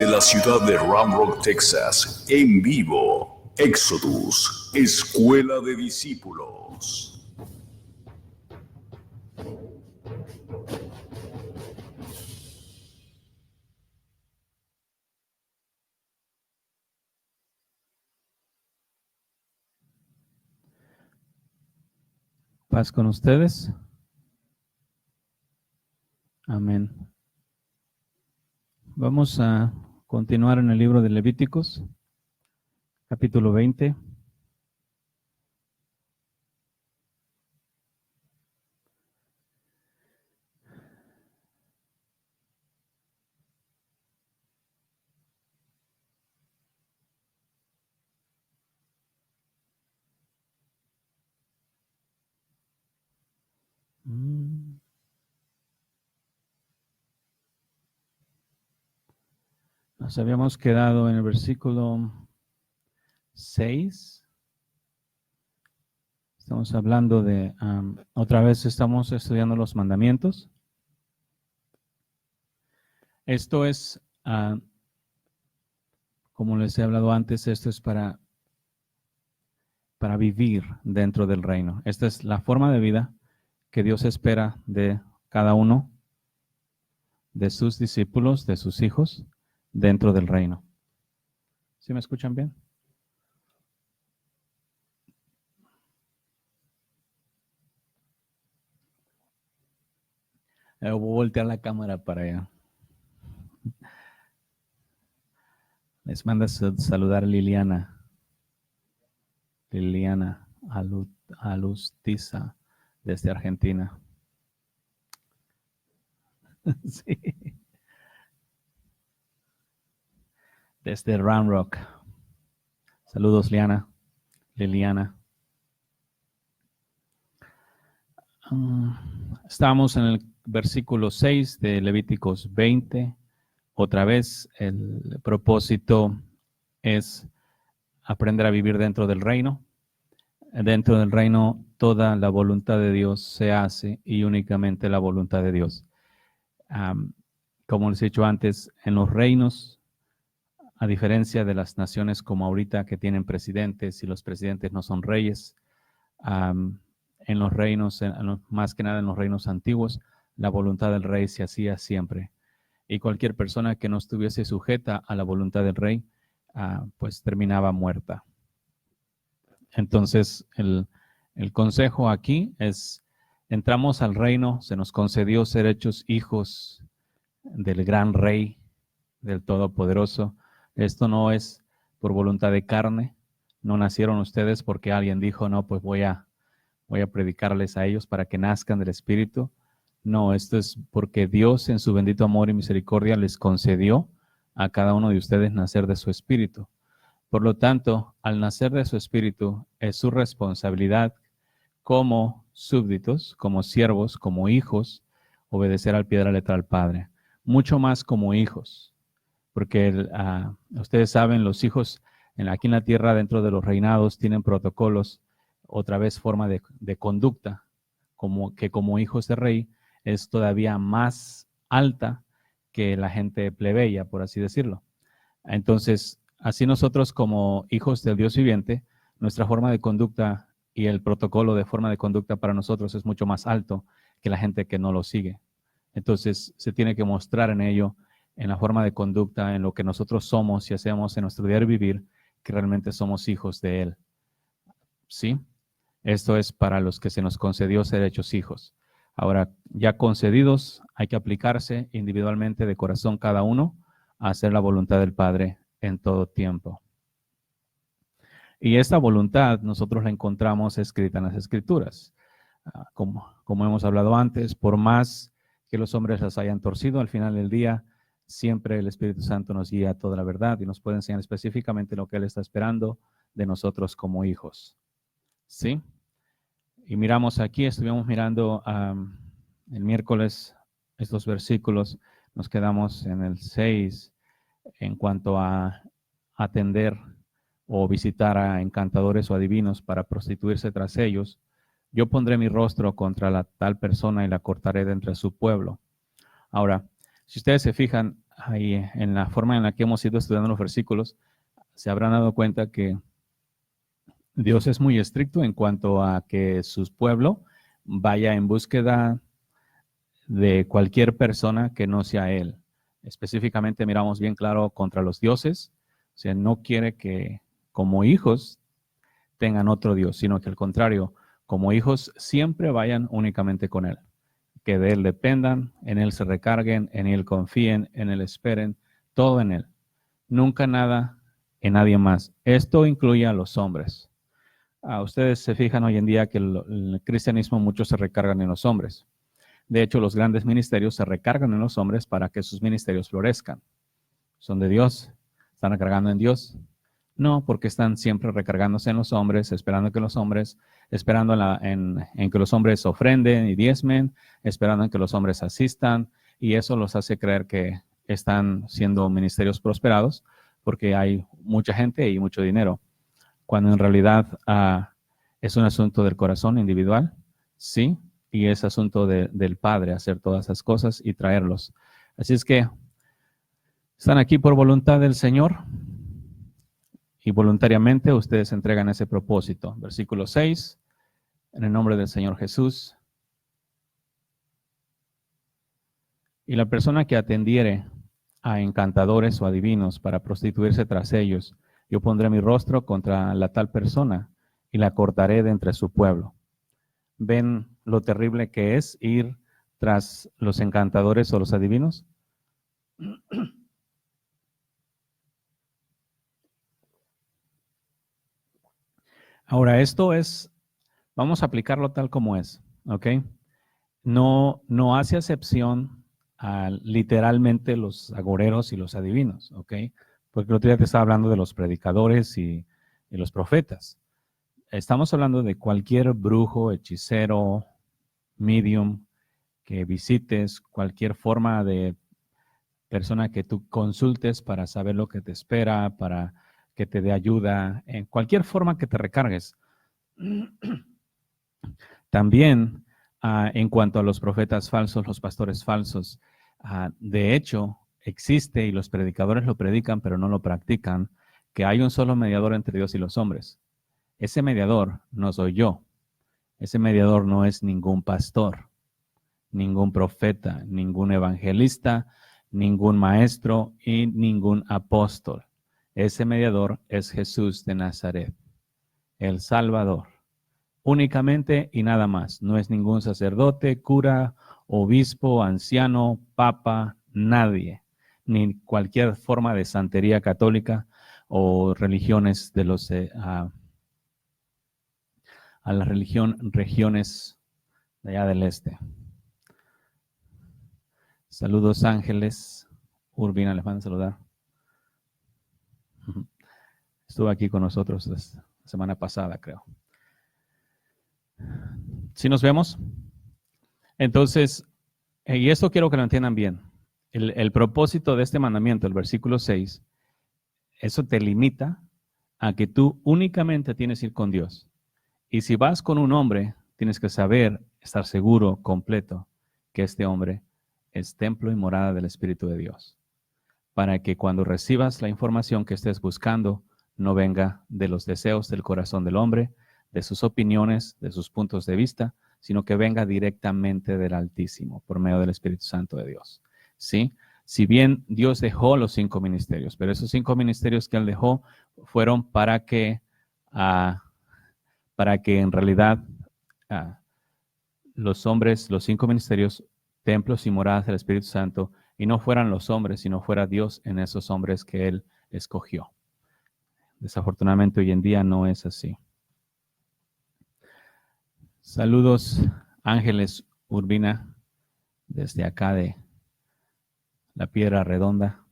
De la ciudad de Round Rock, Texas, en vivo, Exodus, Escuela de Discípulos. Paz con ustedes. Amén. Vamos a continuar en el libro de Levíticos, capítulo 20. Nos habíamos quedado en el versículo 6. Estamos hablando de, otra vez estamos estudiando los mandamientos. Esto es, como les he hablado antes, esto es para vivir dentro del reino. Esta es la forma de vida que Dios espera de cada uno de sus discípulos, de sus hijos, dentro del reino. ¿Sí me escuchan bien? Voy a voltear la cámara para allá. Les manda saludar Liliana Alustiza desde Argentina. Sí. Desde Round Rock. Saludos, Liliana. Estamos en el versículo 6 de Levíticos 20. Otra vez, el propósito es aprender a vivir dentro del reino. Dentro del reino, toda la voluntad de Dios se hace y únicamente la voluntad de Dios. Como les he dicho antes, en los reinos, a diferencia de las naciones como ahorita que tienen presidentes y los presidentes no son reyes, en los reinos, más que nada en los reinos antiguos, la voluntad del rey se hacía siempre. Y cualquier persona que no estuviese sujeta a la voluntad del rey, pues terminaba muerta. Entonces, el consejo aquí es, entramos al reino, se nos concedió ser hechos hijos del gran rey, del Todopoderoso. Esto no es por voluntad de carne, no nacieron ustedes porque alguien dijo, no, pues voy a predicarles a ellos para que nazcan del Espíritu. No, esto es porque Dios en su bendito amor y misericordia les concedió a cada uno de ustedes nacer de su Espíritu. Por lo tanto, al nacer de su Espíritu, es su responsabilidad como súbditos, como siervos, como hijos, obedecer al pie de la letra al Padre. Mucho más como hijos, porque ustedes saben, los hijos aquí en la tierra, dentro de los reinados, tienen protocolos, otra vez forma de conducta, como hijos de rey, es todavía más alta que la gente plebeya, por así decirlo. Entonces, así nosotros como hijos del Dios viviente, nuestra forma de conducta y el protocolo de forma de conducta para nosotros es mucho más alto que la gente que no lo sigue. Entonces, se tiene que mostrar en ello, en la forma de conducta, en lo que nosotros somos y hacemos en nuestro diario vivir, que realmente somos hijos de Él. ¿Sí? Esto es para los que se nos concedió ser hechos hijos. Ahora, ya concedidos, hay que aplicarse individualmente de corazón cada uno a hacer la voluntad del Padre en todo tiempo. Y esta voluntad nosotros la encontramos escrita en las Escrituras. Como hemos hablado antes, por más que los hombres las hayan torcido, al final del día, siempre el Espíritu Santo nos guía a toda la verdad y nos puede enseñar específicamente lo que Él está esperando de nosotros como hijos. ¿Sí? Y miramos aquí, estuvimos mirando el miércoles estos versículos, nos quedamos en el 6 en cuanto a atender o visitar a encantadores o adivinos para prostituirse tras ellos. Yo pondré mi rostro contra la tal persona y la cortaré de entre su pueblo. Ahora, si ustedes se fijan, ahí en la forma en la que hemos ido estudiando los versículos, se habrán dado cuenta que Dios es muy estricto en cuanto a que su pueblo vaya en búsqueda de cualquier persona que no sea Él. Específicamente miramos bien claro contra los dioses. O sea, no quiere que como hijos tengan otro Dios, sino que al contrario, como hijos siempre vayan únicamente con Él. Que de Él dependan, en Él se recarguen, en Él confíen, en Él esperen, todo en Él. Nunca nada en nadie más. Esto incluye a los hombres. Ustedes se fijan hoy en día que el cristianismo muchos se recargan en los hombres. De hecho, los grandes ministerios se recargan en los hombres para que sus ministerios florezcan. Son de Dios, están recargando en Dios. No, porque están siempre recargándose en los hombres, esperando que los hombres, esperando en que los hombres ofrenden y diezmen, esperando en que los hombres asistan, y eso los hace creer que están siendo ministerios prosperados, porque hay mucha gente y mucho dinero, cuando en realidad es un asunto del corazón individual, sí, y es asunto del Padre hacer todas esas cosas y traerlos. Así es que están aquí por voluntad del Señor y voluntariamente ustedes entregan ese propósito. Versículo 6, en el nombre del Señor Jesús. Y la persona que atendiere a encantadores o adivinos para prostituirse tras ellos, yo pondré mi rostro contra la tal persona y la cortaré de entre su pueblo. ¿Ven lo terrible que es ir tras los encantadores o los adivinos? Ahora, esto es, vamos a aplicarlo tal como es, ¿ok? No hace excepción a literalmente los agoreros y los adivinos, ¿ok? Porque el otro día te estaba hablando de los predicadores y los profetas. Estamos hablando de cualquier brujo, hechicero, medium que visites, cualquier forma de persona que tú consultes para saber lo que te espera, para que te dé ayuda, en cualquier forma que te recargues. También en cuanto a los profetas falsos, los pastores falsos, de hecho existe, y los predicadores lo predican pero no lo practican, que hay un solo mediador entre Dios y los hombres. Ese mediador no soy yo. Ese mediador no es ningún pastor, ningún profeta, ningún evangelista, ningún maestro y ningún apóstol. Ese mediador es Jesús de Nazaret, el Salvador. Únicamente y nada más. No es ningún sacerdote, cura, obispo, anciano, papa, nadie. Ni cualquier forma de santería católica o religiones de los a la regiones de allá del este. Saludos, Ángeles. Urbina, les mando a saludar. Estuvo aquí con nosotros la semana pasada, creo. ¿Sí nos vemos? Entonces, y esto quiero que lo entiendan bien. El propósito de este mandamiento, el versículo 6, eso te limita a que tú únicamente tienes que ir con Dios. Y si vas con un hombre, tienes que saber, estar seguro, completo, que este hombre es templo y morada del Espíritu de Dios. Para que cuando recibas la información que estés buscando, no venga de los deseos del corazón del hombre, de sus opiniones, de sus puntos de vista, sino que venga directamente del Altísimo, por medio del Espíritu Santo de Dios. ¿Sí? Si bien Dios dejó los 5 ministerios, pero esos 5 ministerios que Él dejó fueron para que en realidad los hombres, los 5 ministerios, templos y moradas del Espíritu Santo, y no fueran los hombres, sino fuera Dios en esos hombres que Él escogió. Desafortunadamente hoy en día no es así. Saludos, Ángeles Urbina, desde acá de la Piedra Redonda.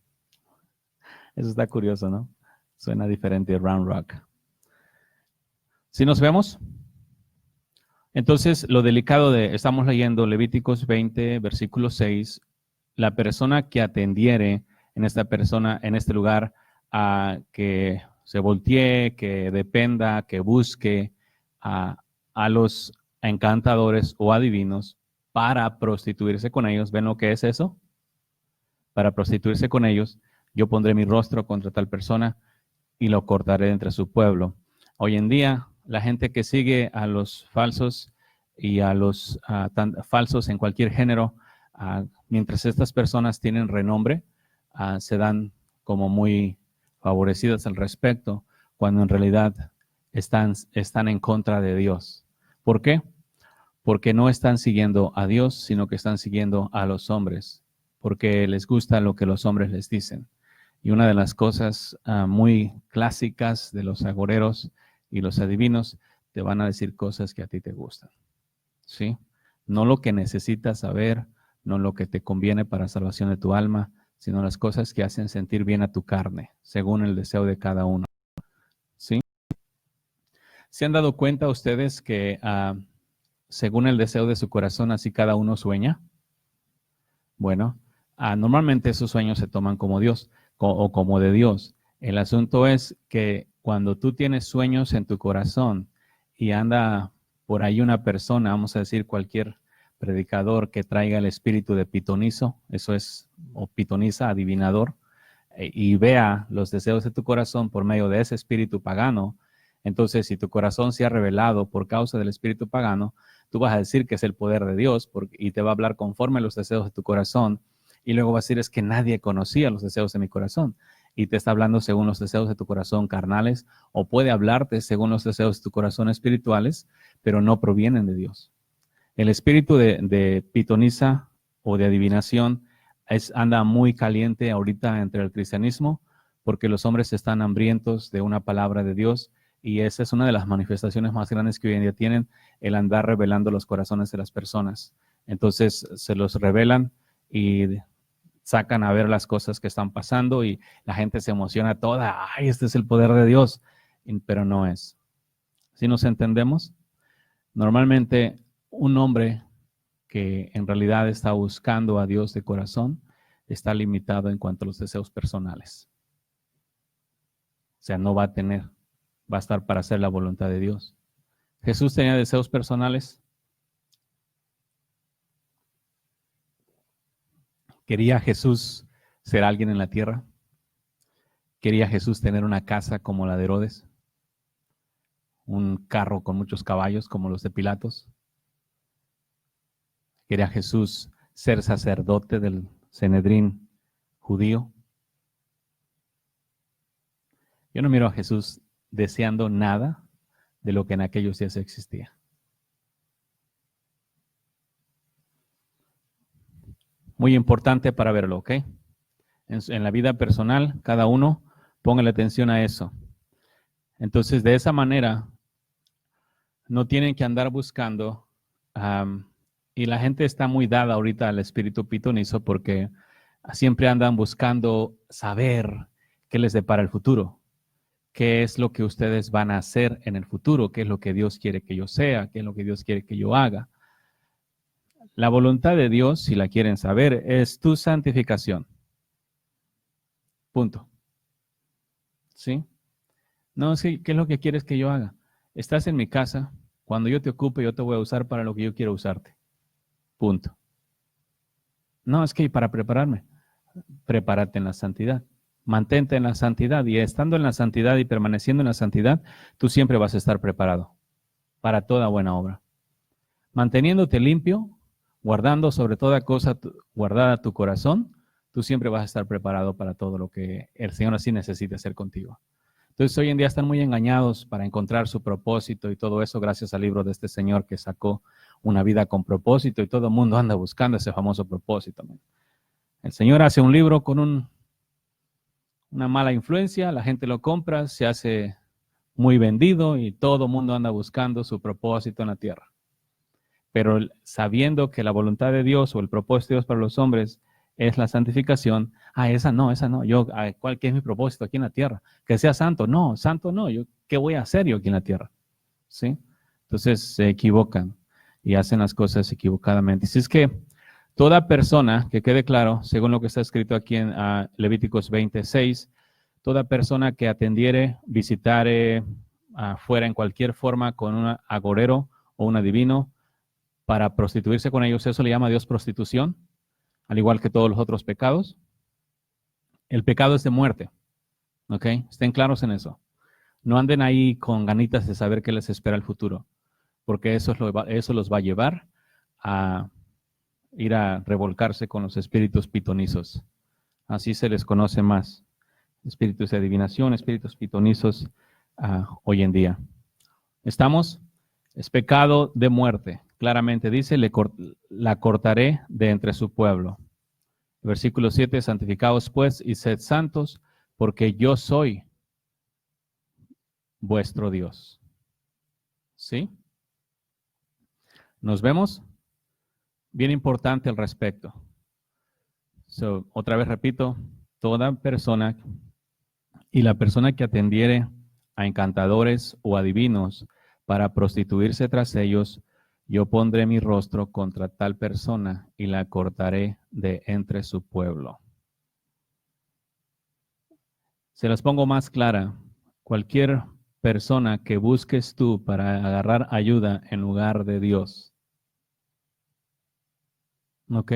Eso está curioso, ¿no? Suena diferente de Round Rock. ¿Sí nos vemos? Entonces, lo delicado estamos leyendo Levíticos 20, versículo 6, la persona que atendiere en este lugar, a que se voltee, que dependa, que busque a los encantadores o adivinos para prostituirse con ellos. ¿Ven lo que es eso? para prostituirse con ellos, yo pondré mi rostro contra tal persona y lo cortaré de entre su pueblo. Hoy en día, la gente que sigue a los falsos y a los falsos en cualquier género, mientras estas personas tienen renombre, se dan como muy favorecidas al respecto, cuando en realidad están en contra de Dios. ¿Por qué? Porque no están siguiendo a Dios, sino que están siguiendo a los hombres, porque les gusta lo que los hombres les dicen. Y una de las cosas muy clásicas de los agoreros y los adivinos, te van a decir cosas que a ti te gustan, ¿sí? No lo que necesitas saber, no lo que te conviene para la salvación de tu alma, sino las cosas que hacen sentir bien a tu carne, según el deseo de cada uno, ¿sí? ¿Se han dado cuenta ustedes que según el deseo de su corazón, así cada uno sueña? Bueno, normalmente esos sueños se toman como Dios o como de Dios. El asunto es que cuando tú tienes sueños en tu corazón y anda por ahí una persona, vamos a decir cualquier predicador que traiga el espíritu de pitonizo, eso es, o pitoniza, adivinador, y vea los deseos de tu corazón por medio de ese espíritu pagano, entonces si tu corazón se ha revelado por causa del espíritu pagano, tú vas a decir que es el poder de Dios y te va a hablar conforme a los deseos de tu corazón, y luego vas a decir es que nadie conocía los deseos de mi corazón, y te está hablando según los deseos de tu corazón carnales, o puede hablarte según los deseos de tu corazón espirituales, pero no provienen de Dios. El espíritu de pitoniza o de adivinación anda muy caliente ahorita entre el cristianismo, porque los hombres están hambrientos de una palabra de Dios, y esa es una de las manifestaciones más grandes que hoy en día tienen, el andar revelando los corazones de las personas. Entonces se los revelan y sacan a ver las cosas que están pasando y la gente se emociona toda, ¡ay, este es el poder de Dios! Pero no es. ¿Sí nos entendemos? Normalmente un hombre que en realidad está buscando a Dios de corazón está limitado en cuanto a los deseos personales. O sea, no va a tener, va a estar para hacer la voluntad de Dios. ¿Jesús tenía deseos personales? ¿Quería Jesús ser alguien en la tierra? ¿Quería Jesús tener una casa como la de Herodes? ¿Un carro con muchos caballos como los de Pilatos? ¿Quería Jesús ser sacerdote del Sanedrín judío? Yo no miro a Jesús deseando nada de lo que en aquellos días existía. Muy importante para verlo, ¿ok? En la vida personal, cada uno póngale atención a eso. Entonces, de esa manera, no tienen que andar buscando, y la gente está muy dada ahorita al espíritu pitonizo porque siempre andan buscando saber qué les depara el futuro, qué es lo que ustedes van a hacer en el futuro, qué es lo que Dios quiere que yo sea, qué es lo que Dios quiere que yo haga. La voluntad de Dios, si la quieren saber, es tu santificación. Punto. ¿Sí? No, sí, ¿qué es lo que quieres que yo haga? Estás en mi casa, cuando yo te ocupe, yo te voy a usar para lo que yo quiero usarte. Punto. No, es que para prepararme, prepárate en la santidad. Mantente en la santidad y estando en la santidad y permaneciendo en la santidad, tú siempre vas a estar preparado para toda buena obra. Manteniéndote limpio, guardando sobre toda cosa guardada tu corazón, tú siempre vas a estar preparado para todo lo que el Señor así necesite hacer contigo. Entonces hoy en día están muy engañados para encontrar su propósito y todo eso gracias al libro de este señor que sacó Una vida con propósito y todo el mundo anda buscando ese famoso propósito. El Señor hace un libro con una mala influencia, la gente lo compra, se hace muy vendido y todo el mundo anda buscando su propósito en la tierra. Pero sabiendo que la voluntad de Dios o el propósito de Dios para los hombres es la santificación, esa no, ¿cuál que es mi propósito aquí en la tierra? Que sea santo, no, ¿qué voy a hacer yo aquí en la tierra? ¿Sí? Entonces se equivocan y hacen las cosas equivocadamente. Si es que toda persona, que quede claro, según lo que está escrito aquí en Levíticos 26, toda persona que atendiere, visitare fuera en cualquier forma con un agorero o un adivino para prostituirse con ellos, eso le llama a Dios prostitución, al igual que todos los otros pecados. El pecado es de muerte. ¿Ok? Estén claros en eso. No anden ahí con ganitas de saber qué les espera el futuro, porque eso los va a llevar a ir a revolcarse con los espíritus pitonizos. Así se les conoce más. Espíritus de adivinación, espíritus pitonizos hoy en día. ¿Estamos? Es pecado de muerte. Claramente dice, la cortaré de entre su pueblo. Versículo 7, santificaos pues y sed santos, porque yo soy vuestro Dios. ¿Sí? ¿Nos vemos? Bien importante al respecto. Otra vez repito, toda persona y la persona que atendiere a encantadores o adivinos para prostituirse tras ellos, yo pondré mi rostro contra tal persona y la cortaré de entre su pueblo. Se las pongo más clara. Cualquier persona que busques tú para agarrar ayuda en lugar de Dios, ¿ok?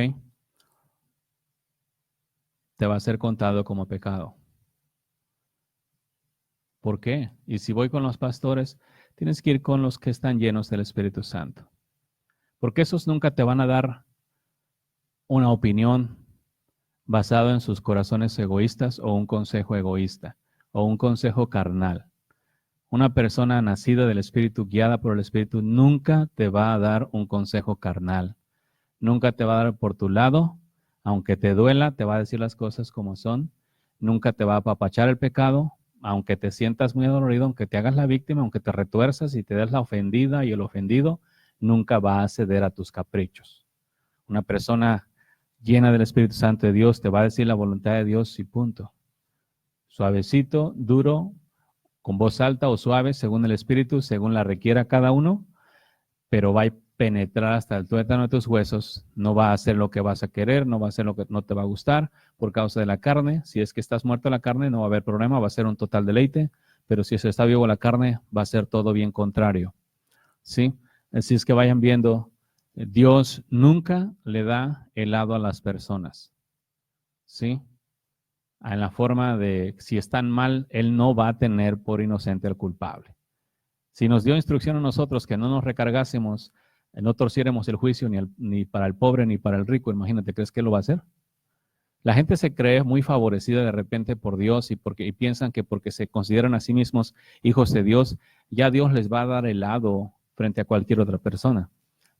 Te va a ser contado como pecado. ¿Por qué? Y si voy con los pastores, tienes que ir con los que están llenos del Espíritu Santo. Porque esos nunca te van a dar una opinión basada en sus corazones egoístas o un consejo egoísta o un consejo carnal. Una persona nacida del Espíritu, guiada por el Espíritu, nunca te va a dar un consejo carnal. Nunca te va a dar por tu lado, aunque te duela, te va a decir las cosas como son. Nunca te va a apapachar el pecado, aunque te sientas muy adolorido, aunque te hagas la víctima, aunque te retuerzas y te des la ofendida y el ofendido, nunca va a ceder a tus caprichos. Una persona llena del Espíritu Santo de Dios te va a decir la voluntad de Dios y punto. Suavecito, duro, con voz alta o suave, según el Espíritu, según la requiera cada uno, pero va a penetrar hasta el tuétano de tus huesos, no va a hacer lo que vas a querer, no va a hacer lo que no te va a gustar por causa de la carne. Si es que estás muerto en la carne, no va a haber problema, va a ser un total deleite, pero si se está vivo la carne, va a ser todo bien contrario. ¿Sí? Así es que vayan viendo, Dios nunca le da helado a las personas. ¿Sí? En la forma de, si están mal, Él no va a tener por inocente al culpable. Si nos dio instrucción a nosotros que no nos recargásemos, no torciéramos el juicio ni para el pobre ni para el rico, imagínate, ¿crees que Él lo va a hacer? La gente se cree muy favorecida de repente por Dios y piensan que porque se consideran a sí mismos hijos de Dios, ya Dios les va a dar el lado frente a cualquier otra persona.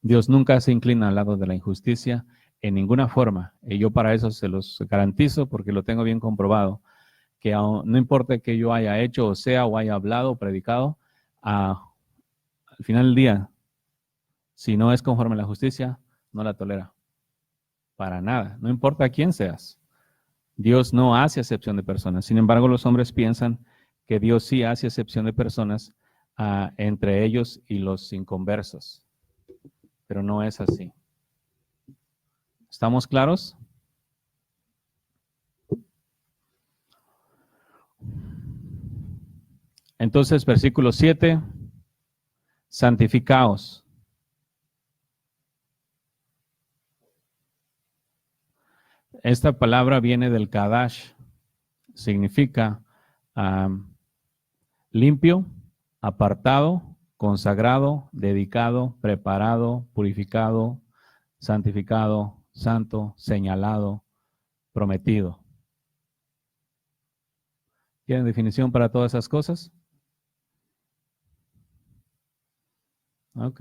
Dios nunca se inclina al lado de la injusticia en ninguna forma. Y yo para eso se los garantizo porque lo tengo bien comprobado, que no importa que yo haya hecho o sea o haya hablado o predicado, al final del día, si no es conforme a la justicia, no la tolera. Para nada. No importa quién seas. Dios no hace excepción de personas. Sin embargo, los hombres piensan que Dios sí hace excepción de personas entre ellos y los inconversos. Pero no es así. ¿Estamos claros? Entonces, versículo 7, santificaos. Esta palabra viene del Kadash, significa limpio, apartado, consagrado, dedicado, preparado, purificado, santificado, santo, señalado, prometido. ¿Tienen definición para todas esas cosas? Ok.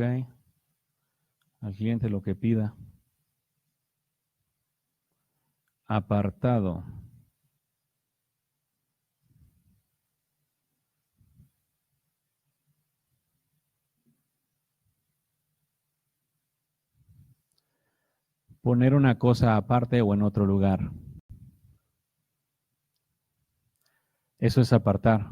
Al cliente lo que pida. Apartado. Poner una cosa aparte o en otro lugar. Eso es apartar.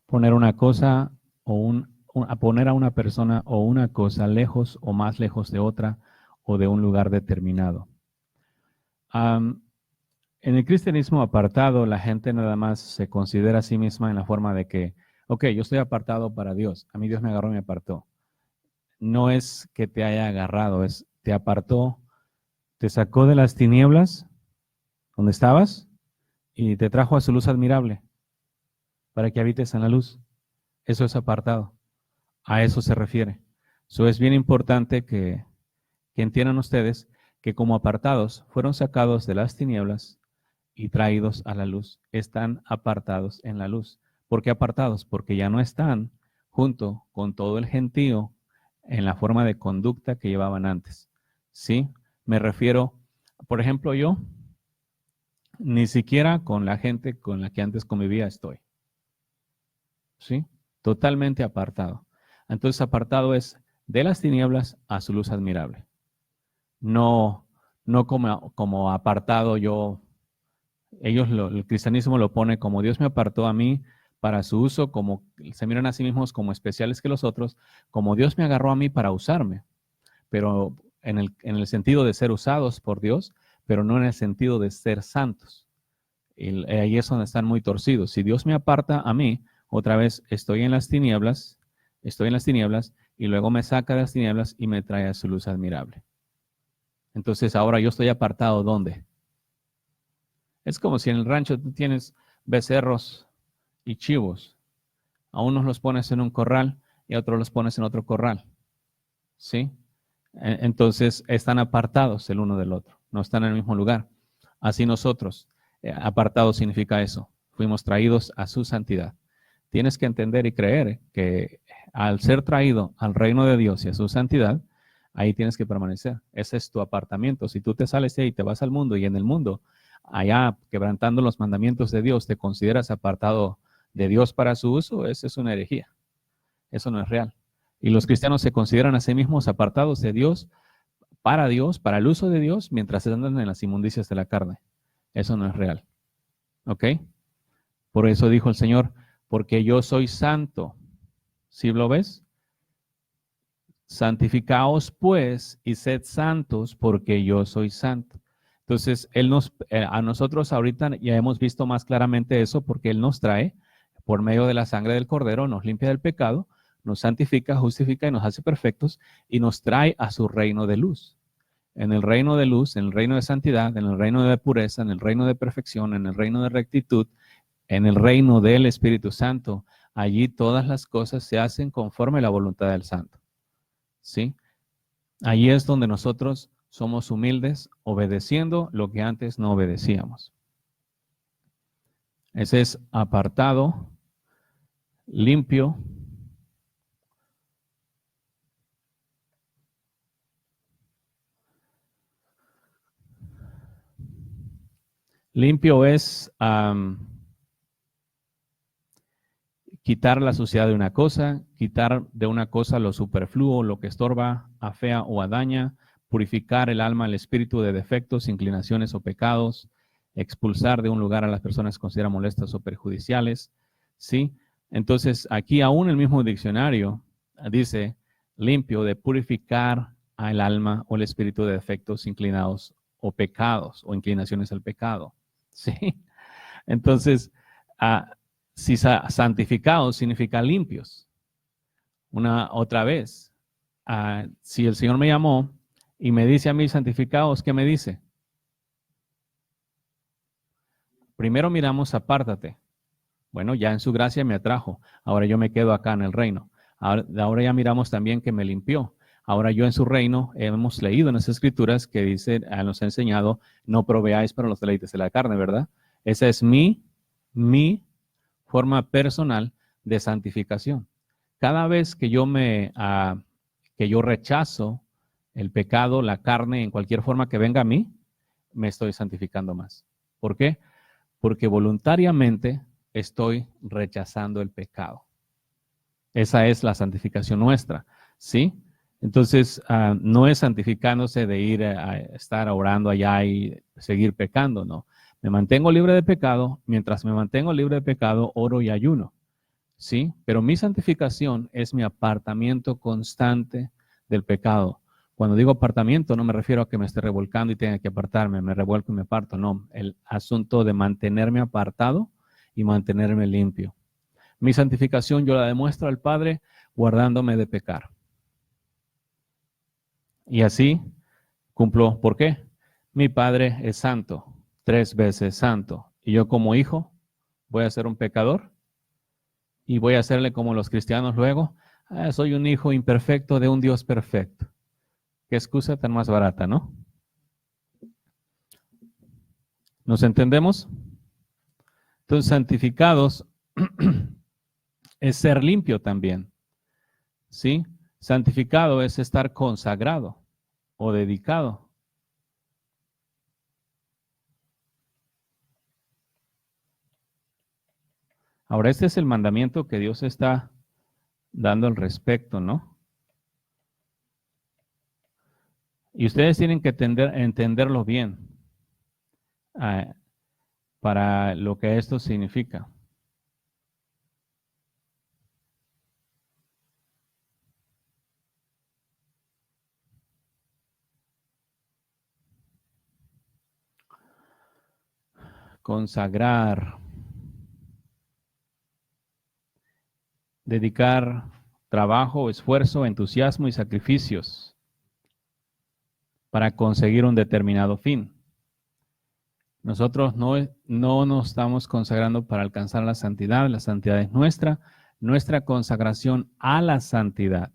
Poner una cosa a poner a una persona o una cosa lejos o más lejos de otra o de un lugar determinado. En el cristianismo apartado, la gente nada más se considera a sí misma en la forma de que, ok, yo estoy apartado para Dios. A mí Dios me agarró y me apartó. No es que te haya agarrado, te apartó, Te sacó de las tinieblas, donde estabas, y te trajo a su luz admirable, para que habites en la luz. Eso es apartado. A eso se refiere. Eso es bien importante que entiendan ustedes que como apartados fueron sacados de las tinieblas y traídos a la luz. Están apartados en la luz. ¿Por qué apartados? Porque ya no están junto con todo el gentío en la forma de conducta que llevaban antes. ¿Sí? Me refiero, por ejemplo, yo ni siquiera con la gente con la que antes convivía estoy. ¿Sí? Totalmente apartado. Entonces, apartado es de las tinieblas a su luz admirable. No como apartado yo. El cristianismo lo pone como Dios me apartó a mí para su uso, como se miran a sí mismos como especiales que los otros, como Dios me agarró a mí para usarme, pero en el sentido de ser usados por Dios, pero no en el sentido de ser santos. Y ahí es donde están muy torcidos. Si Dios me aparta a mí, otra vez estoy en las tinieblas y luego me saca de las tinieblas y me trae a su luz admirable. Entonces ahora yo estoy apartado, ¿dónde? Es como si en el rancho tú tienes becerros y chivos. A unos los pones en un corral y a otros los pones en otro corral. ¿Sí? Entonces están apartados el uno del otro. No están en el mismo lugar. Así nosotros, apartados significa eso. Fuimos traídos a su santidad. Tienes que entender y creer que al ser traído al reino de Dios y a su santidad, ahí tienes que permanecer. Ese es tu apartamiento. Si tú te sales de ahí y te vas al mundo y en el mundo, allá quebrantando los mandamientos de Dios, te consideras apartado de Dios para su uso, esa es una herejía. Eso no es real. Y los cristianos se consideran a sí mismos apartados de Dios, para el uso de Dios, mientras andan en las inmundicias de la carne. Eso no es real. ¿Ok? Por eso dijo el Señor, porque yo soy santo. ¿Sí lo ves? Santificaos pues y sed santos porque yo soy santo. Entonces, a nosotros ahorita ya hemos visto más claramente eso porque Él nos trae, por medio de la sangre del Cordero, nos limpia del pecado, nos santifica, justifica y nos hace perfectos y nos trae a su reino de luz. En el reino de luz, en el reino de santidad, en el reino de pureza, en el reino de perfección, en el reino de rectitud, en el reino del Espíritu Santo, allí todas las cosas se hacen conforme a la voluntad del Santo. ¿Sí? Allí es donde nosotros somos humildes, obedeciendo lo que antes no obedecíamos. Ese es apartado, limpio. Limpio es quitar la suciedad de una cosa, quitar de una cosa lo superfluo, lo que estorba, afea o daña, purificar el alma, el espíritu de defectos, inclinaciones o pecados, expulsar de un lugar a las personas que consideran molestas o perjudiciales, ¿sí? Entonces, aquí aún el mismo diccionario dice limpio de purificar al alma o el espíritu de defectos, inclinados o pecados o inclinaciones al pecado, ¿sí? Entonces, si santificados significa limpios. Otra vez, si el Señor me llamó y me dice a mí santificados, ¿qué me dice? Primero miramos apártate. Bueno, ya en su gracia me atrajo. Ahora yo me quedo acá en el reino. Ahora ya miramos también que me limpió. Ahora yo en su reino hemos leído en las escrituras que dice, nos ha enseñado, no proveáis para los deleites de la carne, ¿verdad? Esa es mi forma personal de santificación. Cada vez que yo rechazo el pecado, la carne, en cualquier forma que venga a mí, me estoy santificando más. ¿Por qué? Porque voluntariamente estoy rechazando el pecado. Esa es la santificación nuestra, ¿sí? Entonces, no es santificándose de ir a estar orando allá y seguir pecando, no. Me mantengo libre de pecado, mientras me mantengo libre de pecado, oro y ayuno, ¿sí? Pero mi santificación es mi apartamiento constante del pecado. Cuando digo apartamiento, no me refiero a que me esté revolcando y tenga que apartarme, me revuelco y me aparto, no. El asunto de mantenerme apartado y mantenerme limpio. Mi santificación yo la demuestro al Padre guardándome de pecar. Y así cumplo. ¿Por qué? Mi Padre es santo, 3 veces santo, y yo como hijo voy a ser un pecador y voy a hacerle como los cristianos luego, soy un hijo imperfecto de un Dios perfecto. Qué excusa tan más barata, ¿no? ¿Nos entendemos? Entonces, santificados es ser limpio también, ¿sí? Santificado es estar consagrado o dedicado. Ahora, este es el mandamiento que Dios está dando al respecto, ¿no? Y ustedes tienen que entenderlo bien para lo que esto significa. Consagrar, dedicar trabajo, esfuerzo, entusiasmo y sacrificios para conseguir un determinado fin. Nosotros no nos estamos consagrando para alcanzar la santidad es nuestra consagración a la santidad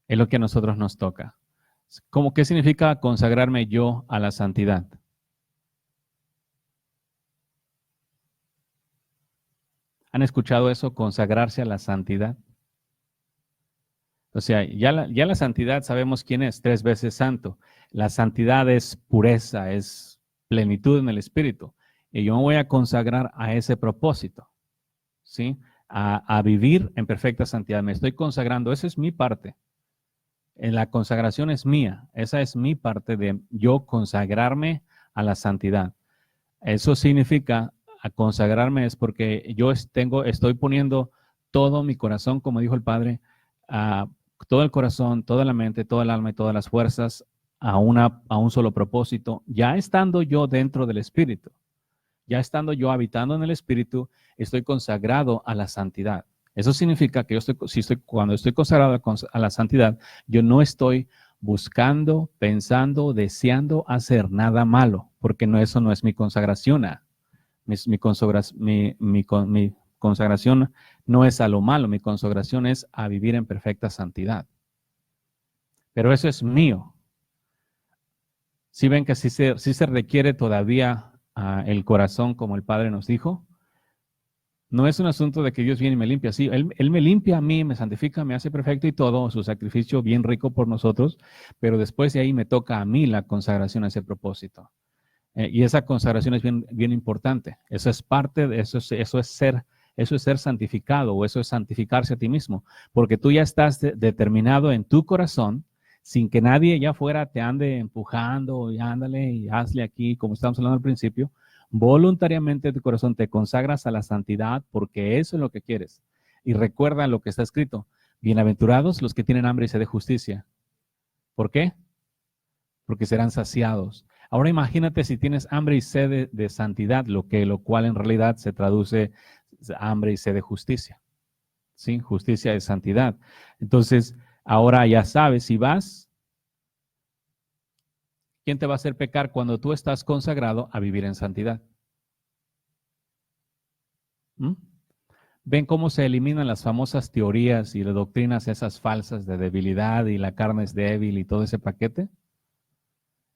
es lo que a nosotros nos toca. ¿Qué significa consagrarme yo a la santidad? ¿Han escuchado eso? Consagrarse a la santidad. O sea, ya la santidad sabemos quién es, 3 veces santo. La santidad es pureza, es plenitud en el espíritu. Y yo me voy a consagrar a ese propósito, ¿sí? A vivir en perfecta santidad. Me estoy consagrando, esa es mi parte. La consagración es mía, esa es mi parte de yo consagrarme a la santidad. Eso significa, a consagrarme es porque yo estoy poniendo todo mi corazón, como dijo el Padre, todo el corazón, toda la mente, toda el alma y todas las fuerzas a un solo propósito, ya estando yo dentro del Espíritu, ya estando yo habitando en el Espíritu, estoy consagrado a la santidad. Eso significa que cuando estoy consagrado a la santidad, yo no estoy buscando, pensando, deseando hacer nada malo, porque eso no es mi consagración. Mi consagración no es a lo malo, mi consagración es a vivir en perfecta santidad. Pero eso es mío. Si ven que sí se requiere todavía el corazón, como el Padre nos dijo, no es un asunto de que Dios viene y me limpia. Sí, Él me limpia a mí, me santifica, me hace perfecto y todo, su sacrificio bien rico por nosotros, pero después de ahí me toca a mí la consagración a ese propósito. Y esa consagración es bien importante. Eso es parte de eso es ser santificado, o eso es santificarse a ti mismo, porque tú ya estás determinado en tu corazón, sin que nadie allá afuera te ande empujando y ándale y hazle aquí, como estábamos hablando al principio. Voluntariamente tu corazón te consagras a la santidad porque eso es lo que quieres. Y recuerda lo que está escrito: bienaventurados los que tienen hambre y sed de justicia. ¿Por qué? Porque serán saciados. Ahora imagínate si tienes hambre y sed de santidad, lo cual en realidad se traduce hambre y sed de justicia. ¿Sí? Justicia es santidad. Entonces, ahora ya sabes, si vas, ¿quién te va a hacer pecar cuando tú estás consagrado a vivir en santidad? ¿Mm? ¿Ven cómo se eliminan las famosas teorías y las doctrinas esas falsas de debilidad y la carne es débil y todo ese paquete?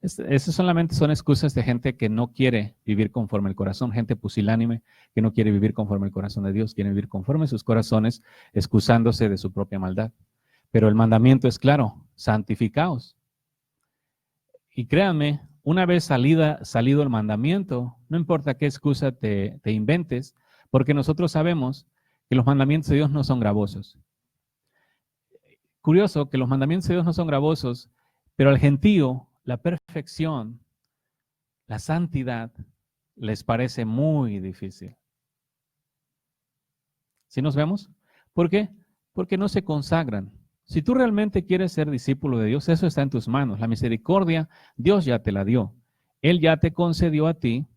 Esas solamente son excusas de gente que no quiere vivir conforme el corazón, gente pusilánime que no quiere vivir conforme el corazón de Dios, quiere vivir conforme sus corazones, excusándose de su propia maldad. Pero el mandamiento es claro: santificaos. Y créanme, una vez salido el mandamiento, no importa qué excusa te inventes, porque nosotros sabemos que los mandamientos de Dios no son gravosos. Curioso que los mandamientos de Dios no son gravosos, pero al gentío la perfección, la santidad, les parece muy difícil. ¿Sí nos vemos? ¿Por qué? Porque no se consagran. Si tú realmente quieres ser discípulo de Dios, eso está en tus manos. La misericordia, Dios ya te la dio. Él ya te concedió a ti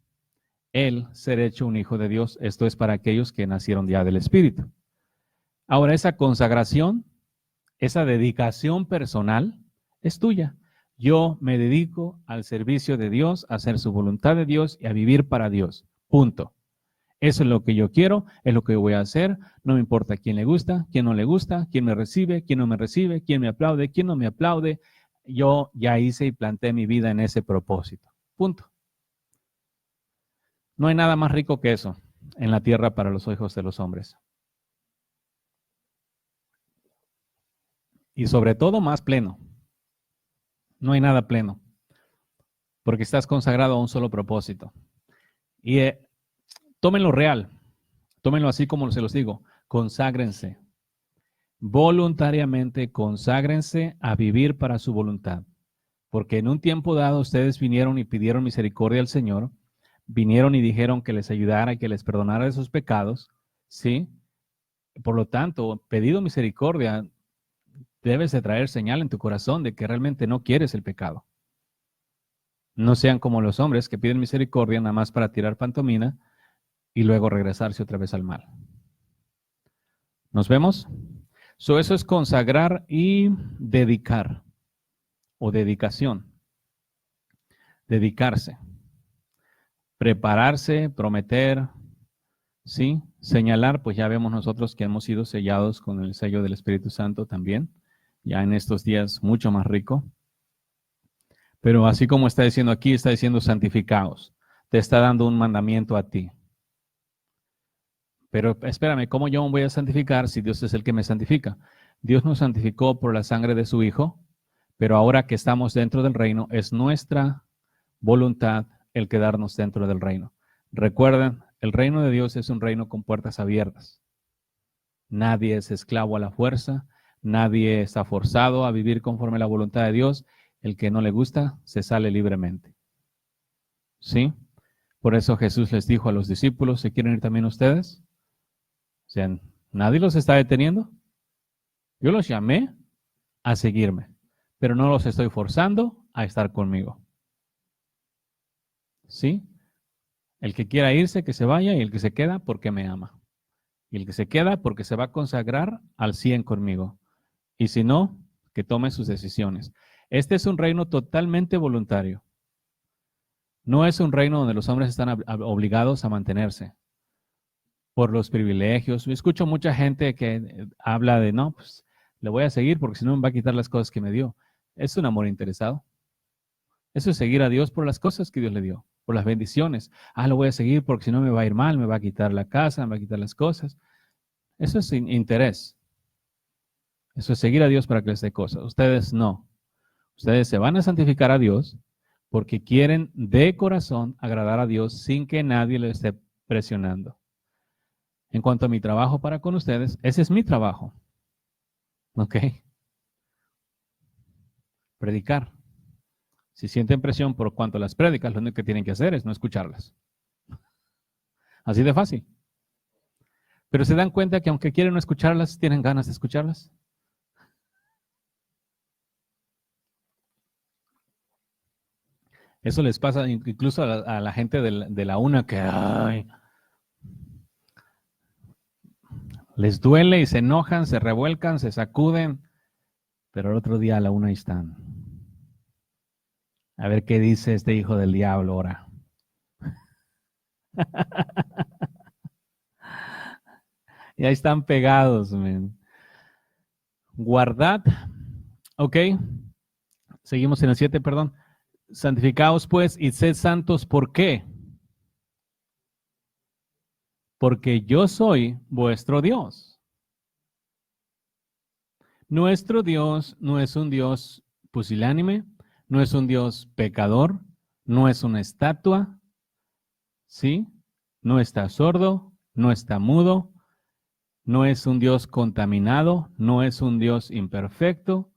el ser hecho un hijo de Dios. Esto es para aquellos que nacieron ya del Espíritu. Ahora, esa consagración, esa dedicación personal es tuya. Yo me dedico al servicio de Dios, a hacer su voluntad de Dios y a vivir para Dios. Punto. Eso es lo que yo quiero, es lo que voy a hacer. No me importa quién le gusta, quién no le gusta, quién me recibe, quién no me recibe, quién me aplaude, quién no me aplaude. Yo ya hice y planté mi vida en ese propósito. Punto. No hay nada más rico que eso en la tierra para los hijos de los hombres. Y sobre todo más pleno. No hay nada pleno. Porque estás consagrado a un solo propósito. Y tómenlo real. Tómenlo así como se los digo. Conságrense. Voluntariamente conságrense a vivir para su voluntad. Porque en un tiempo dado ustedes vinieron y pidieron misericordia al Señor. Vinieron y dijeron que les ayudara y que les perdonara de sus pecados. ¿Sí? Por lo tanto, pedido misericordia, debes de traer señal en tu corazón de que realmente no quieres el pecado. No sean como los hombres que piden misericordia nada más para tirar pantomina y luego regresarse otra vez al mal. ¿Nos vemos? Eso es consagrar y dedicar, o dedicación. Dedicarse. Prepararse, prometer, ¿sí? Señalar, pues ya vemos nosotros que hemos sido sellados con el sello del Espíritu Santo también, ya en estos días mucho más rico. Pero así como está diciendo aquí, está diciendo santificaos. Te está dando un mandamiento a ti. Pero espérame, ¿cómo yo me voy a santificar si Dios es el que me santifica? Dios nos santificó por la sangre de su Hijo, pero ahora que estamos dentro del reino, es nuestra voluntad el quedarnos dentro del reino. Recuerden, el reino de Dios es un reino con puertas abiertas. Nadie es esclavo a la fuerza, nadie está forzado a vivir conforme a la voluntad de Dios. El que no le gusta, se sale libremente. ¿Sí? Por eso Jesús les dijo a los discípulos, ¿se quieren ir también ustedes? O sea, nadie los está deteniendo. Yo los llamé a seguirme, pero no los estoy forzando a estar conmigo. ¿Sí? El que quiera irse, que se vaya, y el que se queda, porque me ama. Y el que se queda, porque se va a consagrar al 100 conmigo. Y si no, que tome sus decisiones. Este es un reino totalmente voluntario. No es un reino donde los hombres están obligados a mantenerse por los privilegios. Yo escucho mucha gente que habla de, no, pues le voy a seguir porque si no me va a quitar las cosas que me dio. Es un amor interesado. Eso es seguir a Dios por las cosas que Dios le dio, por las bendiciones. Ah, lo voy a seguir porque si no me va a ir mal, me va a quitar la casa, me va a quitar las cosas. Eso es interés. Eso es seguir a Dios para que les dé cosas. Ustedes no. Ustedes se van a santificar a Dios porque quieren de corazón agradar a Dios sin que nadie les esté presionando. En cuanto a mi trabajo para con ustedes, ese es mi trabajo. ¿Ok? Predicar. Si sienten presión por cuanto a las prédicas, lo único que tienen que hacer es no escucharlas. Así de fácil. Pero se dan cuenta que aunque quieren no escucharlas, tienen ganas de escucharlas. Eso les pasa incluso a la gente de la una que ay, les duele y se enojan, se revuelcan, se sacuden, pero el otro día a la una ahí están. A ver qué dice este hijo del diablo ahora. Y ahí están pegados, man. Guardad, ok. Seguimos en el 7, perdón. Santificaos pues y sed santos, ¿por qué? Porque yo soy vuestro Dios. Nuestro Dios no es un Dios pusilánime, no es un Dios pecador, no es una estatua, ¿sí? No está sordo, no está mudo, no es un Dios contaminado, no es un Dios imperfecto,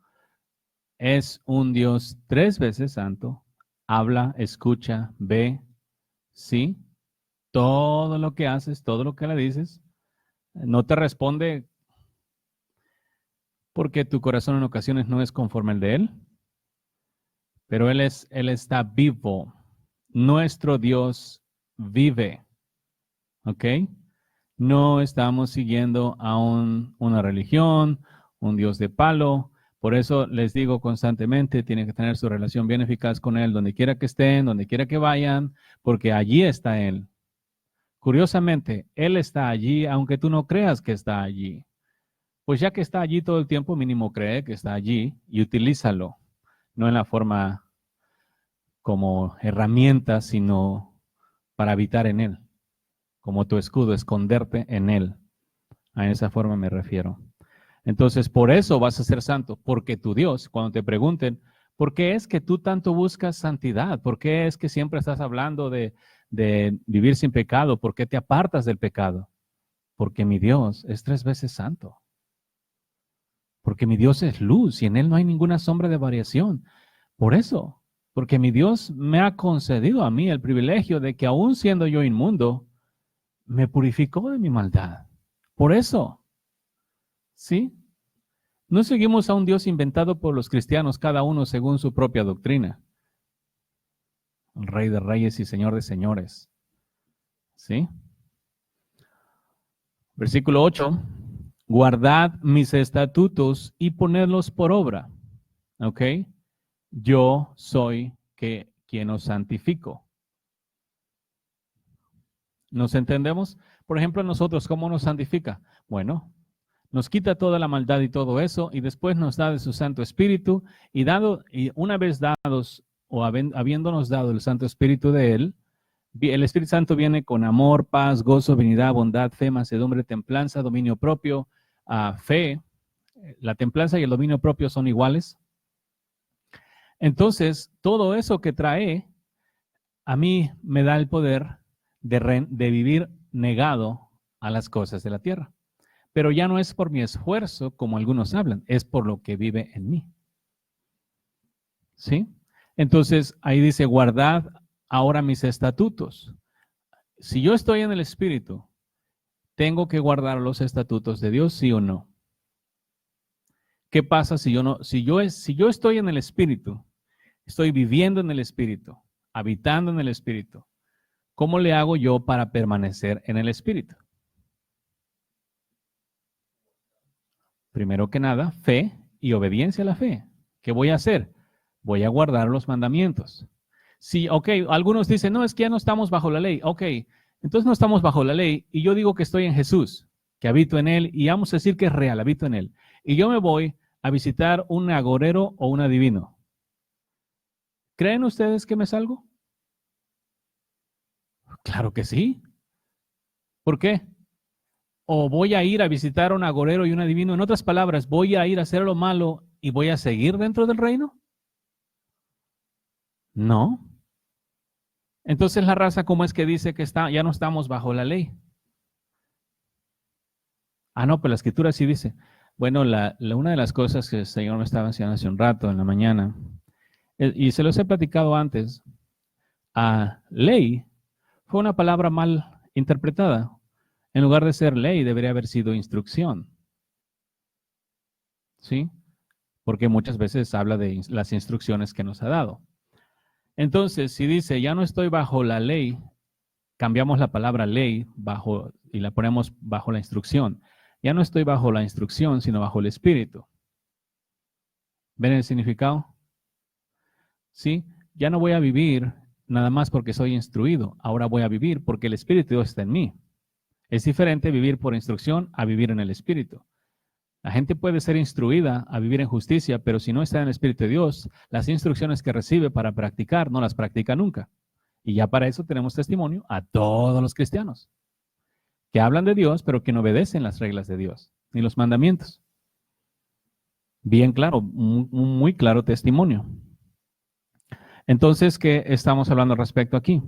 es un Dios 3 veces santo, habla, escucha, ve, ¿sí? Todo lo que haces, todo lo que le dices, no te responde porque tu corazón en ocasiones no es conforme al de Él, pero Él está vivo. Nuestro Dios vive, ¿ok? No estamos siguiendo a una religión, un Dios de palo, Por eso les digo constantemente, tienen que tener su relación bien eficaz con Él, donde quiera que estén, donde quiera que vayan, porque allí está Él. Curiosamente, Él está allí, aunque tú no creas que está allí. Pues ya que está allí todo el tiempo, mínimo cree que está allí y utilízalo, no en la forma como herramienta, sino para habitar en Él, como tu escudo, esconderte en Él. A esa forma me refiero. Entonces, por eso vas a ser santo, porque tu Dios, cuando te pregunten, ¿por qué es que tú tanto buscas santidad? ¿Por qué es que siempre estás hablando de vivir sin pecado? ¿Por qué te apartas del pecado? Porque mi Dios es 3 veces santo. Porque mi Dios es luz y en Él no hay ninguna sombra de variación. Por eso, porque mi Dios me ha concedido a mí el privilegio de que aún siendo yo inmundo, me purificó de mi maldad. Por eso, ¿sí? No seguimos a un Dios inventado por los cristianos, cada uno según su propia doctrina. El Rey de Reyes y Señor de Señores. ¿Sí? Versículo 8. Guardad mis estatutos y ponedlos por obra. ¿Ok? Yo soy quien os santifico. ¿Nos entendemos? Por ejemplo, nosotros, ¿cómo nos santifica? Bueno, nos quita toda la maldad y todo eso, y después nos da de su Santo Espíritu, y una vez dados, o habiéndonos dado el Santo Espíritu de Él, el Espíritu Santo viene con amor, paz, gozo, benignidad, bondad, fe, mansedumbre, templanza, dominio propio, fe. La templanza y el dominio propio son iguales. Entonces, todo eso que trae, a mí me da el poder de vivir negado a las cosas de la tierra. Pero ya no es por mi esfuerzo, como algunos hablan, es por lo que vive en mí. ¿Sí? Entonces, ahí dice, guardad ahora mis estatutos. Si yo estoy en el Espíritu, ¿tengo que guardar los estatutos de Dios, sí o no? ¿Qué pasa si yo no? Si yo estoy en el Espíritu, estoy viviendo en el Espíritu, habitando en el Espíritu, ¿cómo le hago yo para permanecer en el Espíritu? Primero que nada, fe y obediencia a la fe. ¿Qué voy a hacer? Voy a guardar los mandamientos. Sí, ok, algunos dicen, no, es que ya no estamos bajo la ley. Ok, entonces no estamos bajo la ley y yo digo que estoy en Jesús, que habito en Él y vamos a decir que es real, habito en Él. Y yo me voy a visitar un agorero o un adivino. ¿Creen ustedes que me salgo? Claro que sí. ¿Por qué? ¿O voy a ir a visitar a un agorero y un adivino? En otras palabras, ¿voy a ir a hacer lo malo y voy a seguir dentro del reino? No. Entonces la raza, ¿cómo es que dice que ya no estamos bajo la ley? Ah, no, pero la escritura sí dice. Bueno, una de las cosas que el Señor me estaba enseñando hace un rato en la mañana, y se los he platicado antes, ley fue una palabra mal interpretada. En lugar de ser ley, debería haber sido instrucción. ¿Sí? Porque muchas veces habla de las instrucciones que nos ha dado. Entonces, si dice, ya no estoy bajo la ley, cambiamos la palabra ley y la ponemos bajo la instrucción. Ya no estoy bajo la instrucción, sino bajo el Espíritu. ¿Ven el significado? ¿Sí? Ya no voy a vivir nada más porque soy instruido. Ahora voy a vivir porque el Espíritu de Dios está en mí. Es diferente vivir por instrucción a vivir en el Espíritu. La gente puede ser instruida a vivir en justicia, pero si no está en el Espíritu de Dios, las instrucciones que recibe para practicar no las practica nunca. Y ya para eso tenemos testimonio a todos los cristianos que hablan de Dios, pero que no obedecen las reglas de Dios ni los mandamientos. Bien claro, un muy claro testimonio. Entonces, ¿qué estamos hablando respecto aquí?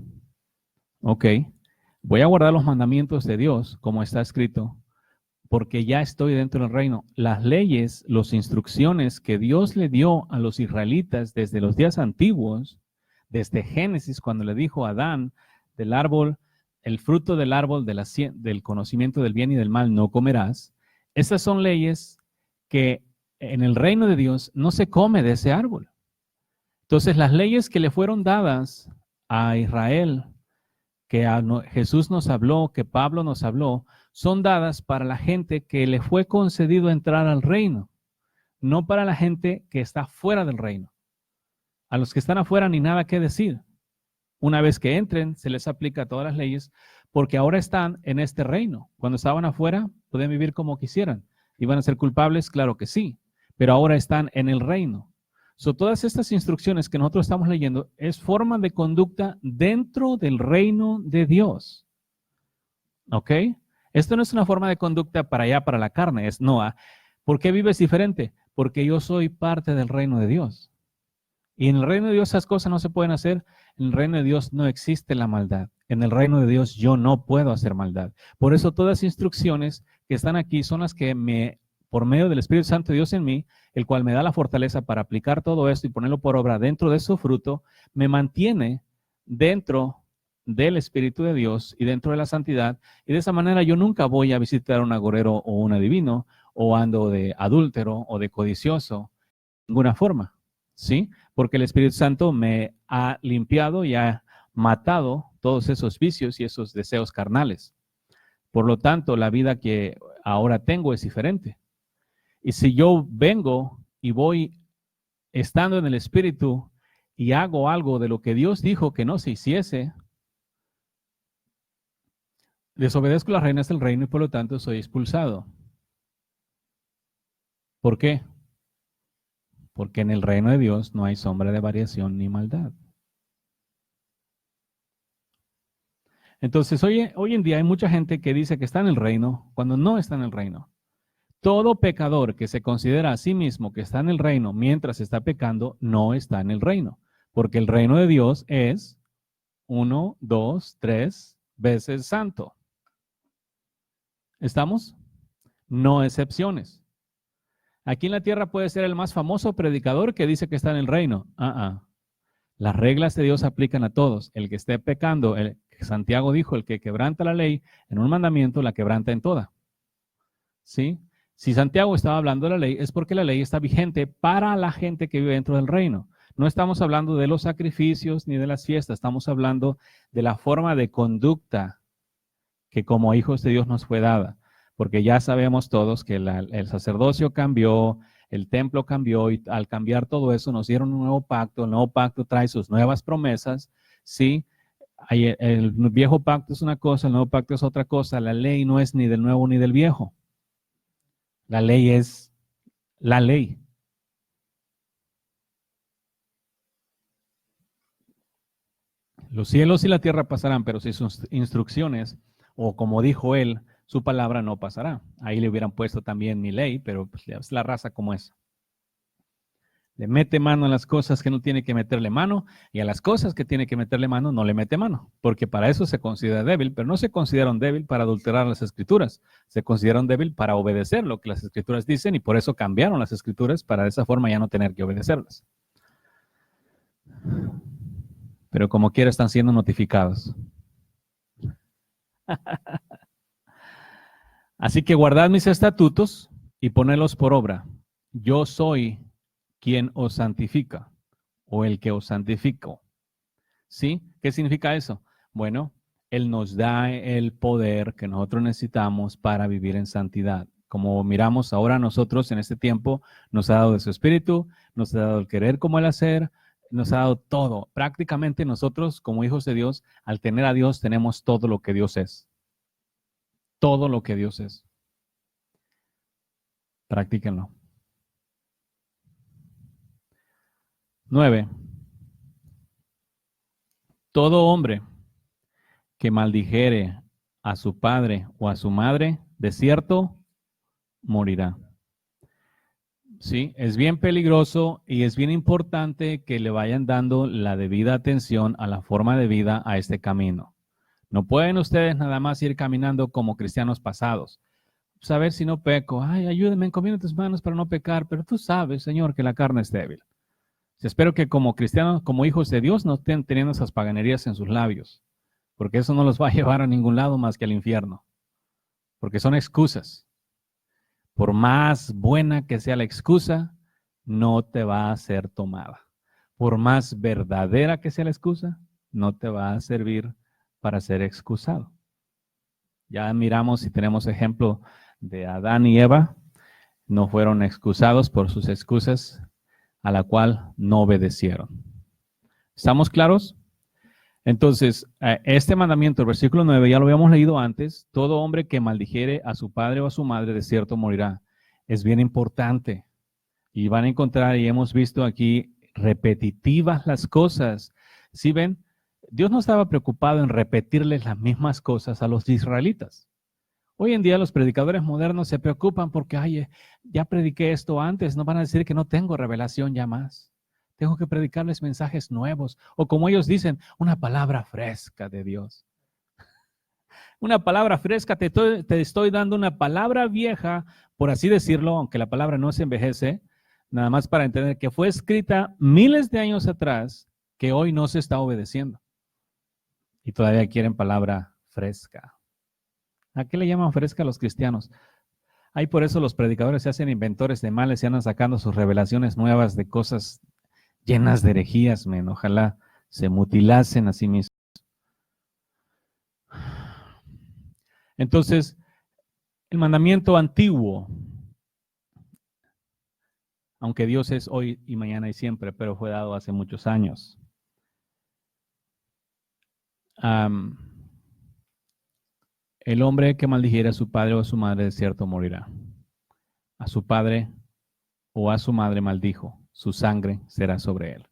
Ok, voy a guardar los mandamientos de Dios, como está escrito, porque ya estoy dentro del reino. Las leyes, las instrucciones que Dios le dio a los israelitas desde los días antiguos, desde Génesis, cuando le dijo a Adán, del árbol, el fruto del árbol del conocimiento del bien y del mal no comerás. Esas son leyes que en el reino de Dios no se come de ese árbol. Entonces, las leyes que le fueron dadas a Israel, que Jesús nos habló, que Pablo nos habló, son dadas para la gente que le fue concedido entrar al reino. no para la gente que está fuera del reino. A los que están afuera ni nada que decir. Una vez que entren, se les aplica todas las leyes, porque ahora están en este reino. Cuando estaban afuera, podían vivir como quisieran. ¿Iban a ser culpables? Claro que sí, pero ahora están en el reino. Todas estas instrucciones que nosotros estamos leyendo es forma de conducta dentro del reino de Dios. ¿Ok? Esto no es una forma de conducta para allá, para la carne, es no. ¿Por qué vives diferente? Porque yo soy parte del reino de Dios. Y en el reino de Dios esas cosas no se pueden hacer. En el reino de Dios no existe la maldad. En el reino de Dios yo no puedo hacer maldad. Por eso todas las instrucciones que están aquí son las que por medio del Espíritu Santo de Dios en mí, el cual me da la fortaleza para aplicar todo esto y ponerlo por obra dentro de su fruto, me mantiene dentro del Espíritu de Dios y dentro de la santidad. Y de esa manera yo nunca voy a visitar a un agorero o un adivino, o ando de adúltero o de codicioso, de ninguna forma. ¿Sí? Porque el Espíritu Santo me ha limpiado y ha matado todos esos vicios y esos deseos carnales. Por lo tanto, la vida que ahora tengo es diferente. Y si yo vengo y voy estando en el Espíritu y hago algo de lo que Dios dijo que no se hiciese, desobedezco las reglas del reino y por lo tanto soy expulsado. ¿Por qué? Porque en el reino de Dios no hay sombra de variación ni maldad. Entonces, hoy en día hay mucha gente que dice que está en el reino cuando no está en el reino. Todo pecador que se considera a sí mismo que está en el reino mientras está pecando, no está en el reino. Porque el reino de Dios es 1, 2, 3 veces santo. ¿Estamos? No excepciones. Aquí en la tierra puede ser el más famoso predicador que dice que está en el reino. Las reglas de Dios aplican a todos. El que esté pecando, Santiago dijo, el que quebranta la ley en un mandamiento, la quebranta en toda. ¿Sí? Si Santiago estaba hablando de la ley, es porque la ley está vigente para la gente que vive dentro del reino. No estamos hablando de los sacrificios ni de las fiestas, estamos hablando de la forma de conducta que como hijos de Dios nos fue dada. Porque ya sabemos todos que el sacerdocio cambió, el templo cambió y al cambiar todo eso nos dieron un nuevo pacto. El nuevo pacto trae sus nuevas promesas, ¿sí? El viejo pacto es una cosa, el nuevo pacto es otra cosa. La ley no es ni del nuevo ni del viejo. La ley es la ley. Los cielos y la tierra pasarán, pero si sus instrucciones, o como dijo él, su palabra no pasará. Ahí le hubieran puesto también mi ley, pero pues, es la raza como es. Le mete mano a las cosas que no tiene que meterle mano, y a las cosas que tiene que meterle mano no le mete mano, porque para eso se considera débil, pero no se considera un débil para adulterar las escrituras, se considera un débil para obedecer lo que las escrituras dicen, y por eso cambiaron las escrituras para de esa forma ya no tener que obedecerlas. Pero como quiera están siendo notificados. Así que guardad mis estatutos y ponedlos por obra. Yo soy quien os santifica, o el que os santifico. ¿Sí? ¿Qué significa eso? Bueno, Él nos da el poder que nosotros necesitamos para vivir en santidad. Como miramos ahora nosotros en este tiempo, nos ha dado de su espíritu, nos ha dado el querer como el hacer, nos ha dado todo. Prácticamente nosotros como hijos de Dios, al tener a Dios, tenemos todo lo que Dios es. Todo lo que Dios es. Practíquenlo. 9. Todo hombre que maldijere a su padre o a su madre, de cierto, morirá. Sí, es bien peligroso y es bien importante que le vayan dando la debida atención a la forma de vida, a este camino. No pueden ustedes nada más ir caminando como cristianos pasados. Saber si no peco. Ay, ayúdame, encomiendo tus manos para no pecar, pero tú sabes, Señor, que la carne es débil. Espero que como cristianos, como hijos de Dios, no estén teniendo esas paganerías en sus labios, porque eso no los va a llevar a ningún lado más que al infierno, porque son excusas. Por más buena que sea la excusa, no te va a ser tomada. Por más verdadera que sea la excusa, no te va a servir para ser excusado. Ya miramos y tenemos ejemplo de Adán y Eva. no fueron excusados por sus excusas, a la cual no obedecieron. ¿Estamos claros? Entonces, este mandamiento, el versículo 9, ya lo habíamos leído antes: todo hombre que maldijere a su padre o a su madre, de cierto morirá. Es bien importante. Y van a encontrar, y hemos visto aquí, repetitivas las cosas. ¿Sí ven? Dios no estaba preocupado en repetirles las mismas cosas a los israelitas. Hoy en día los predicadores modernos se preocupan porque, ay, ya prediqué esto antes, no van a decir que no tengo revelación ya más. Tengo que predicarles mensajes nuevos, o como ellos dicen, una palabra fresca de Dios. Una palabra fresca, te estoy dando una palabra vieja, por así decirlo, aunque la palabra no se envejece, nada más para entender que fue escrita miles de años atrás, que hoy no se está obedeciendo. Y todavía quieren palabra fresca. ¿A qué le llaman fresca a los cristianos? Ahí por eso los predicadores se hacen inventores de males y andan sacando sus revelaciones nuevas de cosas llenas de herejías, men. Ojalá se mutilasen a sí mismos. Entonces, el mandamiento antiguo, aunque Dios es hoy y mañana y siempre, pero fue dado hace muchos años. El hombre que maldijere a su padre o a su madre, de cierto morirá. A su padre o a su madre maldijo, su sangre será sobre él.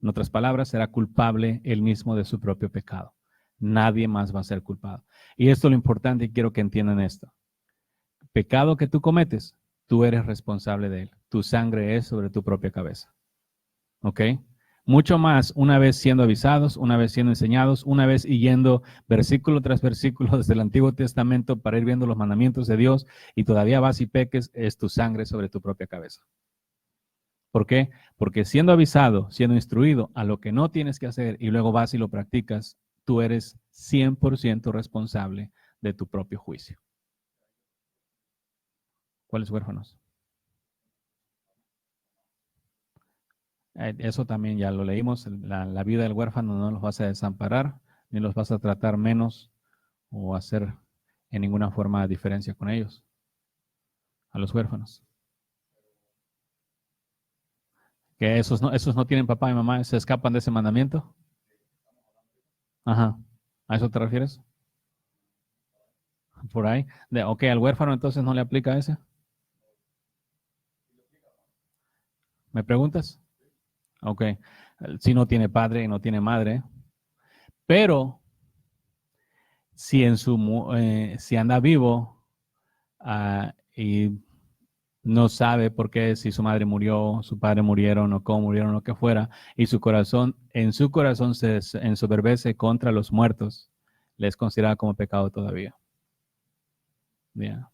En otras palabras, será culpable él mismo de su propio pecado. Nadie más va a ser culpado. Y esto es lo importante, y quiero que entiendan esto. Pecado que tú cometes, tú eres responsable de él. Tu sangre es sobre tu propia cabeza. ¿Ok? Mucho más, una vez siendo avisados, una vez siendo enseñados, una vez yendo versículo tras versículo desde el Antiguo Testamento para ir viendo los mandamientos de Dios, y todavía vas y peques, es tu sangre sobre tu propia cabeza. ¿Por qué? Porque siendo avisado, siendo instruido a lo que no tienes que hacer y luego vas y lo practicas, tú eres 100% responsable de tu propio juicio. ¿Cuáles huérfanos? Eso también ya lo leímos. La vida del huérfano no los vas a desamparar, ni los vas a tratar menos o hacer en ninguna forma diferencia con ellos. A los huérfanos. Que esos no tienen papá y mamá, se escapan de ese mandamiento. Ajá. ¿A eso te refieres? Por ahí. Ok, al huérfano entonces no le aplica ese. ¿Me preguntas? Ok. Si no tiene padre y no tiene madre. Pero si si anda vivo y no sabe por qué, si su madre murió, su padre murieron o cómo murieron, lo que fuera, y en su corazón se ensoberbece contra los muertos, le es considerado como pecado todavía. Yeah.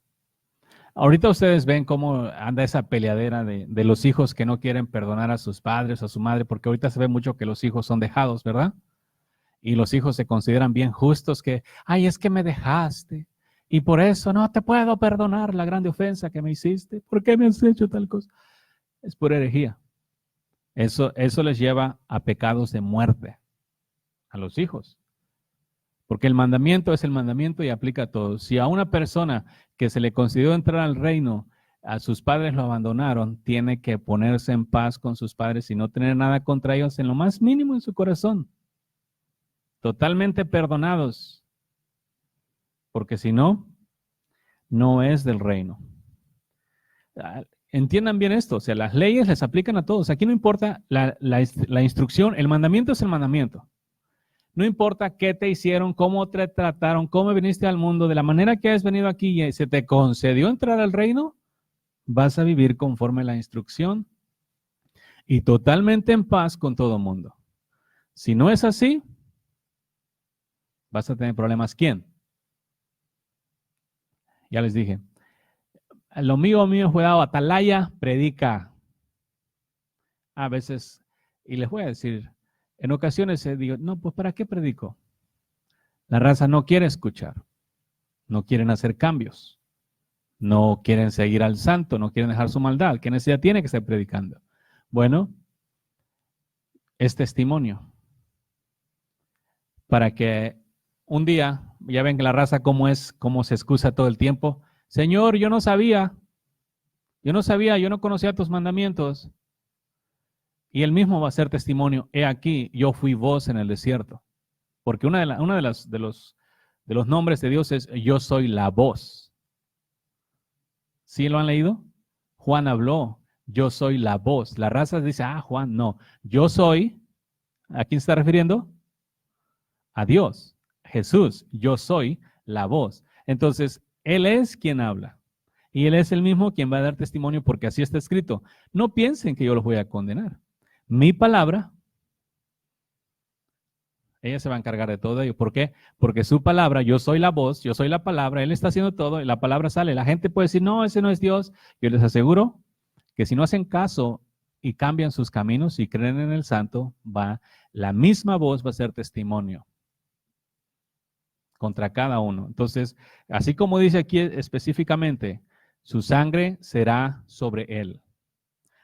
Ahorita ustedes ven cómo anda esa peleadera de los hijos que no quieren perdonar a sus padres o a su madre, porque ahorita se ve mucho que los hijos son dejados, ¿verdad? Y los hijos se consideran bien justos, que, ay, es que me dejaste, y por eso no te puedo perdonar la grande ofensa que me hiciste. ¿Por qué me has hecho tal cosa? Es pura herejía. Eso les lleva a pecados de muerte a los hijos. Porque el mandamiento es el mandamiento y aplica a todos. Si a una persona que se le concedió entrar al reino, a sus padres lo abandonaron, tiene que ponerse en paz con sus padres y no tener nada contra ellos en lo más mínimo en su corazón. Totalmente perdonados. Porque si no, no es del reino. Entiendan bien esto, o sea, las leyes les aplican a todos. Aquí no importa la instrucción, el mandamiento es el mandamiento. No importa qué te hicieron, cómo te trataron, cómo viniste al mundo, de la manera que has venido aquí y se te concedió entrar al reino, vas a vivir conforme a la instrucción y totalmente en paz con todo el mundo. Si no es así, vas a tener problemas. ¿Quién? Ya les dije. Lo mío fue dado, atalaya, predica. A veces, y les voy a decir, en ocasiones digo, no, pues ¿para qué predico? La raza no quiere escuchar, no quieren hacer cambios, no quieren seguir al santo, no quieren dejar su maldad. ¿Qué necesidad tiene que estar predicando? Bueno, es testimonio para que un día, ya ven que la raza cómo es, cómo se excusa todo el tiempo. Señor, yo no sabía. Yo no sabía, yo no conocía tus mandamientos. Y él mismo va a ser testimonio. He aquí, yo fui voz en el desierto. Porque una de los nombres de Dios es yo soy la voz. ¿Sí lo han leído? Juan habló, yo soy la voz. La raza dice, Juan, no. Yo soy, ¿a quién se está refiriendo? A Dios. Jesús, yo soy la voz. Entonces, Él es quien habla. Y Él es el mismo quien va a dar testimonio porque así está escrito. No piensen que yo los voy a condenar. Mi palabra, ella se va a encargar de todo ello. ¿Por qué? Porque su palabra, yo soy la voz, yo soy la palabra, Él está haciendo todo y la palabra sale. La gente puede decir, no, ese no es Dios. Yo les aseguro que si no hacen caso y cambian sus caminos y creen en el Santo, la misma voz va a ser testimonio contra cada uno. Entonces, así como dice aquí específicamente, su sangre será sobre él.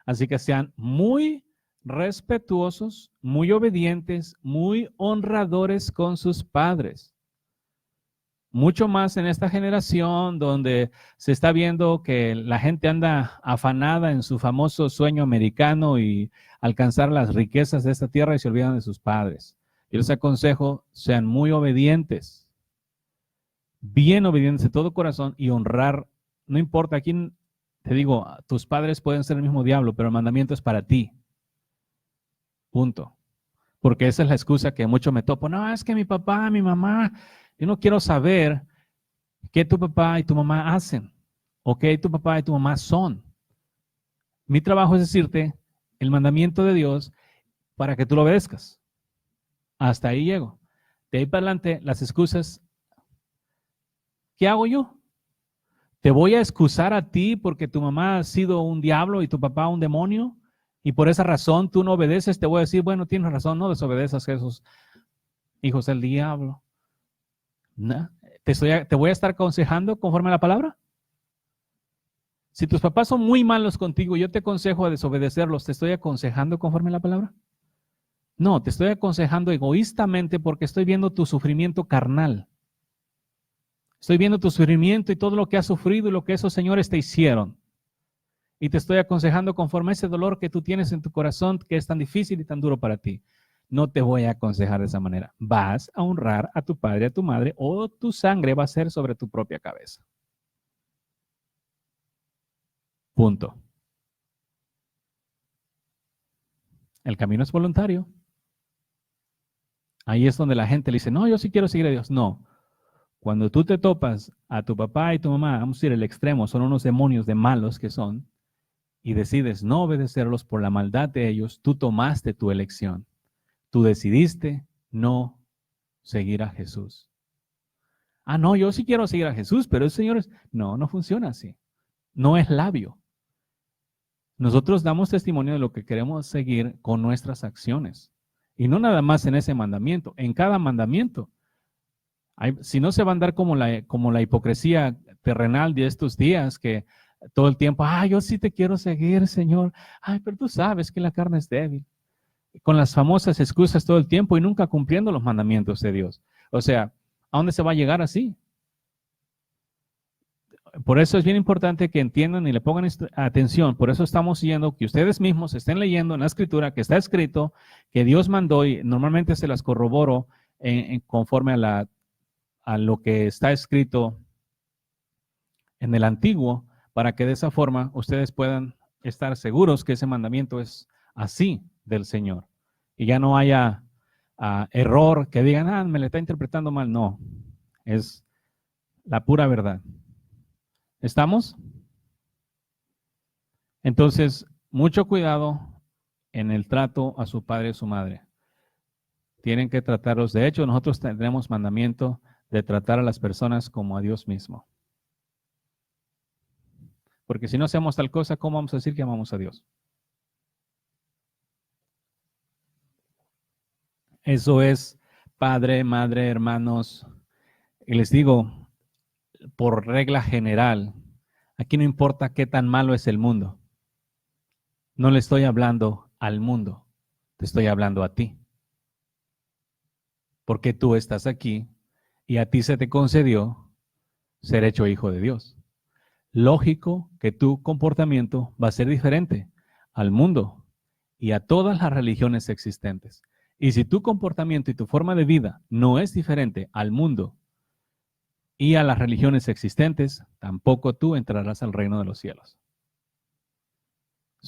Así que sean muy respetuosos, muy obedientes, muy honradores con sus padres. Mucho más en esta generación donde se está viendo que la gente anda afanada en su famoso sueño americano y alcanzar las riquezas de esta tierra y se olvidan de sus padres. Yo les aconsejo, sean muy obedientes, bien obedientes de todo corazón y honrar, no importa a quién, te digo, tus padres pueden ser el mismo diablo, pero el mandamiento es para ti. Punto. Porque esa es la excusa que mucho me topo. No, es que mi papá, mi mamá, yo no quiero saber qué tu papá y tu mamá hacen o qué tu papá y tu mamá son. Mi trabajo es decirte el mandamiento de Dios para que tú lo obedezcas. Hasta ahí llego. De ahí para adelante, las excusas, ¿qué hago yo? ¿Te voy a excusar a ti porque tu mamá ha sido un diablo y tu papá un demonio? Y por esa razón tú no obedeces. Te voy a decir, bueno, tienes razón, no desobedezcas a esos hijos del diablo. ¿No? ¿Te voy a estar aconsejando conforme a la palabra? Si tus papás son muy malos contigo, yo te aconsejo a desobedecerlos. ¿Te estoy aconsejando conforme a la palabra? No, te estoy aconsejando egoístamente porque estoy viendo tu sufrimiento carnal. Estoy viendo tu sufrimiento y todo lo que has sufrido y lo que esos señores te hicieron. Y te estoy aconsejando conforme a ese dolor que tú tienes en tu corazón, que es tan difícil y tan duro para ti. No te voy a aconsejar de esa manera. Vas a honrar a tu padre, a tu madre, o tu sangre va a ser sobre tu propia cabeza. Punto. El camino es voluntario. Ahí es donde la gente le dice, no, yo sí quiero seguir a Dios. No. Cuando tú te topas a tu papá y tu mamá, vamos a decir el extremo, son unos demonios de malos que son, y decides no obedecerlos por la maldad de ellos, tú tomaste tu elección. Tú decidiste no seguir a Jesús. No, yo sí quiero seguir a Jesús, pero el Señor no funciona así. No es labio. Nosotros damos testimonio de lo que queremos seguir con nuestras acciones. Y no nada más en ese mandamiento, en cada mandamiento. Si no se va a andar como la hipocresía terrenal de estos días, que todo el tiempo, yo sí te quiero seguir, Señor. Pero tú sabes que la carne es débil. Con las famosas excusas todo el tiempo y nunca cumpliendo los mandamientos de Dios. O sea, ¿a dónde se va a llegar así? Por eso es bien importante que entiendan y le pongan atención. Por eso estamos siguiendo que ustedes mismos estén leyendo en la escritura que está escrito, que Dios mandó, y normalmente se las corroboro conforme a lo que está escrito en el antiguo, para que de esa forma ustedes puedan estar seguros que ese mandamiento es así del Señor. Y ya no haya error, que digan, me le está interpretando mal. No, es la pura verdad. ¿Estamos? Entonces, mucho cuidado en el trato a su padre y su madre. Tienen que tratarlos. De hecho, nosotros tendremos mandamiento de tratar a las personas como a Dios mismo. Porque si no hacemos tal cosa, ¿cómo vamos a decir que amamos a Dios? Eso es padre, madre, hermanos. Y les digo, por regla general, aquí no importa qué tan malo es el mundo. No le estoy hablando al mundo, te estoy hablando a ti. Porque tú estás aquí y a ti se te concedió ser hecho hijo de Dios. lógico que tu comportamiento va a ser diferente al mundo y a todas las religiones existentes. Y si tu comportamiento y tu forma de vida no es diferente al mundo y a las religiones existentes, tampoco tú entrarás al reino de los cielos.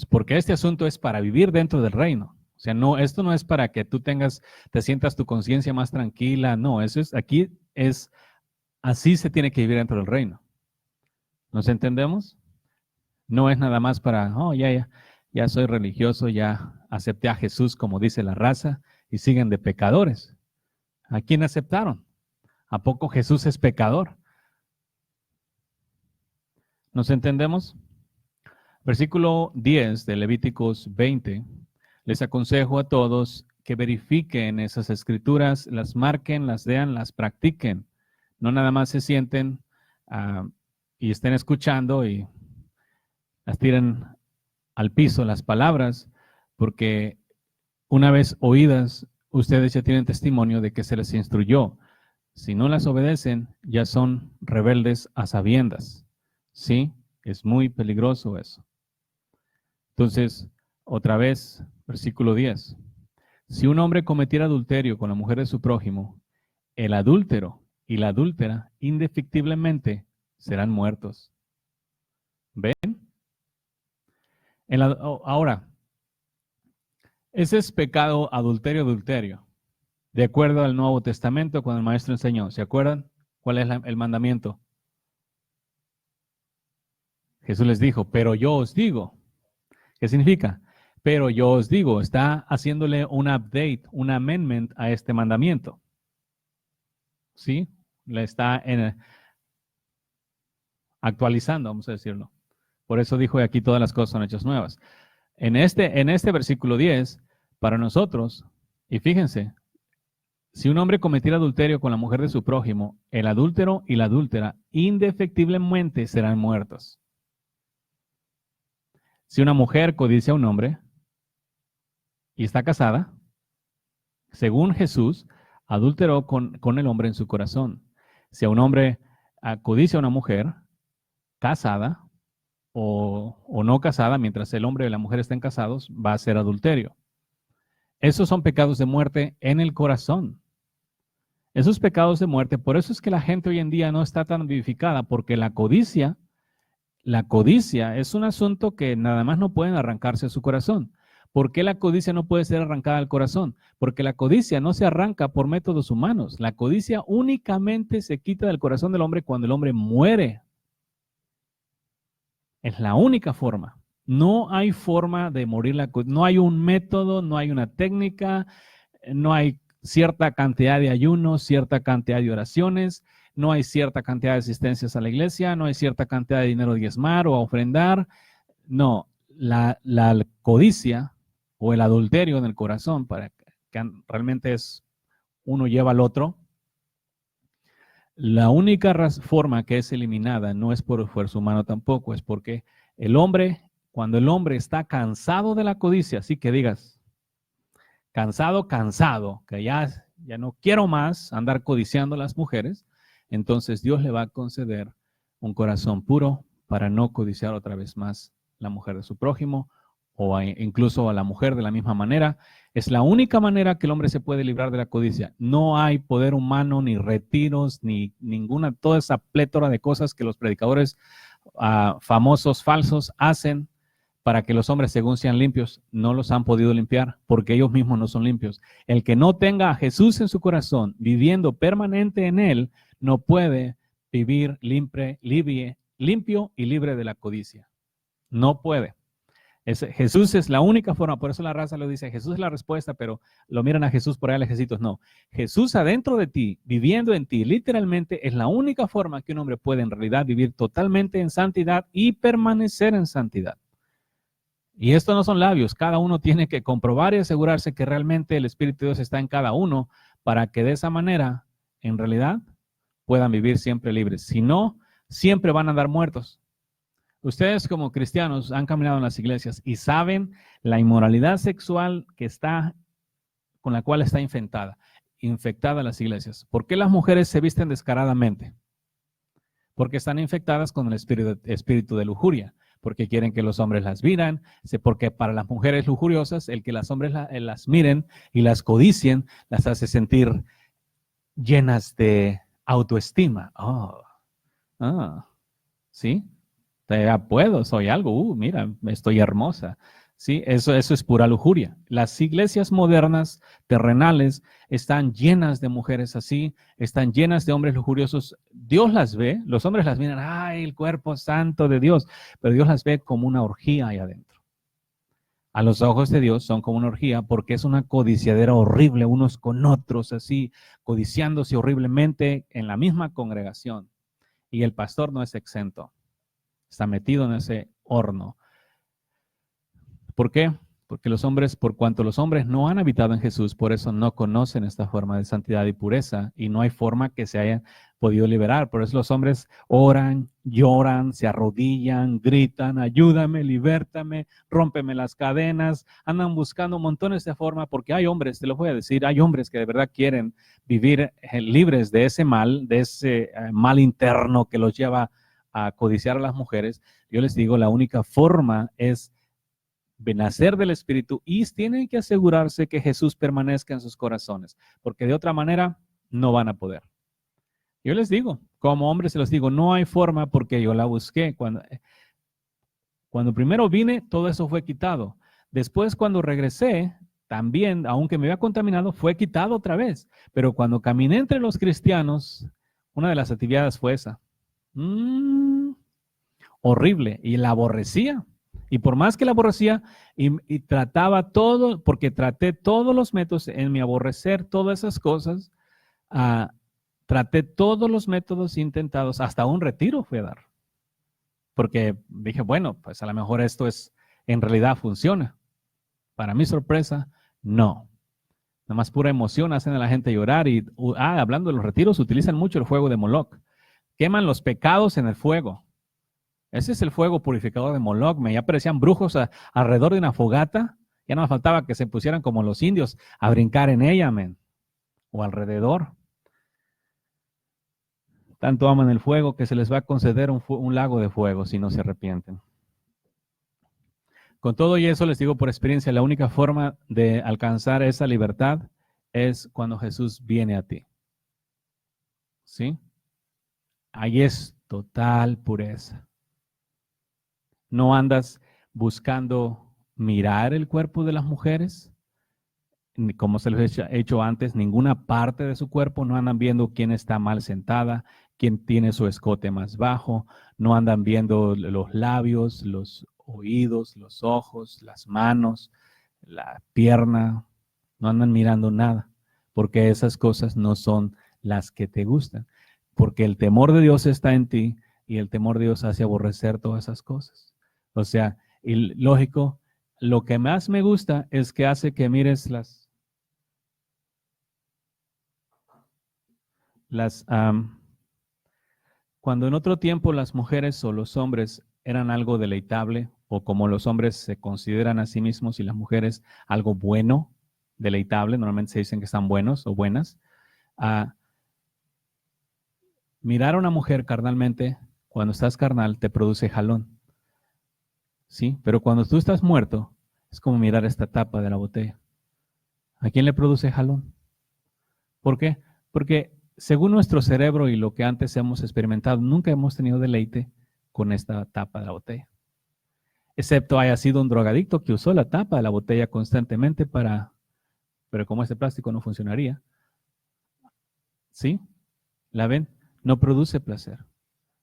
Porque este asunto es para vivir dentro del reino. O sea, no, esto no es para que tú te sientas tu conciencia más tranquila. No, así se tiene que vivir dentro del reino. ¿Nos entendemos? No es nada más para, ya soy religioso, ya acepté a Jesús como dice la raza y siguen de pecadores. ¿A quién aceptaron? ¿A poco Jesús es pecador? ¿Nos entendemos? Versículo 10 de Levíticos 20. Les aconsejo a todos que verifiquen esas escrituras, las marquen, las lean, las practiquen. No nada más se sienten y estén escuchando y las tiren al piso las palabras, porque una vez oídas, ustedes ya tienen testimonio de que se les instruyó. Si no las obedecen, ya son rebeldes a sabiendas. ¿Sí? Es muy peligroso eso. Entonces, otra vez, versículo 10. Si un hombre cometiera adulterio con la mujer de su prójimo, el adúltero y la adúltera indefectiblemente serán muertos. ¿Ven? Ahora, ese es pecado adulterio. De acuerdo al Nuevo Testamento, cuando el maestro enseñó. ¿Se acuerdan? ¿Cuál es el mandamiento? Jesús les dijo, pero yo os digo. ¿Qué significa? Pero yo os digo, está haciéndole un update, un amendment a este mandamiento. ¿Sí? Le está actualizando, vamos a decirlo. Por eso dijo, y aquí todas las cosas son hechas nuevas. En este versículo 10, para nosotros, y fíjense, si un hombre cometiera adulterio con la mujer de su prójimo, el adúltero y la adúltera indefectiblemente serán muertos. Si una mujer codicia a un hombre y está casada, según Jesús, adulteró con el hombre en su corazón. Si a un hombre codicia a una mujer casada o no casada, mientras el hombre y la mujer estén casados, va a ser adulterio. Esos son pecados de muerte en el corazón. Esos pecados de muerte, por eso es que la gente hoy en día no está tan vivificada, porque la codicia es un asunto que nada más no pueden arrancarse de su corazón. ¿Por qué la codicia no puede ser arrancada del corazón? Porque la codicia no se arranca por métodos humanos. La codicia únicamente se quita del corazón del hombre cuando el hombre muere. Es la única forma. No hay forma de morir la codicia. No hay un método, no hay una técnica, no hay cierta cantidad de ayunos, cierta cantidad de oraciones, no hay cierta cantidad de asistencias a la iglesia, no hay cierta cantidad de dinero a diezmar o a ofrendar. No, la codicia o el adulterio en el corazón, para que realmente es uno lleva al otro, la única forma que es eliminada no es por esfuerzo humano tampoco, es porque el hombre, cuando el hombre está cansado de la codicia, así que digas, cansado, que ya no quiero más andar codiciando a las mujeres, entonces Dios le va a conceder un corazón puro para no codiciar otra vez más la mujer de su prójimo o incluso a la mujer de la misma manera. Es la única manera que el hombre se puede librar de la codicia. No hay poder humano, ni retiros, ni ninguna, toda esa plétora de cosas que los predicadores famosos, falsos, hacen para que los hombres, según sean limpios, no los han podido limpiar porque ellos mismos no son limpios. El que no tenga a Jesús en su corazón, viviendo permanente en él, no puede vivir limpio y libre de la codicia. No puede. Jesús es la única forma, por eso la raza lo dice, Jesús es la respuesta, pero lo miran a Jesús por ahí a ejércitos. No, Jesús adentro de ti, viviendo en ti, literalmente es la única forma que un hombre puede en realidad vivir totalmente en santidad y permanecer en santidad. Y esto no son labios, cada uno tiene que comprobar y asegurarse que realmente el Espíritu de Dios está en cada uno para que de esa manera, en realidad, puedan vivir siempre libres. Si no, siempre van a andar muertos. Ustedes como cristianos han caminado en las iglesias y saben la inmoralidad sexual con la cual está infectada las iglesias. ¿Por qué las mujeres se visten descaradamente? porque están infectadas con el espíritu de lujuria, porque quieren que los hombres las miren, porque para las mujeres lujuriosas, el que los hombres las miren y las codicien, las hace sentir llenas de autoestima. ¿Sí? Ya puedo, soy algo, mira, estoy hermosa. ¿Sí? Eso es pura lujuria. Las iglesias modernas, terrenales, están llenas de mujeres así, están llenas de hombres lujuriosos. Dios las ve, los hombres las miran, ¡ay, el cuerpo santo de Dios! Pero Dios las ve como una orgía ahí adentro. A los ojos de Dios son como una orgía porque es una codiciadera horrible unos con otros, así, codiciándose horriblemente en la misma congregación. Y el pastor no es exento, está metido en ese horno. ¿Por qué? Porque los hombres, por cuanto los hombres no han habitado en Jesús, por eso no conocen esta forma de santidad y pureza y no hay forma que se haya podido liberar. Por eso los hombres oran, lloran, se arrodillan, gritan, ayúdame, libértame, rómpeme las cadenas, andan buscando montones de formas porque hay hombres, te lo voy a decir, hay hombres que de verdad quieren vivir libres de ese mal interno que los lleva a codiciar a las mujeres. Yo les digo, la única forma es nacer del Espíritu y tienen que asegurarse que Jesús permanezca en sus corazones, porque de otra manera no van a poder. Yo les digo, como hombre se los digo, no hay forma porque yo la busqué. Cuando primero vine, todo eso fue quitado. Después cuando regresé, también, aunque me había contaminado, fue quitado otra vez. Pero cuando caminé entre los cristianos, una de las actividades fue esa. Horrible, y la aborrecía. Y por más que la aborrecía, y trataba todo, porque traté todos los métodos en mi aborrecer todas esas cosas, traté todos los métodos intentados, hasta un retiro fui a dar. Porque dije, bueno, pues a lo mejor esto en realidad funciona. Para mi sorpresa, no. Nada más pura emoción hacen a la gente llorar. Y hablando de los retiros, utilizan mucho el fuego de Moloch. Queman los pecados en el fuego. Ese es el fuego purificador de Moloch. Ya aparecían brujos alrededor de una fogata. Ya no faltaba que se pusieran como los indios a brincar en ella, o alrededor. Tanto aman el fuego que se les va a conceder un lago de fuego si no se arrepienten. Con todo y eso les digo por experiencia, la única forma de alcanzar esa libertad es cuando Jesús viene a ti. ¿Sí? Ahí es total pureza. No andas buscando mirar el cuerpo de las mujeres, como se les he hecho antes, ninguna parte de su cuerpo, no andan viendo quién está mal sentada, quién tiene su escote más bajo, no andan viendo los labios, los oídos, los ojos, las manos, la pierna, no andan mirando nada, porque esas cosas no son las que te gustan, porque el temor de Dios está en ti y el temor de Dios hace aborrecer todas esas cosas. O sea, y lógico, lo que más me gusta es que hace que mires cuando en otro tiempo las mujeres o los hombres eran algo deleitable, o como los hombres se consideran a sí mismos y las mujeres algo bueno, deleitable, normalmente se dicen que están buenos o buenas, mirar a una mujer carnalmente, cuando estás carnal, te produce jalón. ¿Sí? Pero cuando tú estás muerto, es como mirar esta tapa de la botella. ¿A quién le produce jalón? ¿Por qué? Porque según nuestro cerebro y lo que antes hemos experimentado, nunca hemos tenido deleite con esta tapa de la botella. Excepto haya sido un drogadicto que usó la tapa de la botella constantemente pero como este plástico no funcionaría. ¿Sí? ¿La ven? No produce placer.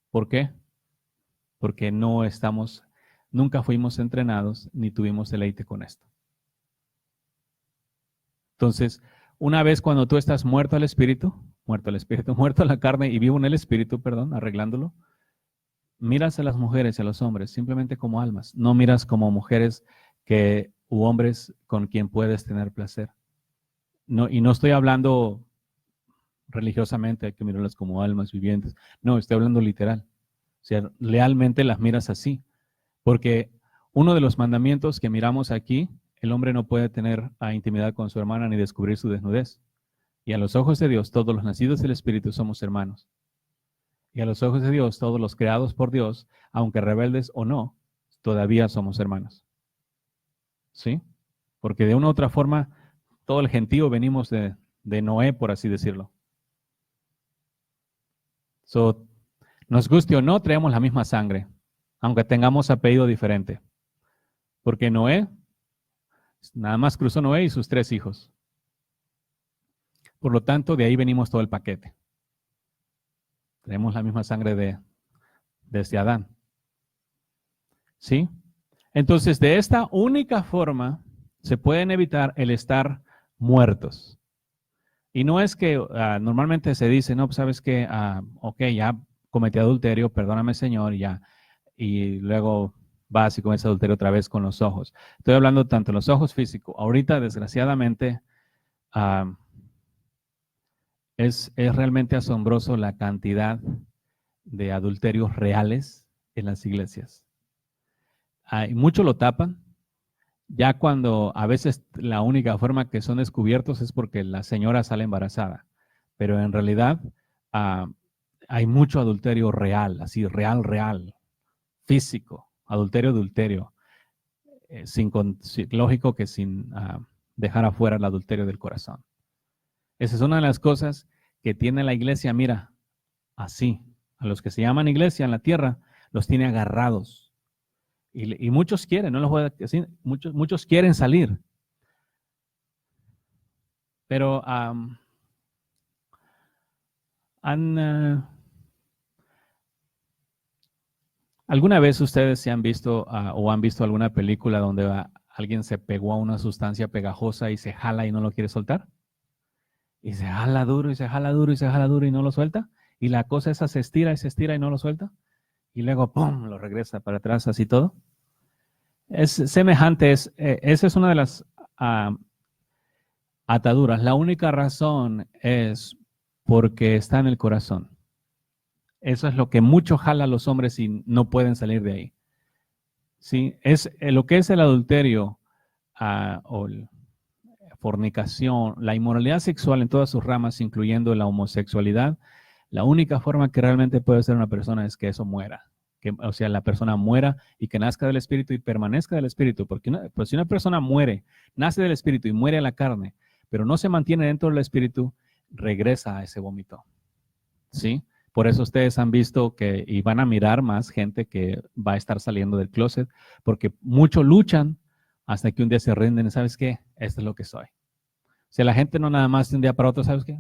¿Por qué? Porque nunca fuimos entrenados ni tuvimos deleite con esto. Entonces, una vez cuando tú estás muerto al espíritu, muerto a la carne y vivo en el espíritu, arreglándolo, miras a las mujeres y a los hombres simplemente como almas. No miras como mujeres u hombres con quien puedes tener placer. No, y no estoy hablando religiosamente, hay que mirarlas como almas vivientes. No, estoy hablando literal. O sea, realmente las miras así. Porque uno de los mandamientos que miramos aquí, el hombre no puede tener intimidad con su hermana ni descubrir su desnudez. Y a los ojos de Dios, todos los nacidos del Espíritu somos hermanos. Y a los ojos de Dios, todos los creados por Dios, aunque rebeldes o no, todavía somos hermanos. ¿Sí? Porque de una u otra forma, todo el gentío venimos de Noé, por así decirlo. So, nos guste o no, traemos la misma sangre, aunque tengamos apellido diferente. Porque Noé, nada más cruzó Noé y sus 3 hijos. Por lo tanto, de ahí venimos todo el paquete. Tenemos la misma sangre desde Adán. ¿Sí? Entonces, de esta única forma, se pueden evitar el estar muertos. Y no es que normalmente se dice, no, pues sabes que, ok, ya cometí adulterio, perdóname Señor, ya. Y luego vas y cometes adulterio otra vez con los ojos. Estoy hablando tanto de los ojos físicos. Ahorita, desgraciadamente, es realmente asombroso la cantidad de adulterios reales en las iglesias. Muchos lo tapan. Ya cuando a veces la única forma que son descubiertos es porque la señora sale embarazada. Pero en realidad hay mucho adulterio real, así real, físico, adulterio. Lógico que sin dejar afuera el adulterio del corazón. Esa es una de las cosas que tiene la iglesia, mira, así. A los que se llaman iglesia en la tierra, los tiene agarrados. Y muchos quieren, no los voy a decir, muchos quieren salir. Pero ¿alguna vez ustedes se han visto o han visto alguna película donde alguien se pegó a una sustancia pegajosa y se jala y no lo quiere soltar? Y se jala duro y se jala duro y se jala duro y no lo suelta. Y la cosa esa se estira y no lo suelta. Y luego, ¡pum!, lo regresa para atrás, así todo. Es semejante, esa es una de las ataduras. La única razón es porque está en el corazón. Eso es lo que mucho jala a los hombres y no pueden salir de ahí. ¿Sí? Es lo que es el adulterio o fornicación, la inmoralidad sexual en todas sus ramas, incluyendo la homosexualidad. La única forma que realmente puede ser una persona es que eso muera. O sea, la persona muera y que nazca del Espíritu y permanezca del Espíritu. Porque pues si una persona muere, nace del Espíritu y muere a la carne, pero no se mantiene dentro del Espíritu, regresa a ese vómito. ¿Sí? Por eso ustedes han visto que, y van a mirar más gente que va a estar saliendo del closet, porque muchos luchan hasta que un día se rinden. ¿Sabes qué? Esto es lo que soy. O sea, la gente no nada más de un día para otro, ¿sabes qué?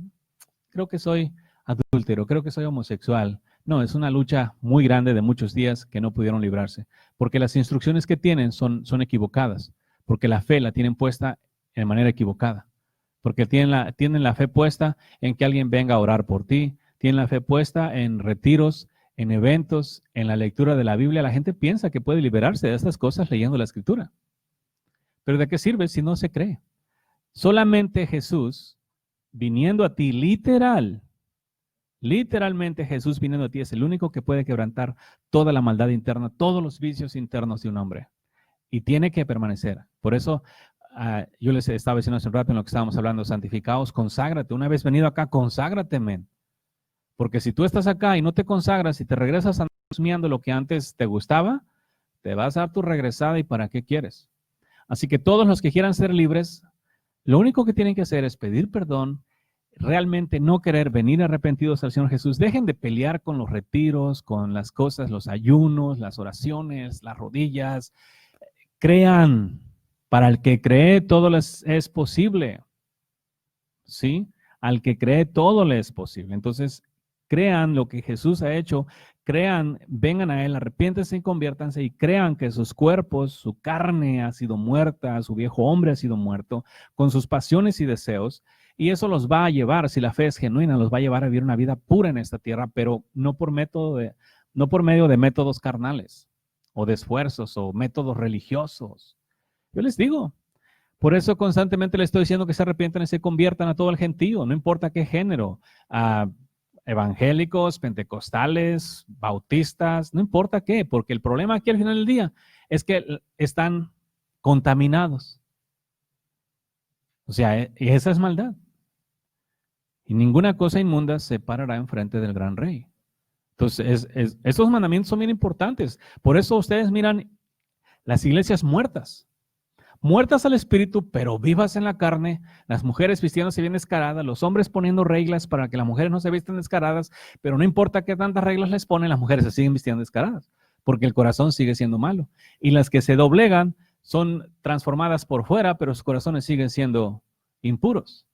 Creo que soy adúltero, creo que soy homosexual. No, es una lucha muy grande de muchos días que no pudieron librarse, porque las instrucciones que tienen son equivocadas, porque la fe la tienen puesta de manera equivocada, porque tienen la fe puesta en que alguien venga a orar por ti, tienen la fe puesta en retiros, en eventos, en la lectura de la Biblia. La gente piensa que puede liberarse de estas cosas leyendo la Escritura. Pero ¿de qué sirve si no se cree? Solamente Jesús viniendo a ti, literalmente Jesús viniendo a ti es el único que puede quebrantar toda la maldad interna, todos los vicios internos de un hombre. Y tiene que permanecer. Por eso yo les estaba diciendo hace un rato en lo que estábamos hablando, santificaos, conságrate. Una vez venido acá, conságrate, men. Porque si tú estás acá y no te consagras y te regresas husmeando lo que antes te gustaba, te vas a dar tu regresada y ¿para qué quieres? Así que todos los que quieran ser libres, lo único que tienen que hacer es pedir perdón, realmente no querer venir arrepentidos al Señor Jesús. Dejen de pelear con los retiros, con las cosas, los ayunos, las oraciones, las rodillas. Crean. Para el que cree, todo les es posible. ¿Sí? Al que cree, todo le es posible. Entonces, crean lo que Jesús ha hecho, crean, vengan a Él, arrepiéntense y conviértanse y crean que sus cuerpos, su carne ha sido muerta, su viejo hombre ha sido muerto, con sus pasiones y deseos, y eso los va a llevar, si la fe es genuina, los va a llevar a vivir una vida pura en esta tierra, pero no por medio de métodos carnales, o de esfuerzos, o métodos religiosos. Yo les digo, por eso constantemente les estoy diciendo que se arrepientan y se conviertan a todo el gentío, no importa qué género, evangélicos, pentecostales, bautistas, no importa qué, porque el problema aquí al final del día es que están contaminados. O sea, y esa es maldad. Y ninguna cosa inmunda se parará enfrente del gran rey. Entonces, esos mandamientos son bien importantes. Por eso ustedes miran las iglesias muertas. Muertas al espíritu, pero vivas en la carne, las mujeres vistiéndose bien descaradas, los hombres poniendo reglas para que las mujeres no se vistan descaradas, pero no importa qué tantas reglas les ponen, las mujeres se siguen vistiendo descaradas, porque el corazón sigue siendo malo. Y las que se doblegan son transformadas por fuera, pero sus corazones siguen siendo impuros.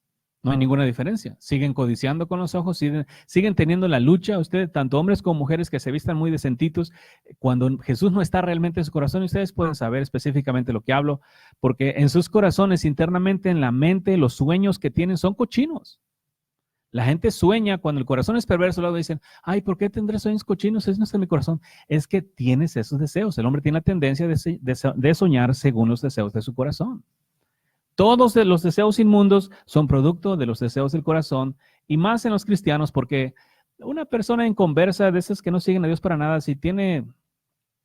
No hay ninguna diferencia. Siguen codiciando con los ojos, siguen teniendo la lucha, ustedes, tanto hombres como mujeres que se vistan muy decentitos, cuando Jesús no está realmente en su corazón, y ustedes pueden saber específicamente lo que hablo, porque en sus corazones, internamente, en la mente, los sueños que tienen son cochinos. La gente sueña cuando el corazón es perverso, luego dicen, ay, ¿por qué tendré sueños cochinos? Es no está en mi corazón. Es que tienes esos deseos. El hombre tiene la tendencia de soñar según los deseos de su corazón. Todos los deseos inmundos son producto de los deseos del corazón, y más en los cristianos, porque una persona inconversa, de esas que no siguen a Dios para nada, si tiene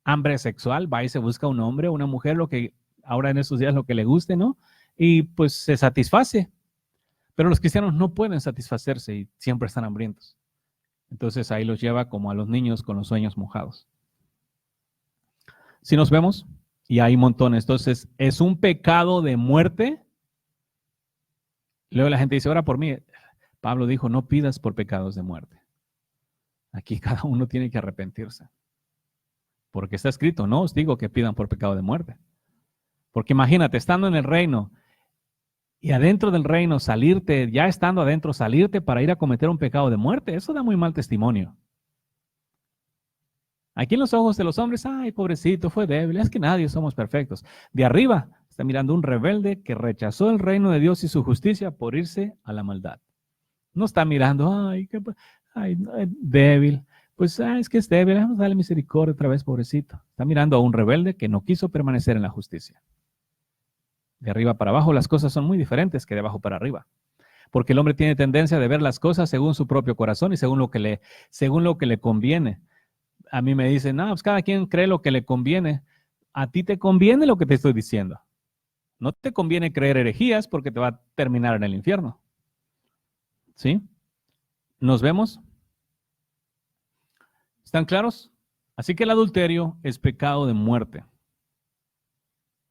hambre sexual, va y se busca un hombre o una mujer, lo que ahora en estos días lo que le guste, ¿no? Y pues se satisface. Pero los cristianos no pueden satisfacerse y siempre están hambrientos. Entonces ahí los lleva como a los niños con los sueños mojados. Si nos vemos, y hay montones. Entonces, es un pecado de muerte. Luego la gente dice, ora por mí. Pablo dijo, no pidas por pecados de muerte. Aquí cada uno tiene que arrepentirse. Porque está escrito, no os digo que pidan por pecado de muerte. Porque imagínate, estando en el reino y adentro del reino salirte, ya estando adentro, salirte para ir a cometer un pecado de muerte, eso da muy mal testimonio. Aquí en los ojos de los hombres, ay, pobrecito, fue débil, es que nadie somos perfectos. De arriba está mirando un rebelde que rechazó el reino de Dios y su justicia por irse a la maldad. No está mirando, ay, débil. Pues es que es débil, vamos a darle misericordia otra vez, pobrecito. Está mirando a un rebelde que no quiso permanecer en la justicia. De arriba para abajo las cosas son muy diferentes que de abajo para arriba. Porque el hombre tiene tendencia de ver las cosas según su propio corazón y según lo que le conviene. A mí me dicen, no, pues cada quien cree lo que le conviene. A ti te conviene lo que te estoy diciendo. No te conviene creer herejías porque te va a terminar en el infierno. ¿Sí? ¿Nos vemos? ¿Están claros? Así que el adulterio es pecado de muerte.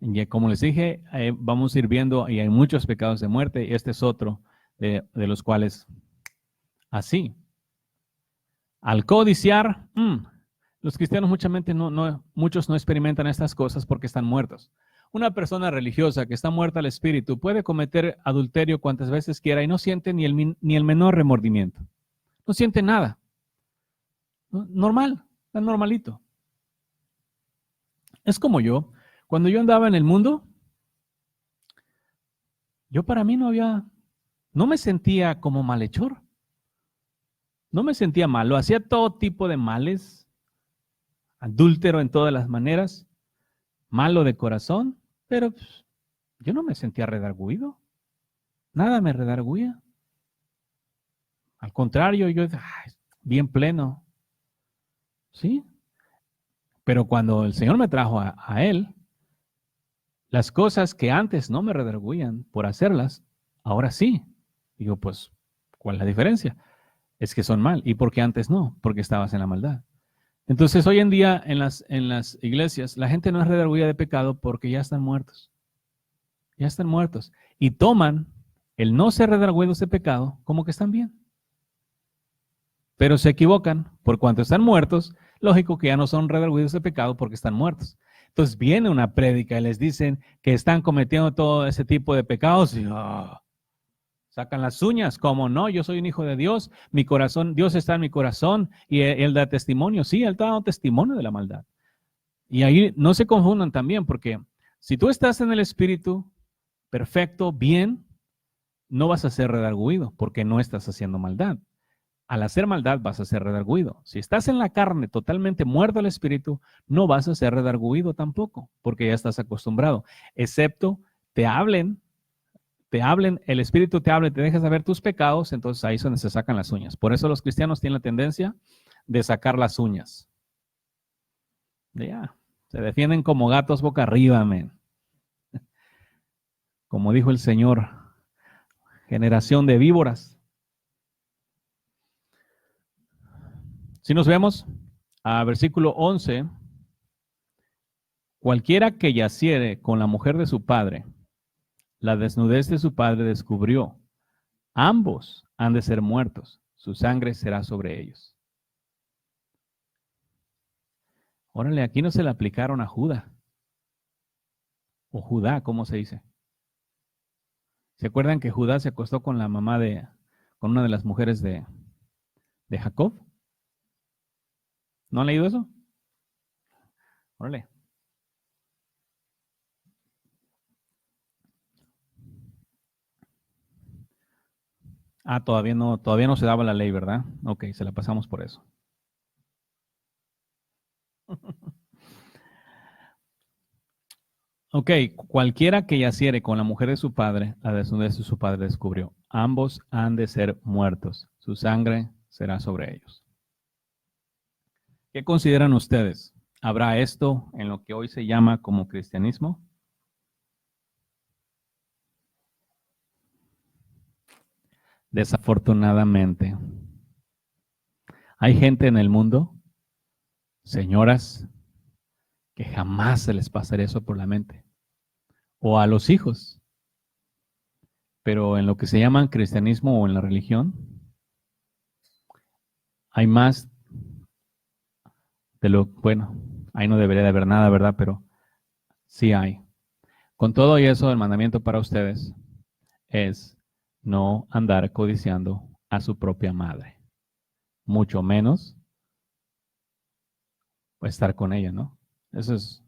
Y como les dije, vamos a ir viendo, y hay muchos pecados de muerte, y este es otro de los cuales, así. Al codiciar, los cristianos muchos no experimentan estas cosas porque están muertos. Una persona religiosa que está muerta al espíritu puede cometer adulterio cuantas veces quiera y no siente ni el menor remordimiento. No siente nada. Normal, tan normalito. Es como yo. Cuando yo andaba en el mundo, yo para mí no me sentía como malhechor. No me sentía malo. Hacía todo tipo de males. Adúltero en todas las maneras. Malo de corazón. Pero pues, yo no me sentía redarguido. Nada me redarguía. Al contrario, yo bien pleno. ¿Sí? Pero cuando el Señor me trajo a Él, las cosas que antes no me redarguían por hacerlas, ahora sí. Digo, pues, ¿cuál es la diferencia? Es que son mal. ¿Y por qué antes no? Porque estabas en la maldad. Entonces, hoy en día en las iglesias, la gente no es redarguida de pecado porque ya están muertos. Ya están muertos. Y toman el no ser redarguidos de pecado como que están bien. Pero se equivocan, por cuanto están muertos, lógico que ya no son redarguidos de pecado porque están muertos. Entonces viene una prédica y les dicen que están cometiendo todo ese tipo de pecados y sacan las uñas, como no, yo soy un hijo de Dios, mi corazón, Dios está en mi corazón y él da testimonio. Sí, él está dando testimonio de la maldad. Y ahí no se confundan también, porque si tú estás en el espíritu perfecto, bien, no vas a ser redarguido porque no estás haciendo maldad. Al hacer maldad vas a ser redarguido. Si estás en la carne totalmente muerto al espíritu, no vas a ser redarguido tampoco, porque ya estás acostumbrado. Excepto te hablen, el espíritu te hable, te dejas de ver tus pecados, entonces ahí es donde se sacan las uñas. Por eso los cristianos tienen la tendencia de sacar las uñas. Se defienden como gatos boca arriba, amén. Como dijo el Señor, generación de víboras. Si nos vemos, a versículo 11, cualquiera que yaciere con la mujer de su padre, la desnudez de su padre descubrió. Ambos han de ser muertos, su sangre será sobre ellos. Órale, aquí no se le aplicaron a Judá, o Judá, ¿cómo se dice? ¿Se acuerdan que Judá se acostó con la mamá con una de las mujeres de Jacob? ¿No han leído eso? Órale. Ah, todavía no se daba la ley, ¿verdad? Ok, se la pasamos por eso. Ok, cualquiera que yaciere con la mujer de su padre, la desnudez de su padre descubrió. Ambos han de ser muertos. Su sangre será sobre ellos. ¿Qué consideran ustedes? ¿Habrá esto en lo que hoy se llama como cristianismo? Desafortunadamente, hay gente en el mundo, señoras, que jamás se les pasaría eso por la mente. O a los hijos. Pero en lo que se llama cristianismo o en la religión, hay más de lo, bueno, ahí no debería de haber nada, ¿verdad? Pero sí hay. Con todo y eso, el mandamiento para ustedes es no andar codiciando a su propia madre. Mucho menos estar con ella, ¿no? Eso es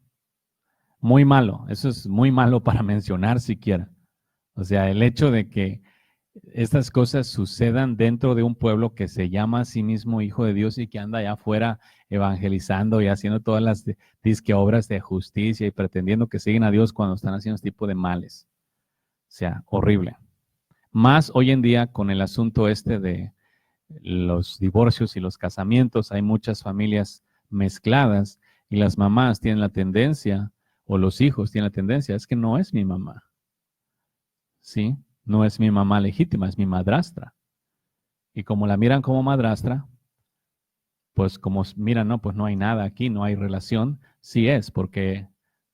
muy malo. Eso es muy malo para mencionar siquiera. O sea, el hecho de que estas cosas sucedan dentro de un pueblo que se llama a sí mismo hijo de Dios y que anda allá afuera evangelizando y haciendo todas las disque obras de justicia y pretendiendo que siguen a Dios cuando están haciendo este tipo de males. O sea, horrible. Más hoy en día con el asunto este de los divorcios y los casamientos, hay muchas familias mezcladas y las mamás tienen la tendencia, o los hijos tienen la tendencia, es que no es mi mamá. ¿Sí? No es mi mamá legítima, es mi madrastra. Y como la miran como madrastra, pues como miran, no, pues no hay nada aquí, no hay relación. Sí es, porque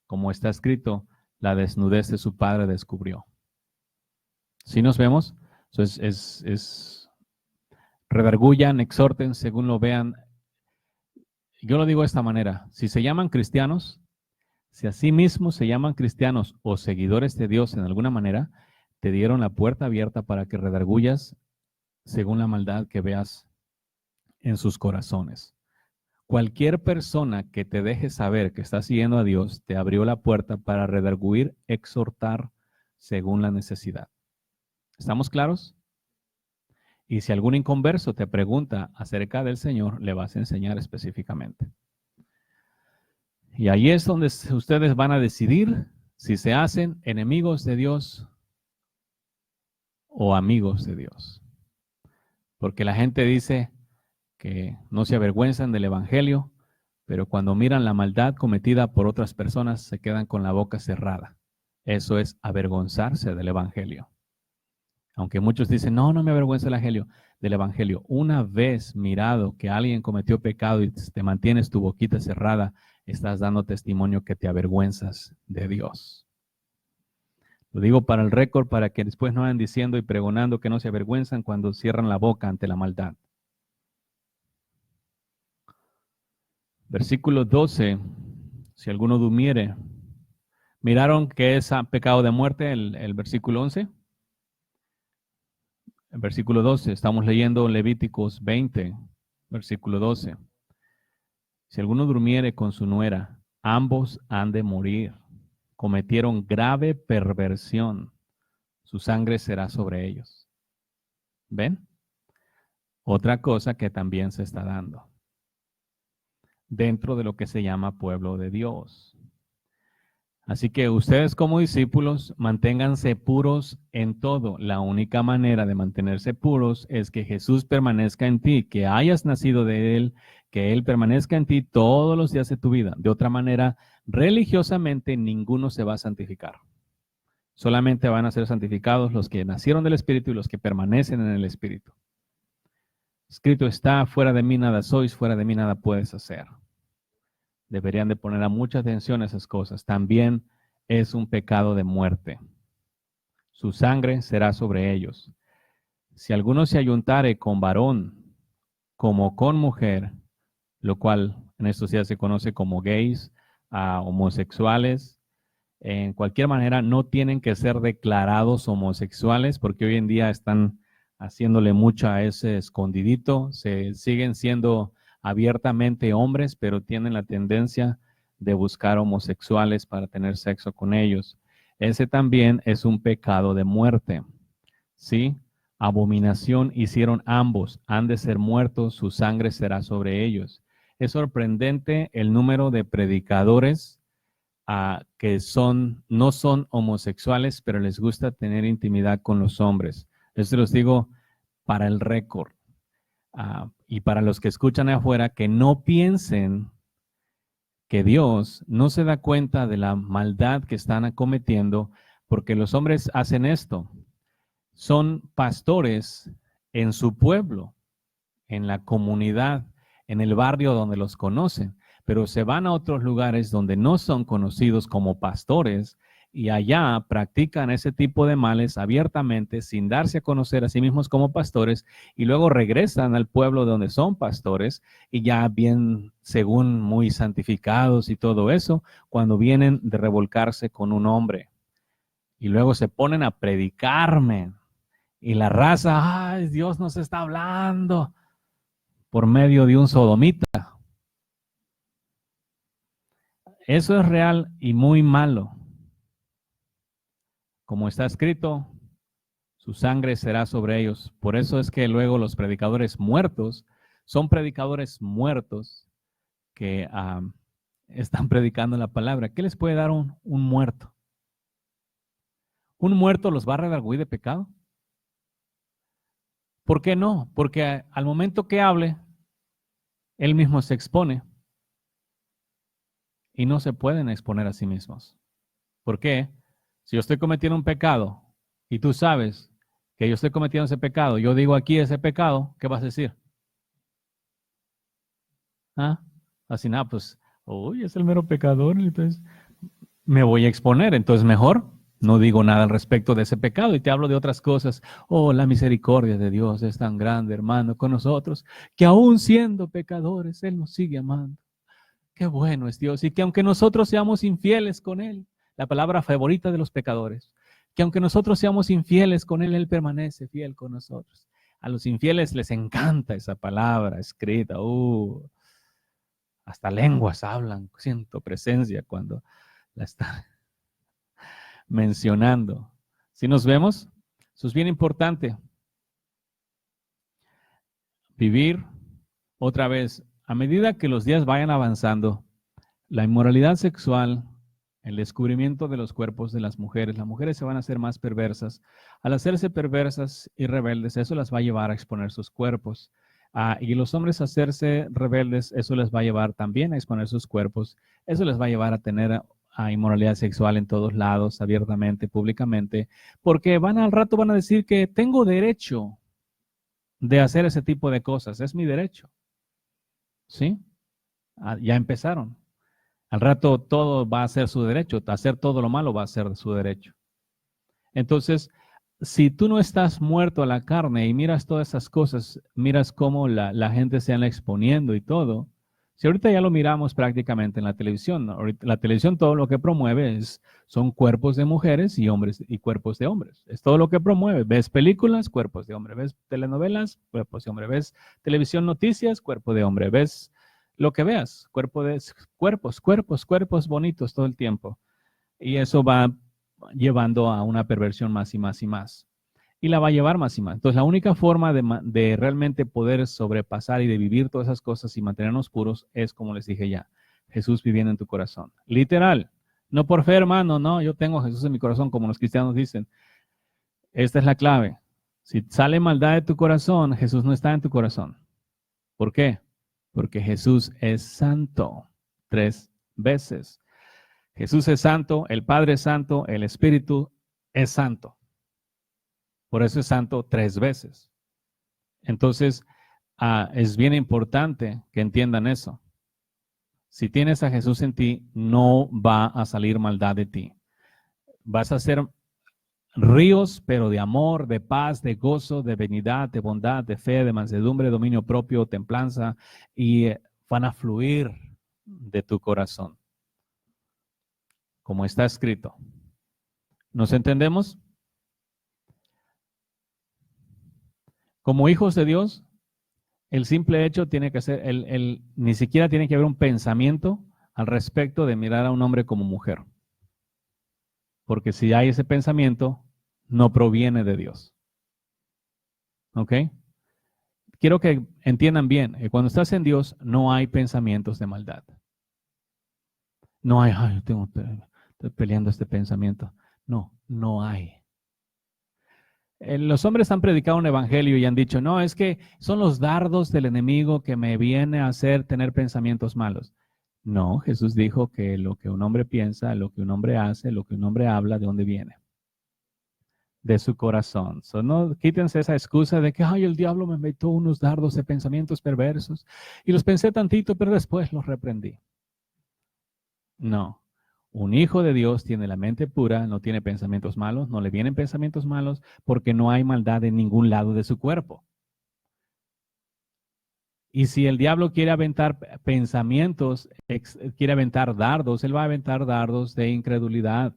como está escrito, la desnudez de su padre descubrió. ¿Sí nos vemos? Entonces redargullan, exhorten, según lo vean. Yo lo digo de esta manera, si se llaman cristianos, si a sí mismos se llaman cristianos o seguidores de Dios en alguna manera, te dieron la puerta abierta para que redargullas según la maldad que veas en sus corazones. Cualquier persona que te deje saber que está siguiendo a Dios, te abrió la puerta para redarguir, exhortar según la necesidad. ¿Estamos claros? Y si algún inconverso te pregunta acerca del Señor, le vas a enseñar específicamente. Y ahí es donde ustedes van a decidir si se hacen enemigos de Dios o amigos de Dios. Porque la gente dice que no se avergüenzan del Evangelio, pero cuando miran la maldad cometida por otras personas se quedan con la boca cerrada. Eso es avergonzarse del Evangelio. Aunque muchos dicen, no me avergüenza del Evangelio. Una vez mirado que alguien cometió pecado y te mantienes tu boquita cerrada, estás dando testimonio que te avergüenzas de Dios. Lo digo para el récord, para que después no vayan diciendo y pregonando que no se avergüenzan cuando cierran la boca ante la maldad. Versículo 12, si alguno durmiere. ¿Miraron que es pecado de muerte el versículo 11? El versículo 12, estamos leyendo Levíticos 20, versículo 12. Si alguno durmiere con su nuera, ambos han de morir. Cometieron grave perversión. Su sangre será sobre ellos. ¿Ven? Otra cosa que también se está dando dentro de lo que se llama pueblo de Dios. Así que ustedes como discípulos manténganse puros en todo. La única manera de mantenerse puros es que Jesús permanezca en ti, que hayas nacido de Él, que Él permanezca en ti todos los días de tu vida. De otra manera, religiosamente ninguno se va a santificar. Solamente van a ser santificados los que nacieron del Espíritu y los que permanecen en el Espíritu. Escrito está, fuera de mí nada sois, fuera de mí nada puedes hacer. Deberían de poner a mucha atención a esas cosas. También es un pecado de muerte. Su sangre será sobre ellos. Si alguno se ayuntare con varón como con mujer, lo cual en estos días se conoce como gays, homosexuales, en cualquier manera no tienen que ser declarados homosexuales porque hoy en día están haciéndole mucho a ese escondidito, se siguen siendo abiertamente hombres, pero tienen la tendencia de buscar homosexuales para tener sexo con ellos. Ese también es un pecado de muerte, ¿sí? Abominación hicieron ambos, han de ser muertos, su sangre será sobre ellos. Es sorprendente el número de predicadores que no son homosexuales, pero les gusta tener intimidad con los hombres. Eso los digo para el récord. Y para los que escuchan afuera, que no piensen que Dios no se da cuenta de la maldad que están cometiendo, porque los hombres hacen esto. Son pastores en su pueblo, en la comunidad, en el barrio donde los conocen, pero se van a otros lugares donde no son conocidos como pastores y allá practican ese tipo de males abiertamente sin darse a conocer a sí mismos como pastores y luego regresan al pueblo donde son pastores y ya bien, según muy santificados y todo eso, cuando vienen de revolcarse con un hombre y luego se ponen a predicarme y la raza, ay, Dios nos está hablando por medio de un sodomita. Eso es real y muy malo. Como está escrito, su sangre será sobre ellos. Por eso es que luego los predicadores muertos son predicadores muertos que están predicando la palabra. ¿Qué les puede dar un muerto? ¿Un muerto los va a redarguir de pecado? ¿Por qué no? Porque al momento que hable, él mismo se expone y no se pueden exponer a sí mismos. ¿Por qué? Si yo estoy cometiendo un pecado y tú sabes que yo estoy cometiendo ese pecado, yo digo aquí ese pecado, ¿qué vas a decir? Así nada, pues, uy, es el mero pecador, entonces me voy a exponer, entonces mejor no digo nada al respecto de ese pecado y te hablo de otras cosas. Oh, la misericordia de Dios es tan grande, hermano, con nosotros, que aún siendo pecadores, Él nos sigue amando. Qué bueno es Dios y que aunque nosotros seamos infieles con Él, la palabra favorita de los pecadores, que aunque nosotros seamos infieles con Él, Él permanece fiel con nosotros. A los infieles les encanta esa palabra escrita. Hasta lenguas hablan, siento presencia cuando la está mencionando. Si nos vemos, eso es bien importante. Vivir otra vez, a medida que los días vayan avanzando, la inmoralidad sexual, el descubrimiento de los cuerpos de las mujeres se van a hacer más perversas. Al hacerse perversas y rebeldes, eso las va a llevar a exponer sus cuerpos. Y los hombres hacerse rebeldes, eso les va a llevar también a exponer sus cuerpos. Eso les va a llevar a tener inmoralidad sexual en todos lados, abiertamente, públicamente, porque al rato van a decir que tengo derecho de hacer ese tipo de cosas, es mi derecho. ¿Sí? Ya empezaron. Al rato todo va a ser su derecho, hacer todo lo malo va a ser su derecho. Entonces, si tú no estás muerto a la carne y miras todas esas cosas, miras cómo la gente se anda exponiendo y todo, si ahorita ya lo miramos prácticamente en la televisión, ¿no? La televisión todo lo que promueve son cuerpos de mujeres y hombres y cuerpos de hombres. Es todo lo que promueve. Ves películas, cuerpos de hombre. Ves telenovelas, cuerpos de hombre. Ves televisión, noticias, cuerpo de hombre. Ves lo que veas, cuerpos bonitos todo el tiempo. Y eso va llevando a una perversión más y más y más. Y la va a llevar más y más. Entonces, la única forma de realmente poder sobrepasar y de vivir todas esas cosas y mantenernos puros es, como les dije ya, Jesús viviendo en tu corazón. Literal. No por fe, hermano, no, yo tengo a Jesús en mi corazón, como los cristianos dicen. Esta es la clave. Si sale maldad de tu corazón, Jesús no está en tu corazón. ¿Por qué? Porque Jesús es santo 3 veces. Jesús es santo, el Padre es santo, el Espíritu es santo. Por eso es santo 3 veces. Entonces, es bien importante que entiendan eso. Si tienes a Jesús en ti, no va a salir maldad de ti. Vas a ser ríos, pero de amor, de paz, de gozo, de benignidad, de bondad, de fe, de mansedumbre, dominio propio, templanza, y van a fluir de tu corazón, como está escrito. ¿Nos entendemos? Como hijos de Dios, el simple hecho tiene que ser, ni siquiera tiene que haber un pensamiento al respecto de mirar a un hombre como mujer. Porque si hay ese pensamiento, no proviene de Dios. ¿Ok? Quiero que entiendan bien, cuando estás en Dios no hay pensamientos de maldad. No hay, estoy peleando este pensamiento. No, no hay. Los hombres han predicado un evangelio y han dicho, no, es que son los dardos del enemigo que me viene a hacer tener pensamientos malos. No, Jesús dijo que lo que un hombre piensa, lo que un hombre hace, lo que un hombre habla, ¿de dónde viene? De su corazón. So, no quítense esa excusa de que, ay, el diablo me metió unos dardos de pensamientos perversos y los pensé tantito, pero después los reprendí. No. Un hijo de Dios tiene la mente pura, no tiene pensamientos malos, no le vienen pensamientos malos porque no hay maldad en ningún lado de su cuerpo. Y si el diablo quiere aventar pensamientos, quiere aventar dardos, él va a aventar dardos de incredulidad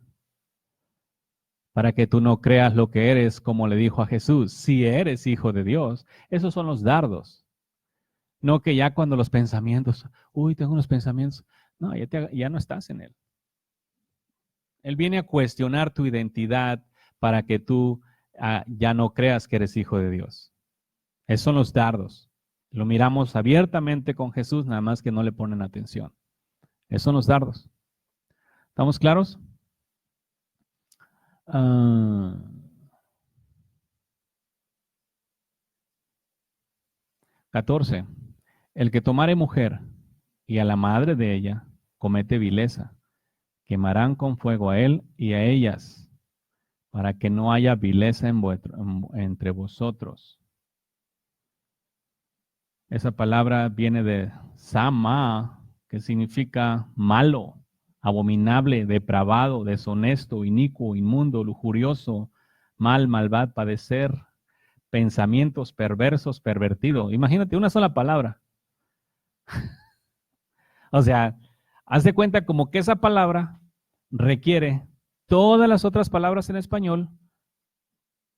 para que tú no creas lo que eres, como le dijo a Jesús. Si eres hijo de Dios, esos son los dardos. No que ya cuando los pensamientos, uy, tengo unos pensamientos, no, ya no estás en él. Él viene a cuestionar tu identidad para que tú ya no creas que eres hijo de Dios. Esos son los dardos. Lo miramos abiertamente con Jesús, nada más que no le ponen atención. Esos son los dardos. ¿Estamos claros? 14. El que tomare mujer y a la madre de ella comete vileza. Quemarán con fuego a él y a ellas, para que no haya vileza entre vosotros. Esa palabra viene de sama, que significa malo, abominable, depravado, deshonesto, inicuo, inmundo, lujurioso, malvado, padecer, pensamientos perversos, pervertido. Imagínate una sola palabra. O sea, haz de cuenta como que esa palabra requiere todas las otras palabras en español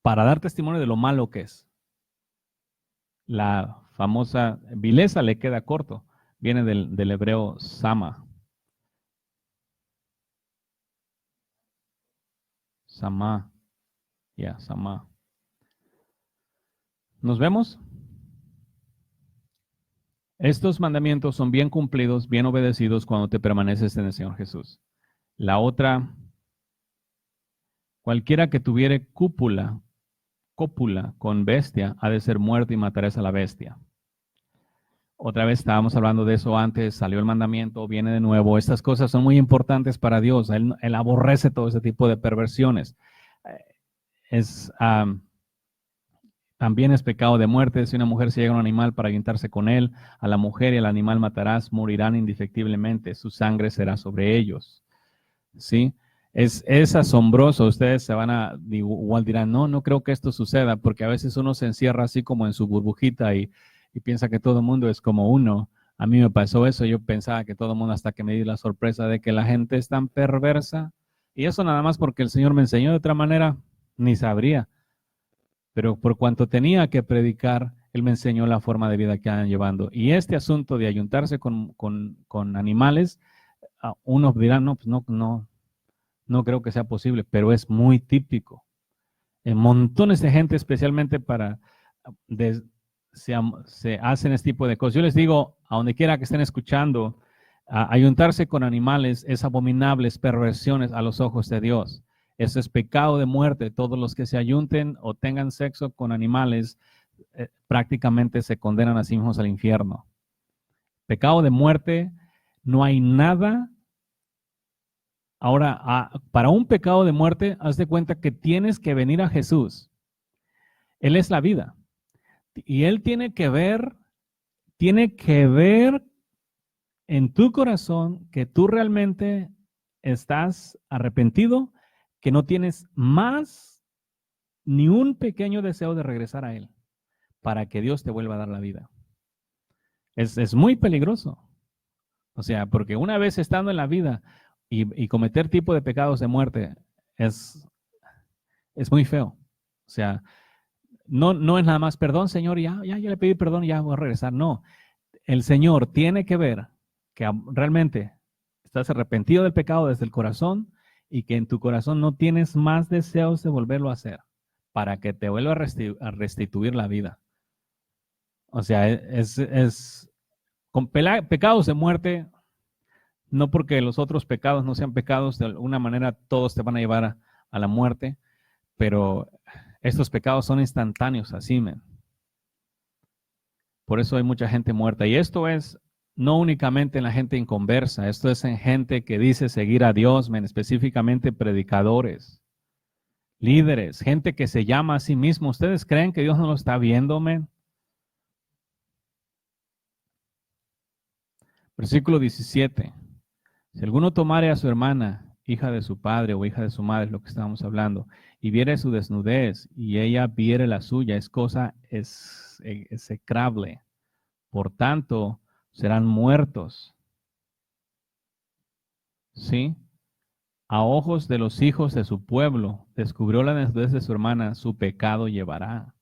para dar testimonio de lo malo que es. La famosa vileza le queda corto. Viene del hebreo sama. Sama. Sama. ¿Nos vemos? Estos mandamientos son bien cumplidos, bien obedecidos cuando te permaneces en el Señor Jesús. La otra, cualquiera que tuviere cópula con bestia, ha de ser muerto y matarás a la bestia. Otra vez estábamos hablando de eso antes, salió el mandamiento, viene de nuevo. Estas cosas son muy importantes para Dios. Él aborrece todo ese tipo de perversiones. También es pecado de muerte si una mujer se llega a un animal para ayuntarse con él. A la mujer y al animal matarás, morirán indefectiblemente. Su sangre será sobre ellos. ¿Sí? Es asombroso. Ustedes igual dirán, no creo que esto suceda, porque a veces uno se encierra así como en su burbujita y piensa que todo el mundo es como uno. A mí me pasó eso, yo pensaba que todo el mundo, hasta que me di la sorpresa de que la gente es tan perversa. Y eso nada más porque el Señor me enseñó de otra manera, ni sabría. Pero por cuanto tenía que predicar, Él me enseñó la forma de vida que andan llevando. Y este asunto de ayuntarse con animales, unos dirán, no, pues no creo que sea posible, pero es muy típico. En montones de gente, especialmente se hacen este tipo de cosas. Yo les digo, a donde quiera que estén escuchando, ayuntarse con animales es abominable, es perversiones a los ojos de Dios. Eso es pecado de muerte. Todos los que se ayunten o tengan sexo con animales prácticamente se condenan a sí mismos al infierno. Pecado de muerte, no hay nada. Ahora, para un pecado de muerte, haz de cuenta que tienes que venir a Jesús. Él es la vida. Y Él tiene que ver tiene que ver en tu corazón que tú realmente estás arrepentido, que no tienes más ni un pequeño deseo de regresar a Él para que Dios te vuelva a dar la vida. Es muy peligroso. O sea, porque una vez estando en la vida y cometer tipo de pecados de muerte es muy feo. O sea, no es nada más, perdón, Señor, ya le pedí perdón y ya voy a regresar. No, el Señor tiene que ver que realmente estás arrepentido del pecado desde el corazón y que en tu corazón no tienes más deseos de volverlo a hacer para que te vuelva a restituir la vida. O sea, con pecados de muerte, no porque los otros pecados no sean pecados, de alguna manera todos te van a llevar a la muerte, pero estos pecados son instantáneos, así, men. Por eso hay mucha gente muerta. Y esto es no únicamente en la gente inconversa, esto es en gente que dice seguir a Dios, men, específicamente predicadores, líderes, gente que se llama a sí mismo. ¿Ustedes creen que Dios no lo está viendo, men? Versículo 17. Si alguno tomare a su hermana, hija de su padre o hija de su madre, lo que estábamos hablando, y viere su desnudez y ella viere la suya, es cosa execrable. Por tanto, serán muertos. ¿Sí? A ojos de los hijos de su pueblo, descubrió la desnudez de su hermana, su pecado llevará.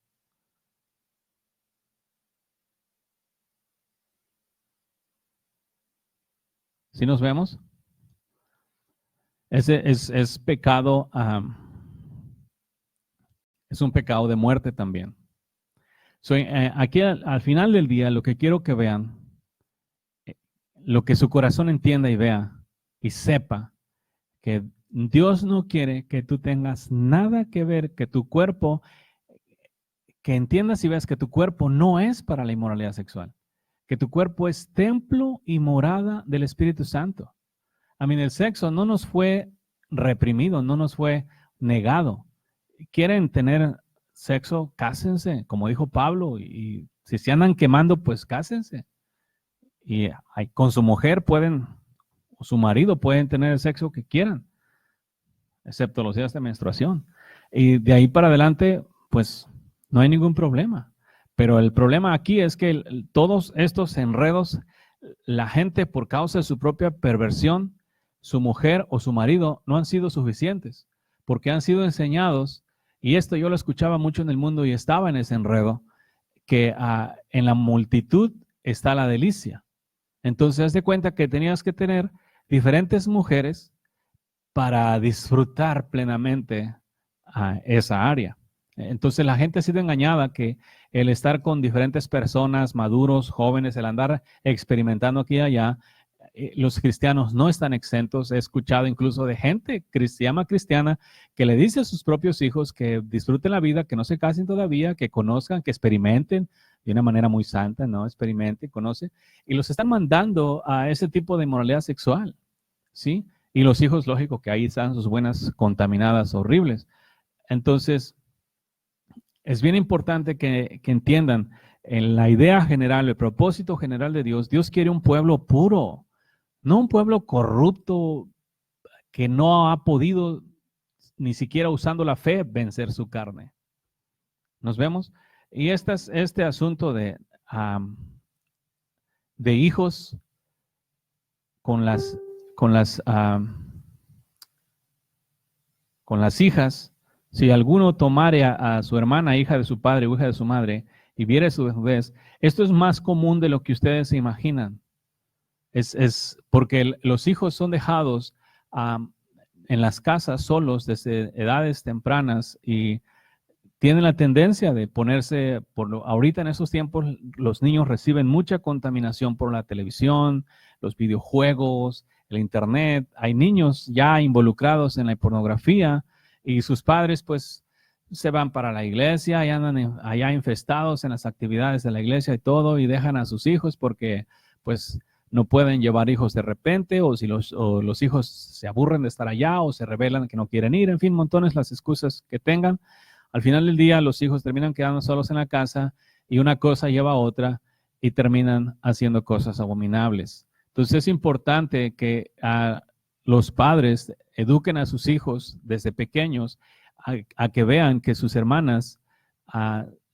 ¿Sí nos vemos? Ese es pecado, es un pecado de muerte también. Aquí al final del día, lo que quiero que vean, lo que su corazón entienda y vea y sepa, que Dios no quiere que tú tengas nada que ver, que tu cuerpo, que entiendas y veas que tu cuerpo no es para la inmoralidad sexual, que tu cuerpo es templo y morada del Espíritu Santo. El sexo no nos fue reprimido, no nos fue negado. ¿Quieren tener sexo? Cásense, como dijo Pablo, y si se andan quemando, pues cásense. Y con su mujer pueden, o su marido pueden tener el sexo que quieran, excepto los días de menstruación. Y de ahí para adelante, pues no hay ningún problema. Pero el problema aquí es que todos estos enredos, la gente por causa de su propia perversión, su mujer o su marido no han sido suficientes, porque han sido enseñados, y esto yo lo escuchaba mucho en el mundo y estaba en ese enredo, que en la multitud está la delicia. Entonces, haz de cuenta que tenías que tener diferentes mujeres para disfrutar plenamente esa área. Entonces, la gente ha sido engañada que el estar con diferentes personas, maduros, jóvenes, el andar experimentando aquí y allá, los cristianos no están exentos. He escuchado incluso de gente cristiana que le dice a sus propios hijos que disfruten la vida, que no se casen todavía, que conozcan, que experimenten de una manera muy santa, ¿no? Experimente, conoce, y los están mandando a ese tipo de inmoralidad sexual, ¿sí? Y los hijos, lógico, que ahí están sus buenas contaminadas, horribles. Entonces, es bien importante que entiendan en la idea general, el propósito general de Dios. Dios quiere un pueblo puro, no un pueblo corrupto que no ha podido, ni siquiera usando la fe, vencer su carne. ¿Nos vemos? Y este asunto de hijos con las hijas, si alguno tomare a su hermana, hija de su padre o hija de su madre, y viere su desnudez, esto es más común de lo que ustedes se imaginan. Es porque los hijos son dejados en las casas solos desde edades tempranas y tienen la tendencia de ponerse, ahorita en esos tiempos los niños reciben mucha contaminación por la televisión, los videojuegos, el internet. Hay niños ya involucrados en la pornografía y sus padres pues se van para la iglesia y andan allá infestados en las actividades de la iglesia y todo, y dejan a sus hijos porque pues no pueden llevar hijos de repente, o si los hijos se aburren de estar allá o se rebelan que no quieren ir, en fin, montones las excusas que tengan. Al final del día los hijos terminan quedando solos en la casa y una cosa lleva a otra y terminan haciendo cosas abominables. Entonces es importante que los padres eduquen a sus hijos desde pequeños a que vean que sus hermanas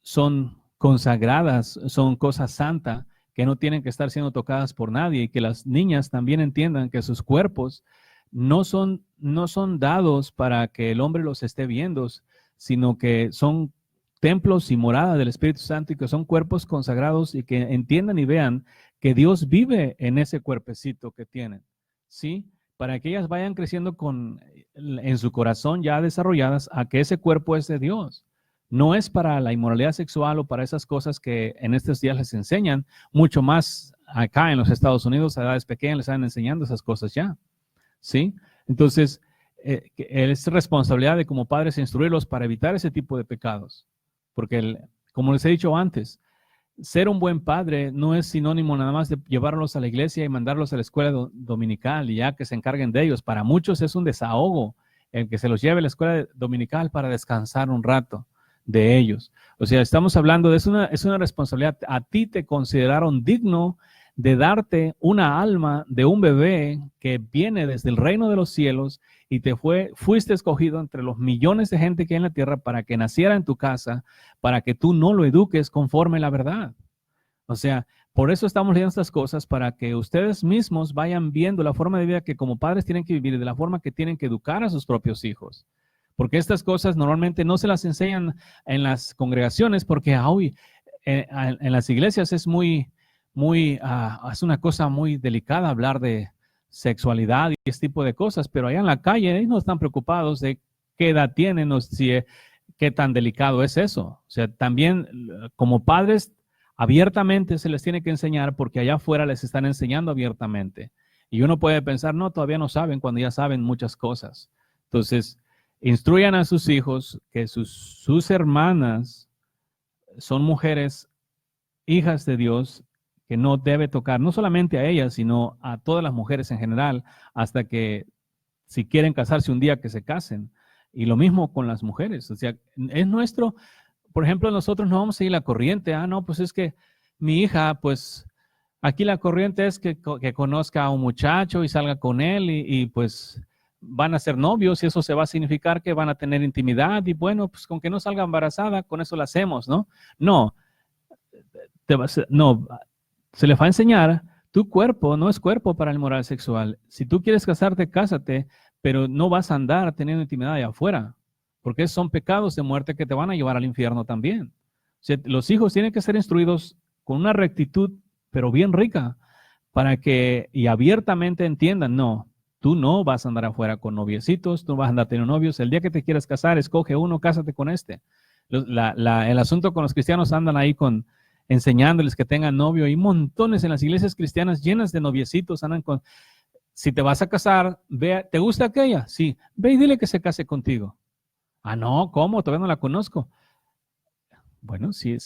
son consagradas, son cosas santas, que no tienen que estar siendo tocadas por nadie, y que las niñas también entiendan que sus cuerpos no son dados para que el hombre los esté viendo, sino que son templos y morada del Espíritu Santo, y que son cuerpos consagrados, y que entiendan y vean que Dios vive en ese cuerpecito que tienen, ¿sí? Para que ellas vayan creciendo en su corazón ya desarrolladas a que ese cuerpo es de Dios. No es para la inmoralidad sexual o para esas cosas que en estos días les enseñan, mucho más acá en los Estados Unidos, a edades pequeñas les están enseñando esas cosas ya, ¿sí? Entonces, es responsabilidad de como padres instruirlos para evitar ese tipo de pecados. Porque, como les he dicho antes, ser un buen padre no es sinónimo nada más de llevarlos a la iglesia y mandarlos a la escuela dominical y ya que se encarguen de ellos. Para muchos es un desahogo el que se los lleve a la escuela dominical para descansar un rato de ellos. O sea, estamos hablando de es una responsabilidad. A ti te consideraron digno de darte una alma de un bebé que viene desde el reino de los cielos, y fuiste escogido entre los millones de gente que hay en la tierra para que naciera en tu casa, para que tú no lo eduques conforme a la verdad. O sea, por eso estamos leyendo estas cosas, para que ustedes mismos vayan viendo la forma de vida que como padres tienen que vivir y de la forma que tienen que educar a sus propios hijos. Porque estas cosas normalmente no se las enseñan en las congregaciones, porque en las iglesias es es una cosa muy delicada hablar de sexualidad y este tipo de cosas, pero allá en la calle ellos no están preocupados de qué edad tienen o qué tan delicado es eso. O sea, también como padres abiertamente se les tiene que enseñar, porque allá afuera les están enseñando abiertamente. Y uno puede pensar, no, todavía no saben, cuando ya saben muchas cosas. Entonces, instruyan a sus hijos que sus hermanas son mujeres, hijas de Dios, que no debe tocar no solamente a ellas, sino a todas las mujeres en general, hasta que si quieren casarse un día que se casen. Y lo mismo con las mujeres. O sea, es nuestro, por ejemplo, nosotros no vamos a seguir la corriente. No, pues es que mi hija, pues aquí la corriente es que conozca a un muchacho y salga con él y pues van a ser novios, y eso se va a significar que van a tener intimidad, y bueno, pues con que no salga embarazada, con eso la hacemos, ¿no? No, se le va a enseñar, tu cuerpo no es cuerpo para el moral sexual. Si tú quieres casarte, cásate, pero no vas a andar teniendo intimidad allá afuera, porque son pecados de muerte que te van a llevar al infierno también. O sea, los hijos tienen que ser instruidos con una rectitud, pero bien rica, para que y abiertamente entiendan, no, tú no vas a andar afuera con noviecitos, tú vas a andar teniendo novios. El día que te quieras casar, escoge uno, cásate con este. El asunto con los cristianos, andan ahí enseñándoles que tengan novio, y montones en las iglesias cristianas llenas de noviecitos, andan con, si te vas a casar, ve, ¿te gusta aquella? Sí, ve y dile que se case contigo. No, ¿cómo? Todavía no la conozco. Bueno, si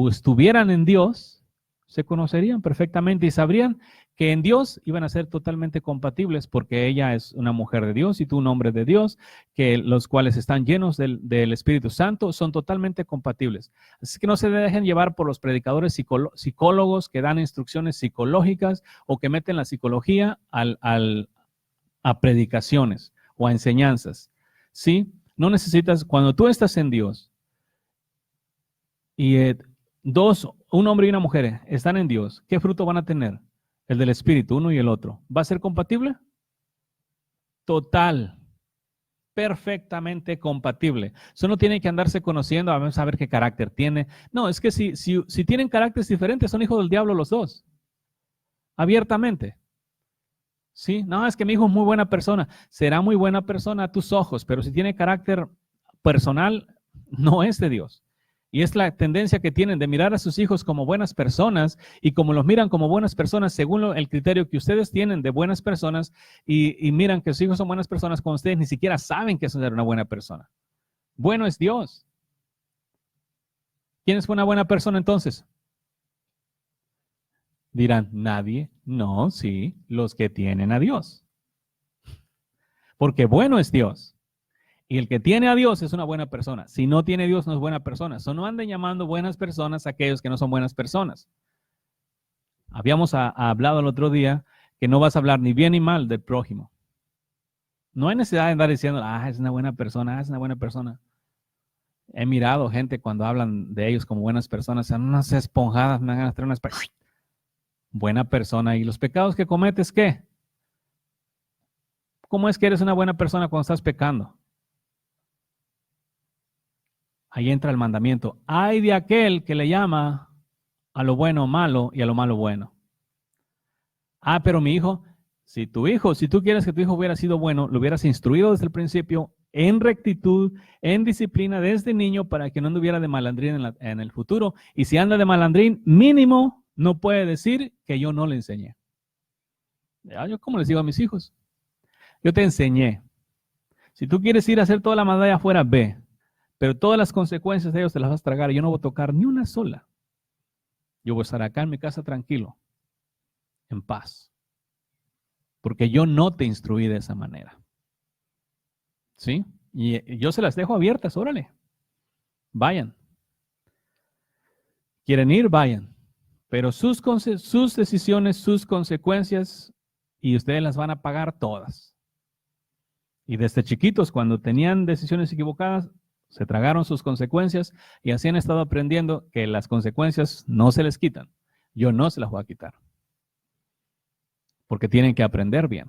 estuvieran en Dios, se conocerían perfectamente y sabrían que en Dios iban a ser totalmente compatibles, porque ella es una mujer de Dios y tú un hombre de Dios, que los cuales están llenos del Espíritu Santo, son totalmente compatibles. Así que no se dejen llevar por los predicadores psicólogos que dan instrucciones psicológicas o que meten la psicología a predicaciones o a enseñanzas. ¿Sí? No necesitas, cuando tú estás en Dios y un hombre y una mujer están en Dios, ¿qué fruto van a tener? El del Espíritu, uno y el otro. ¿Va a ser compatible? Total. Perfectamente compatible. Eso no tienen que andarse conociendo a ver qué carácter tiene. No, es que si tienen caracteres diferentes, son hijos del diablo los dos. Abiertamente. ¿Sí? No, es que mi hijo es muy buena persona. Será muy buena persona a tus ojos, pero si tiene carácter personal, no es de Dios. Y es la tendencia que tienen de mirar a sus hijos como buenas personas, y como los miran como buenas personas según el criterio que ustedes tienen de buenas personas, y miran que sus hijos son buenas personas cuando ustedes ni siquiera saben que es una buena persona. Bueno es Dios. ¿Quién es una buena persona entonces? Dirán, nadie. No, sí, los que tienen a Dios. Porque bueno es Dios. Y el que tiene a Dios es una buena persona. Si no tiene Dios, no es buena persona. No anden llamando buenas personas a aquellos que no son buenas personas. Habíamos hablado el otro día que no vas a hablar ni bien ni mal del prójimo. No hay necesidad de andar diciendo, es una buena persona, es una buena persona. He mirado gente cuando hablan de ellos como buenas personas, son unas esponjadas, me van a traer unas buena persona. ¿Y los pecados que cometes qué? ¿Cómo es que eres una buena persona cuando estás pecando? Ahí entra el mandamiento. Ay de aquel que le llama a lo bueno malo y a lo malo bueno. Pero mi hijo, si tú quieres que tu hijo hubiera sido bueno, lo hubieras instruido desde el principio en rectitud, en disciplina desde niño para que no anduviera de malandrín en el futuro. Y si anda de malandrín, mínimo no puede decir que yo no le enseñé. Yo como les digo a mis hijos, yo te enseñé. Si tú quieres ir a hacer toda la maldad afuera, ve. Pero todas las consecuencias de ellos te las vas a tragar y yo no voy a tocar ni una sola. Yo voy a estar acá en mi casa tranquilo, en paz. Porque yo no te instruí de esa manera. ¿Sí? Y yo se las dejo abiertas, órale. Vayan. Quieren ir, vayan. Pero sus decisiones, sus consecuencias, y ustedes las van a pagar todas. Y desde chiquitos, cuando tenían decisiones equivocadas, se tragaron sus consecuencias y así han estado aprendiendo que las consecuencias no se les quitan. Yo no se las voy a quitar. Porque tienen que aprender bien.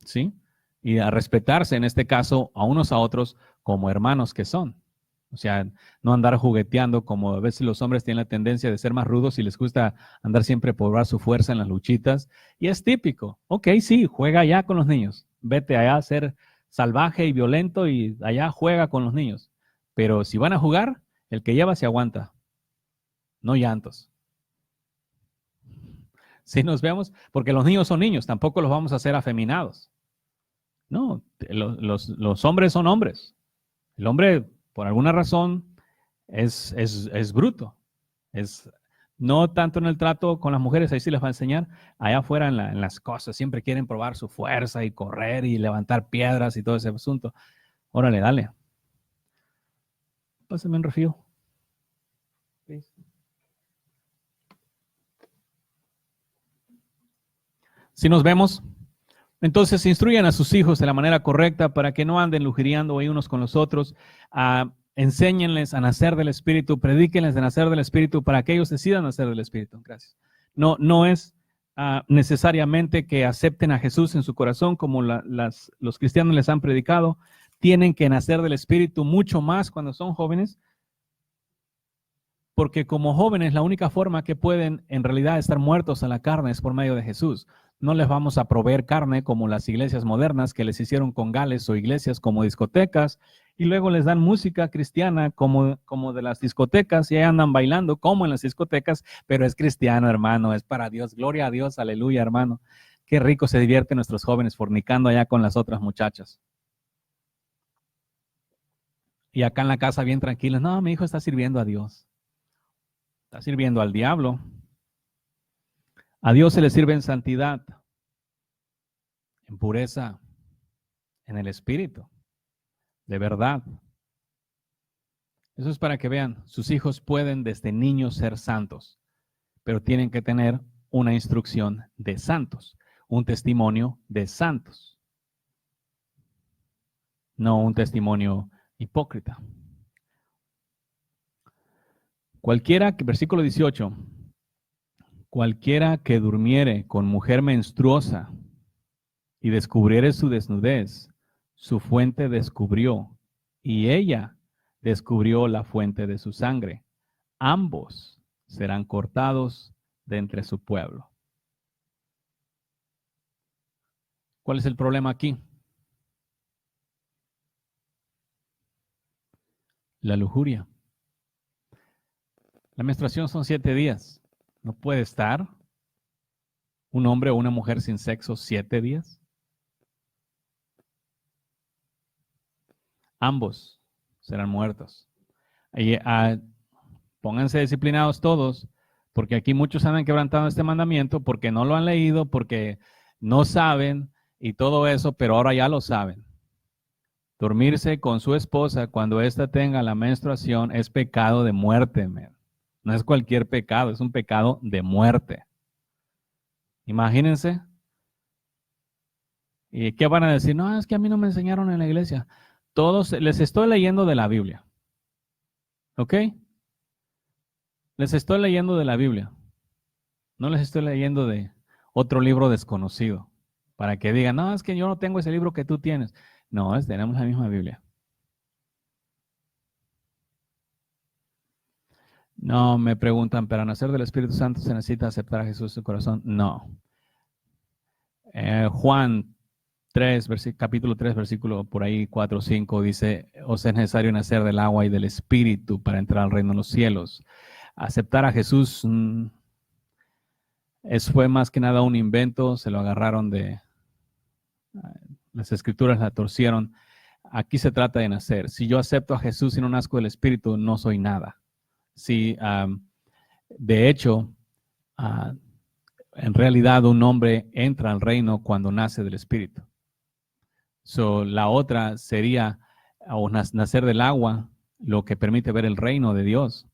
¿Sí? Y a respetarse, en este caso, a unos a otros como hermanos que son. O sea, no andar jugueteando como a veces los hombres tienen la tendencia de ser más rudos y les gusta andar siempre por probar su fuerza en las luchitas. Y es típico. Ok, sí, juega allá con los niños. Vete allá a ser salvaje y violento y allá juega con los niños. Pero si van a jugar, el que lleva se aguanta. No llantos. Si nos vemos, porque los niños son niños, tampoco los vamos a hacer afeminados. No, los hombres son hombres. El hombre, por alguna razón, es bruto. No tanto en el trato con las mujeres, ahí sí les va a enseñar. Allá afuera en las cosas, siempre quieren probar su fuerza y correr y levantar piedras y todo ese asunto. Órale, dale. Pásame un refil. Si nos vemos, entonces instruyan a sus hijos de la manera correcta para que no anden lujuriando ahí unos con los otros. Enséñenles a nacer del Espíritu, predíquenles de nacer del Espíritu para que ellos decidan nacer del Espíritu. Gracias. No es necesariamente que acepten a Jesús en su corazón como los cristianos les han predicado. Tienen que nacer del Espíritu mucho más cuando son jóvenes, porque como jóvenes la única forma que pueden en realidad estar muertos a la carne es por medio de Jesús. No les vamos a proveer carne como las iglesias modernas que les hicieron congales o iglesias como discotecas y luego les dan música cristiana como de las discotecas y ahí andan bailando como en las discotecas, pero es cristiano, hermano, es para Dios. Gloria a Dios, aleluya, hermano. Qué rico se divierten nuestros jóvenes fornicando allá con las otras muchachas. Y acá en la casa bien tranquilos. No, mi hijo está sirviendo a Dios. Está sirviendo al diablo. A Dios se le sirve en santidad, en pureza, en el espíritu, de verdad. Eso es para que vean, sus hijos pueden desde niños ser santos, pero tienen que tener una instrucción de santos, un testimonio de santos, no un testimonio hipócrita. Versículo 18. Cualquiera que durmiere con mujer menstruosa y descubriere su desnudez, su fuente descubrió, y ella descubrió la fuente de su sangre. Ambos serán cortados de entre su pueblo. ¿Cuál es el problema aquí? La lujuria. La menstruación son 7 días. ¿No puede estar un hombre o una mujer sin sexo 7 días? Ambos serán muertos. Y, pónganse disciplinados todos, porque aquí muchos han quebrantado este mandamiento porque no lo han leído, porque no saben y todo eso, pero ahora ya lo saben. Dormirse con su esposa cuando ésta tenga la menstruación es pecado de muerte, man. No es cualquier pecado, es un pecado de muerte. Imagínense. ¿Y qué van a decir? No, es que a mí no me enseñaron en la iglesia. Todos, les estoy leyendo de la Biblia. ¿Ok? Les estoy leyendo de la Biblia. No les estoy leyendo de otro libro desconocido. Para que digan, no, es que yo no tengo ese libro que tú tienes. No, tenemos la misma Biblia. No, me preguntan, ¿para nacer del Espíritu Santo se necesita aceptar a Jesús en su corazón? No. Juan 3, capítulo 3, versículo por ahí 4 o 5 dice, os es necesario nacer del agua y del Espíritu para entrar al reino de los cielos. Aceptar a Jesús fue más que nada un invento, se lo agarraron las escrituras la torcieron. Aquí se trata de nacer. Si yo acepto a Jesús y no nazco del Espíritu, no soy nada. Si, de hecho, en realidad un hombre entra al reino cuando nace del Espíritu. La otra sería nacer del agua, lo que permite ver el reino de Dios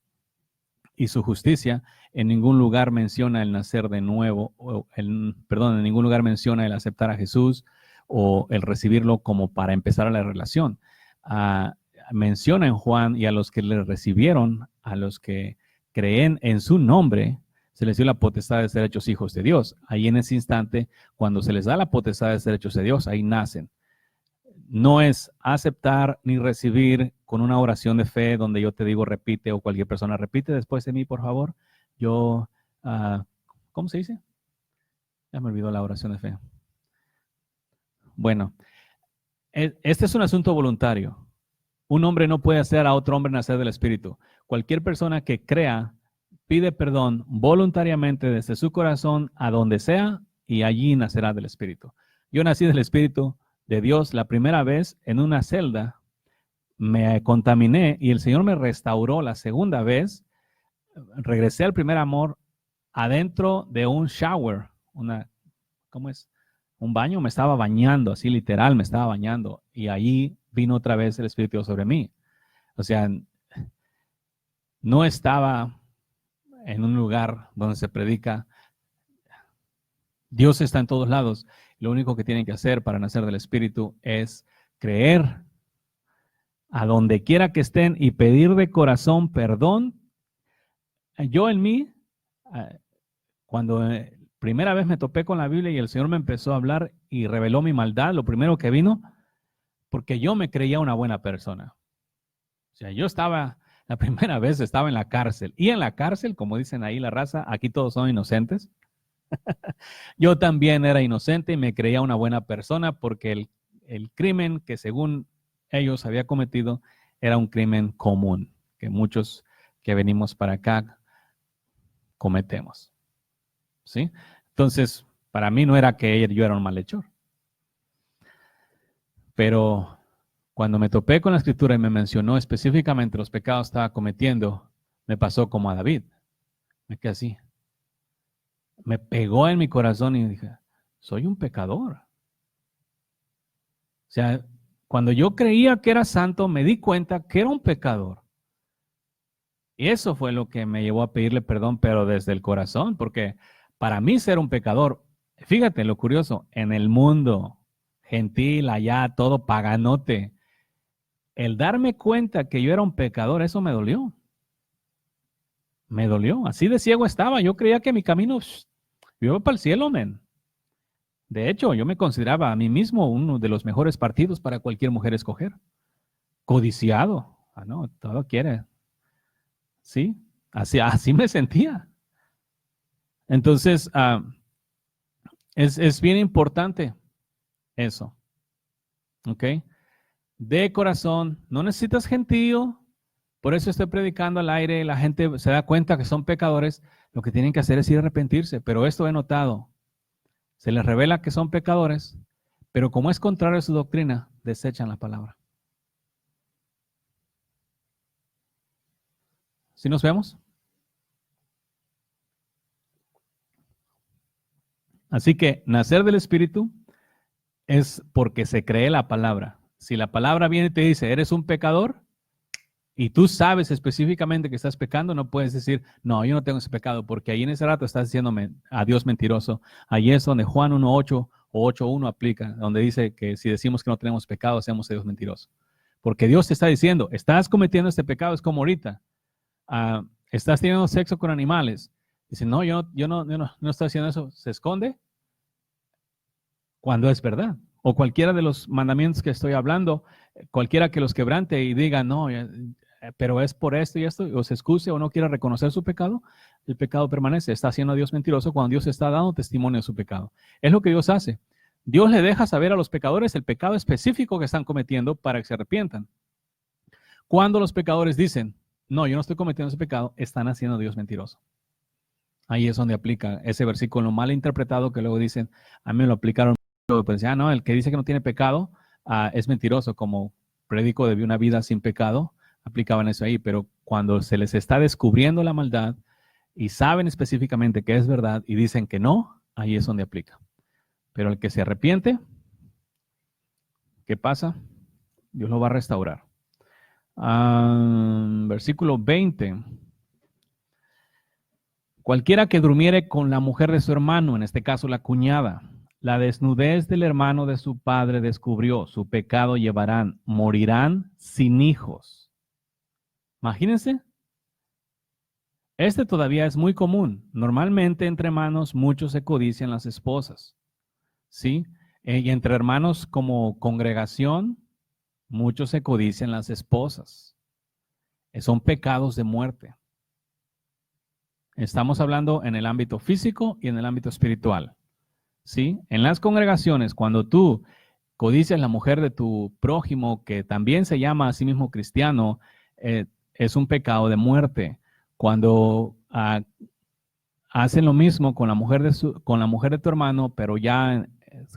y su justicia. En ningún lugar menciona el nacer de nuevo, en ningún lugar menciona el aceptar a Jesús o el recibirlo como para empezar la relación. Menciona en Juan, y a los que le recibieron, a los que creen en su nombre, se les dio la potestad de ser hechos hijos de Dios. Ahí en ese instante, cuando se les da la potestad de ser hechos de Dios, ahí nacen. No es aceptar ni recibir con una oración de fe donde yo te digo repite o cualquier persona repite después de mí, por favor. Yo, ¿cómo se dice? Ya me olvidó la oración de fe. Bueno, este es un asunto voluntario. Un hombre no puede hacer a otro hombre nacer del Espíritu. Cualquier persona que crea pide perdón voluntariamente desde su corazón a donde sea y allí nacerá del Espíritu. Yo nací del Espíritu de Dios la primera vez en una celda, me contaminé y el Señor me restauró la segunda vez. Regresé al primer amor adentro de un shower, ¿cómo es? Un baño, me estaba bañando, así literal, me estaba bañando y ahí vino otra vez el Espíritu sobre mí. O sea, no estaba en un lugar donde se predica. Dios está en todos lados. Lo único que tienen que hacer para nacer del Espíritu es creer a donde quiera que estén y pedir de corazón perdón. Yo en mí, cuando primera vez me topé con la Biblia y el Señor me empezó a hablar y reveló mi maldad, lo primero que vino, porque yo me creía una buena persona. O sea, yo la primera vez estaba en la cárcel. Y en la cárcel, como dicen ahí la raza, aquí todos son inocentes. Yo también era inocente y me creía una buena persona porque el crimen que según ellos había cometido era un crimen común, que muchos que venimos para acá cometemos. ¿Sí? Entonces, para mí no era que yo era un malhechor. Pero cuando me topé con la Escritura y me mencionó específicamente los pecados que estaba cometiendo, me pasó como a David. Me quedé así. Me pegó en mi corazón y dije, soy un pecador. O sea, cuando yo creía que era santo, me di cuenta que era un pecador. Y eso fue lo que me llevó a pedirle perdón, pero desde el corazón, porque para mí ser un pecador, fíjate lo curioso, en el mundo gentil, allá, todo paganote, el darme cuenta que yo era un pecador, eso me dolió. Me dolió, así de ciego estaba. Yo creía que mi camino iba para el cielo, men. De hecho, yo me consideraba a mí mismo uno de los mejores partidos para cualquier mujer escoger. Codiciado. No, todo quiere. Sí, así me sentía. Entonces, es bien importante eso. ¿Ok? De corazón, no necesitas gentío. Por eso estoy predicando al aire. La gente se da cuenta que son pecadores. Lo que tienen que hacer es ir a arrepentirse. Pero esto he notado. Se les revela que son pecadores, pero como es contrario a su doctrina, desechan la palabra. ¿Sí nos vemos? Así que nacer del Espíritu es porque se cree la palabra. Si la palabra viene y te dice, eres un pecador, y tú sabes específicamente que estás pecando, no puedes decir, no, yo no tengo ese pecado, porque ahí en ese rato estás diciéndome a Dios mentiroso. Ahí es donde Juan 1:8 o 8:1 aplica, donde dice que si decimos que no tenemos pecado, hacemos a Dios mentiroso. Porque Dios te está diciendo, estás cometiendo este pecado, es como ahorita. Estás teniendo sexo con animales. Dice, no, yo no estoy haciendo eso. Se esconde cuando es verdad. O cualquiera de los mandamientos que estoy hablando, cualquiera que los quebrante y diga, no, pero es por esto y esto, o se excuse o no quiera reconocer su pecado, el pecado permanece. Está haciendo a Dios mentiroso cuando Dios está dando testimonio de su pecado. Es lo que Dios hace. Dios le deja saber a los pecadores el pecado específico que están cometiendo para que se arrepientan. Cuando los pecadores dicen, no, yo no estoy cometiendo ese pecado, están haciendo a Dios mentiroso. Ahí es donde aplica ese versículo mal interpretado que luego dicen, a mí me lo aplicaron, pues ya no, el que dice que no tiene pecado es mentiroso, como predico de una vida sin pecado, aplicaban eso ahí, pero cuando se les está descubriendo la maldad y saben específicamente que es verdad y dicen que no, ahí es donde aplica. Pero el que se arrepiente, ¿qué pasa? Dios lo va a restaurar. Versículo 20. Cualquiera que durmiere con la mujer de su hermano, en este caso la cuñada, la desnudez del hermano de su padre descubrió, su pecado llevarán, morirán sin hijos. Imagínense. Este todavía es muy común. Normalmente entre hermanos muchos se codician las esposas. ¿Sí? Y entre hermanos como congregación, muchos se codician las esposas. Son pecados de muerte. Estamos hablando en el ámbito físico y en el ámbito espiritual. ¿Sí? En las congregaciones, cuando tú codicias la mujer de tu prójimo, que también se llama a sí mismo cristiano, es un pecado de muerte. Cuando hacen lo mismo con la mujer de tu hermano, pero ya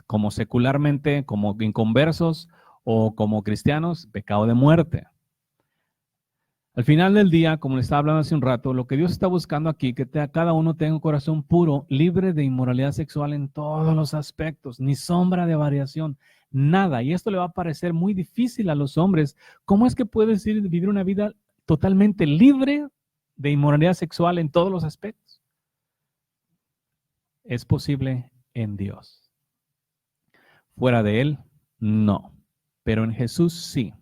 como secularmente, como inconversos o como cristianos, pecado de muerte. Al final del día, como le estaba hablando hace un rato, lo que Dios está buscando aquí, que cada uno tenga un corazón puro, libre de inmoralidad sexual en todos los aspectos, ni sombra de variación, nada. Y esto le va a parecer muy difícil a los hombres. ¿Cómo es que puedes vivir una vida totalmente libre de inmoralidad sexual en todos los aspectos? Es posible en Dios. Fuera de Él, no. Pero en Jesús sí.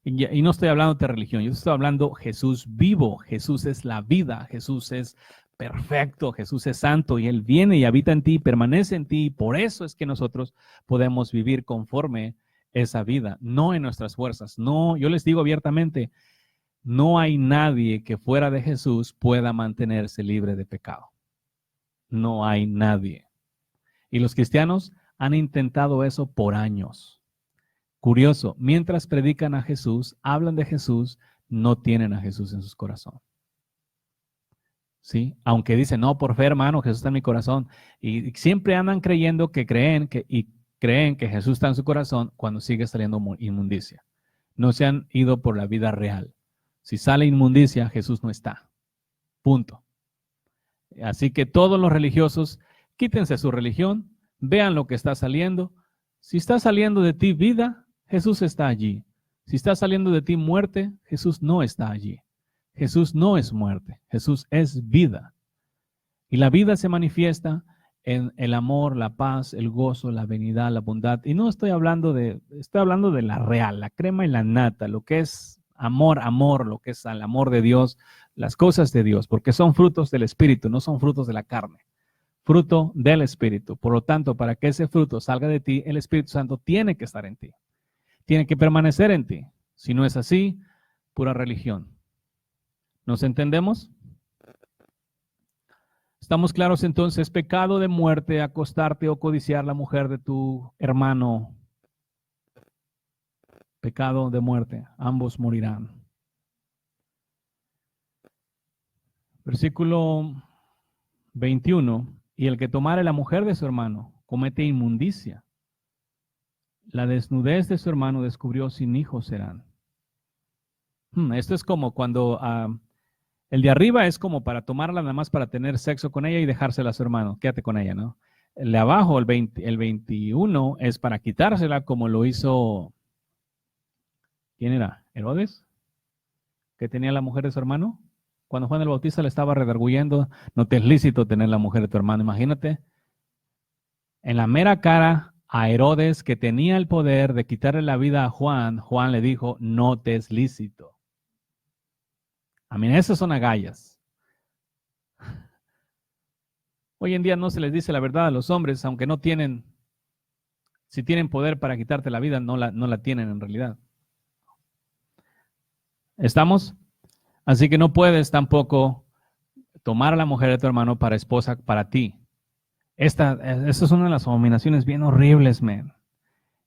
Y no estoy hablando de religión, yo estoy hablando Jesús vivo. Jesús es la vida, Jesús es perfecto, Jesús es santo y Él viene y habita en ti, permanece en ti. Y por eso es que nosotros podemos vivir conforme esa vida, no en nuestras fuerzas. No, yo les digo abiertamente, no hay nadie que fuera de Jesús pueda mantenerse libre de pecado. No hay nadie. Y los cristianos han intentado eso por años. Curioso, mientras predican a Jesús, hablan de Jesús, no tienen a Jesús en sus corazones. ¿Sí? Aunque dicen, no, por fe, hermano, Jesús está en mi corazón. Y siempre andan creyendo que creen que Jesús está en su corazón cuando sigue saliendo inmundicia. No se han ido por la vida real. Si sale inmundicia, Jesús no está. Punto. Así que todos los religiosos, quítense su religión, vean lo que está saliendo. Si está saliendo de ti vida, Jesús está allí. Si está saliendo de ti muerte, Jesús no está allí. Jesús no es muerte, Jesús es vida. Y la vida se manifiesta en el amor, la paz, el gozo, la benignidad, la bondad. Y no estoy hablando estoy hablando de la real, la crema y la nata, lo que es amor, lo que es el amor de Dios, las cosas de Dios, porque son frutos del Espíritu, no son frutos de la carne. Fruto del Espíritu. Por lo tanto, para que ese fruto salga de ti, el Espíritu Santo tiene que estar en ti. Tiene que permanecer en ti. Si no es así, pura religión. ¿Nos entendemos? ¿Estamos claros entonces? Pecado de muerte, acostarte o codiciar la mujer de tu hermano. Pecado de muerte. Ambos morirán. Versículo 21. Y el que tomare la mujer de su hermano comete inmundicia. La desnudez de su hermano descubrió, sin hijos serán. Esto es como cuando el de arriba es como para tomarla nada más para tener sexo con ella y dejársela a su hermano. Quédate con ella, ¿no? El de abajo, el 21, es para quitársela como lo hizo, ¿quién era? ¿Herodes? que tenía la mujer de su hermano? Cuando Juan el Bautista le estaba redarguyendo, no te es lícito tener la mujer de tu hermano. Imagínate, en la mera cara a Herodes, que tenía el poder de quitarle la vida a Juan, Juan le dijo, no te es lícito. Esas son agallas. Hoy en día no se les dice la verdad a los hombres, aunque no tienen, si tienen poder para quitarte la vida, no la tienen en realidad. ¿Estamos? Así que no puedes tampoco tomar a la mujer de tu hermano para esposa para ti. Esta es una de las abominaciones bien horribles, man.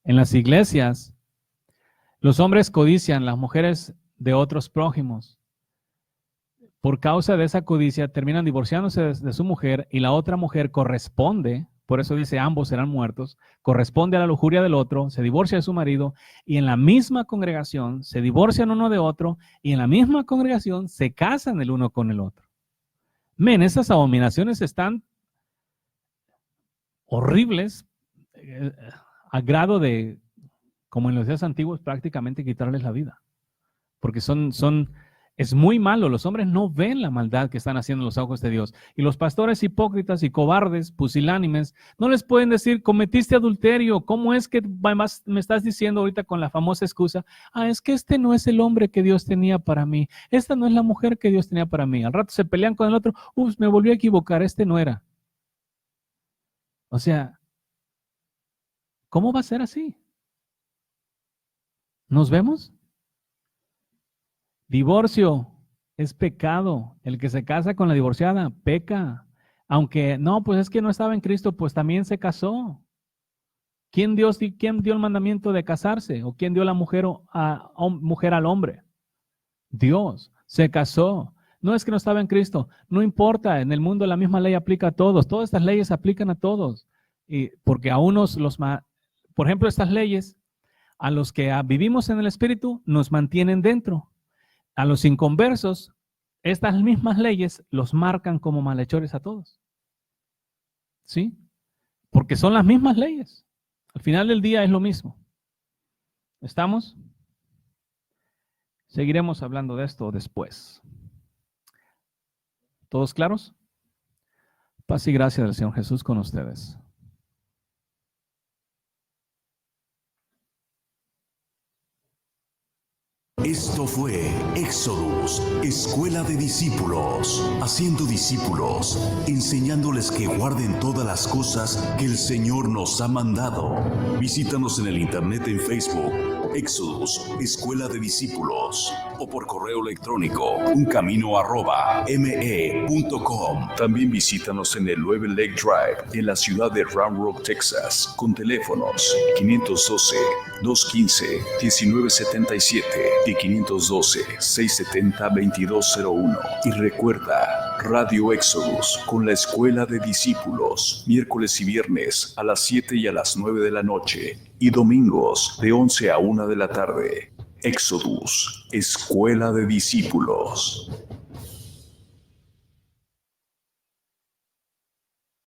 En las iglesias, los hombres codician las mujeres de otros prójimos. Por causa de esa codicia, terminan divorciándose de su mujer y la otra mujer corresponde, por eso dice ambos serán muertos, corresponde a la lujuria del otro, se divorcia de su marido y en la misma congregación se divorcian uno de otro y en la misma congregación se casan el uno con el otro. Men, esas abominaciones están horribles a grado de, como en los días antiguos, prácticamente quitarles la vida. Porque es muy malo. Los hombres no ven la maldad que están haciendo en los ojos de Dios. Y los pastores hipócritas y cobardes, pusilánimes, no les pueden decir, cometiste adulterio. ¿Cómo es que me estás diciendo ahorita con la famosa excusa? Es que este no es el hombre que Dios tenía para mí. Esta no es la mujer que Dios tenía para mí. Al rato se pelean con el otro. Me volví a equivocar. Este no era. O sea, ¿cómo va a ser así? ¿Nos vemos? Divorcio es pecado. El que se casa con la divorciada peca. Aunque no, pues es que no estaba en Cristo, pues también se casó. ¿Quién dio el mandamiento de casarse? ¿O quién dio la mujer al hombre? Dios. Se casó. No es que no estaba en Cristo. No importa. En el mundo la misma ley aplica a todos. Todas estas leyes aplican a todos. Y porque a unos por ejemplo, estas leyes, a los que vivimos en el Espíritu, nos mantienen dentro. A los inconversos, estas mismas leyes los marcan como malhechores a todos. ¿Sí? Porque son las mismas leyes. Al final del día es lo mismo. ¿Estamos? Seguiremos hablando de esto después. ¿Todos claros? Paz y gracia del Señor Jesús con ustedes. Esto fue Éxodus, Escuela de Discípulos, haciendo discípulos, enseñándoles que guarden todas las cosas que el Señor nos ha mandado. Visítanos en el internet en Facebook, Éxodus, Escuela de Discípulos, o por correo electrónico, uncamino@me.com. También visítanos en el 9 Lake Drive, en la ciudad de Round Rock, Texas, con teléfonos 512-215-1977 y 512-670-2201. Y recuerda, Radio Éxodus con la Escuela de Discípulos, miércoles y viernes a las 7 y a las 9 de la noche y domingos de 11 a 1 de la tarde. Éxodus, Escuela de Discípulos.